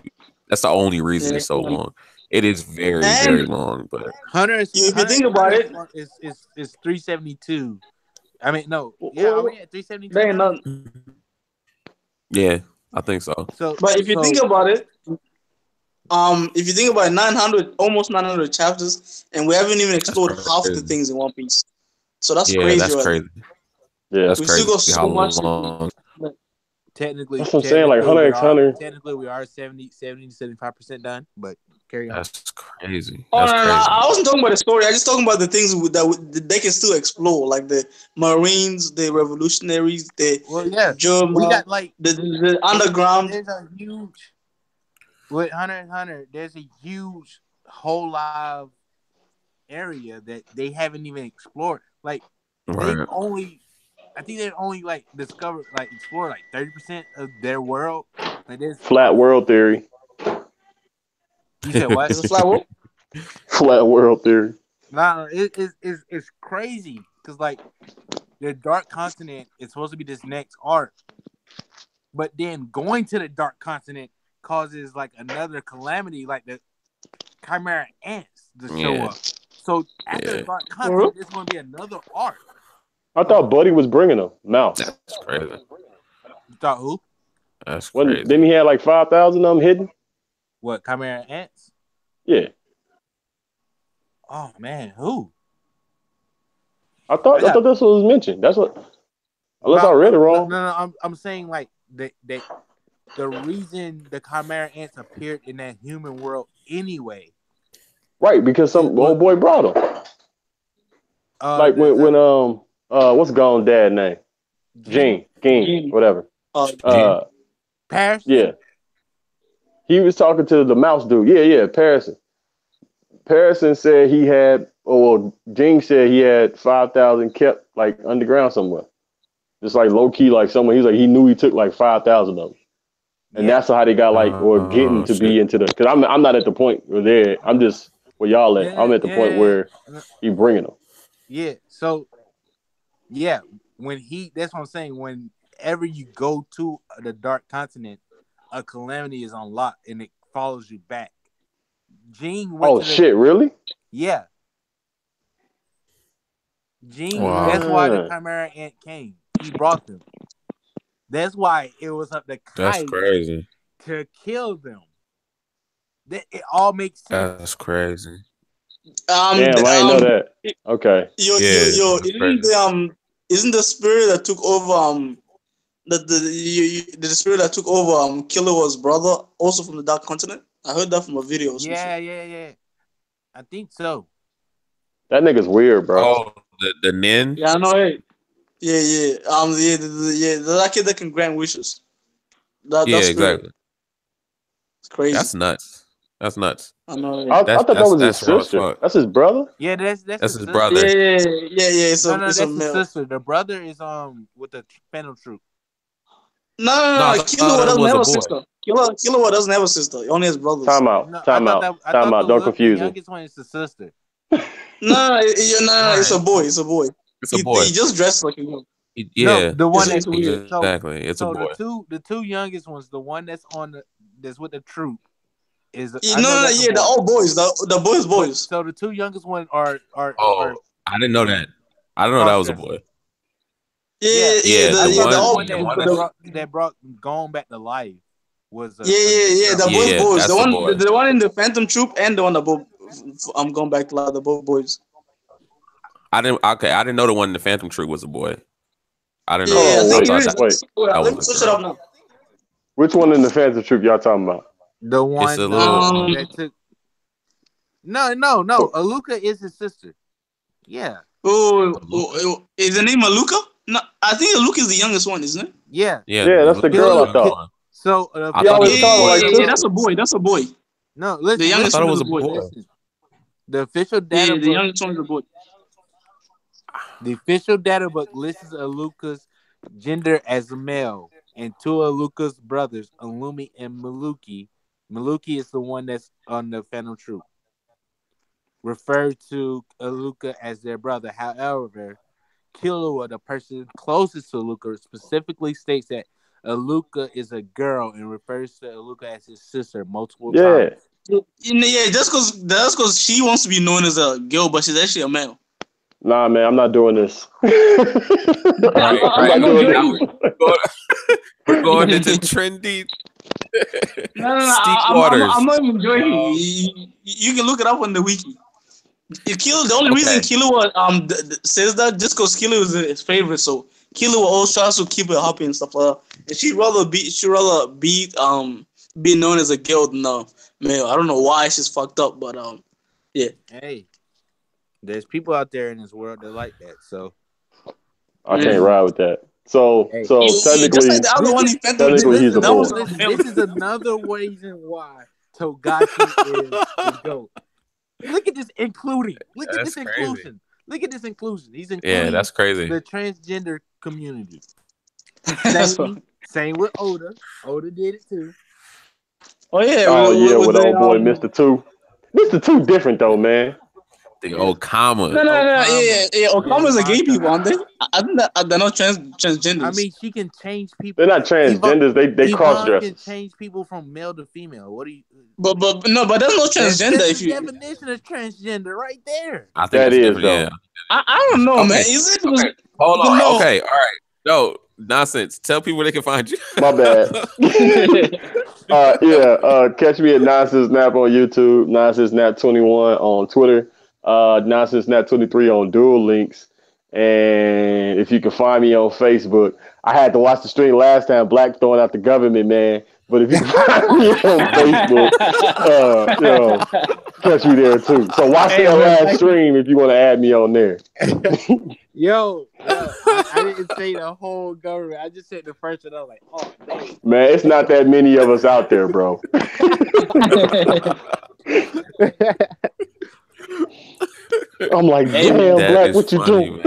That's the only reason it's so long. It is very, very long. But if you think about it, it's 372. I mean, no, yeah, are we at 372? Yeah, I think so. But if you think about it, if you think about it, 900, almost 900 chapters, and we haven't even explored half the things in One Piece. So that's crazy. That's crazy. Yeah, that's crazy. We still got so much. Technically, that's what I'm saying. Like Hunter x Hunter. Technically, we are 70 to 75% done. But carry on. That's crazy. That's crazy. I wasn't talking about the story. I just talking about the things that they can still explore, like the Marines, the Revolutionaries, the German. We got like the underground. There's a huge with Hunter x Hunter. There's a huge whole live area that they haven't even explored. Like I think they only like explored like 30% of their world. Like flat world theory. You said what? It's a flat world? Flat world theory. Nah, it's crazy because like the Dark Continent is supposed to be this next arc, but then going to the Dark Continent causes like another calamity, like the Chimera ants to show up. So after the Dark Continent, there's going to be another arc. I thought Buddy was bringing them. Mouse. That's crazy. You thought who? That's crazy. Didn't he have like 5,000 of them hidden? What, Chimera ants? Yeah. Oh man, who? I thought that's what was mentioned. That's what. Unless I read it wrong. No. I'm saying like the reason the Chimera ants appeared in that human world anyway. Right, because some old boy brought them. Like when what's Gone dad name? Gene, whatever. Paris? Yeah. He was talking to the mouse dude. Yeah, Parison. Parison said he had, Gene said he had 5,000 kept like underground somewhere. Just like low key, like somewhere. He's like, he knew he took like 5,000 of them. And that's how they got like, or getting to be into the, because I'm not at the point where they're, I'm just where y'all at. I'm at the point where he bringing them. Yeah. So, yeah, that's what I'm saying. Whenever you go to the Dark Continent, a calamity is unlocked and it follows you back. Gene went really? Yeah. Gene, that's why the Chimera ant came. He brought them. That's why it was up to Kai to kill them. It all makes sense. That's crazy. Damn, I didn't know that. Okay. Isn't the spirit that took over the spirit that took over Killua's brother also from the Dark Continent? I heard that from a video. Yeah. I think so. That nigga's weird, bro. Oh, the Nin? Yeah, I know it. Yeah. The kid that can grant wishes. That's exactly. It's crazy. That's nuts. I know. I thought that was his sister. That's his brother. Yeah, that's his brother. Yeah. That's his sister. The brother is with the Phantom Troop. No. Killua doesn't have a sister. Killua doesn't have a sister. He only has brothers. Time out. Don't confuse him. The youngest one is the sister. No, it's a boy. It's a boy. He just dressed like a girl. Yeah, no, the one that's weird. Exactly, it's a boy. The two youngest ones, the one that's that's with the troop, is the old boys, the boys. So the two youngest ones are. I didn't know that. I didn't know that was a boy. Yeah. The one that brought Gone back to life was. The boys. The one in the Phantom Troop and the one that I'm going back to life. The both boys. I didn't know the one in the Phantom Troop was a boy. I didn't know. Let me switch it up now. Which one in the Phantom Troop y'all talking about? The one that took. No. Aluka is his sister. Yeah. Oh, is the name Aluka? No, I think Aluka is the youngest one, isn't it? Yeah. Yeah, that's the girl I thought. So that's a boy. That's a boy. No, listen. The youngest one was a boy. The official data book. The youngest one is a boy. The official data book lists Aluka's gender as a male. and two of Luca's brothers, Illumi and Maluki. Maluki is the one that's on the Phantom Troop. Refer to Luca as their brother. However, Killua, the person closest to Luca, specifically states that Luca is a girl and refers to Luca as his sister multiple times. Yeah, just because she wants to be known as a girl, but she's actually a male. Nah, man, I'm not doing this. Right. We're going into trendy. No. I'm not even joking. You can look it up on the wiki. The only reason Killua says that just because Killua is his favorite, so Killua always tries to keep it happy and stuff like that. And she'd rather be known as a girl than a male. I don't know why she's fucked up, but yeah. Hey, there's people out there in this world that like that, so I can't ride with that. So technically, like the other one he's a boy. This is another reason why Togashi is the GOAT. Look at this including. Look at this inclusion. Look at this inclusion. He's including that's crazy. The transgender community. Same with Oda. Oda did it too. Oh yeah. With old boy Mr. 2. Mr. 2 different though, man. The Okama. No. Yeah. Okama's a gay people, aren't they? I think that they're not transgenders. I mean, she can change people. They're not transgenders. They cross dress. Can change people from male to female. What do you? But there's no transgender. That's the definition of transgender right there. I think that is though. I don't know, man. Is it? Okay. Hold on. No. Okay. All right. No nonsense. Tell people where they can find you. My bad. Catch me at Nonsense Nap on YouTube. Nonsense Nap 21 on Twitter. Nonsense Nat 23 on Dual Links, and if you can find me on Facebook, I had to watch the stream last time. Black throwing out the government, man. But if you can find me on Facebook, catch me there too. So watch that last stream if you want to add me on there. Yo, I didn't say the whole government. I just said the first one. I was like, oh man, it's not that many of us out there, bro. I'm like, damn, Black, what you doing?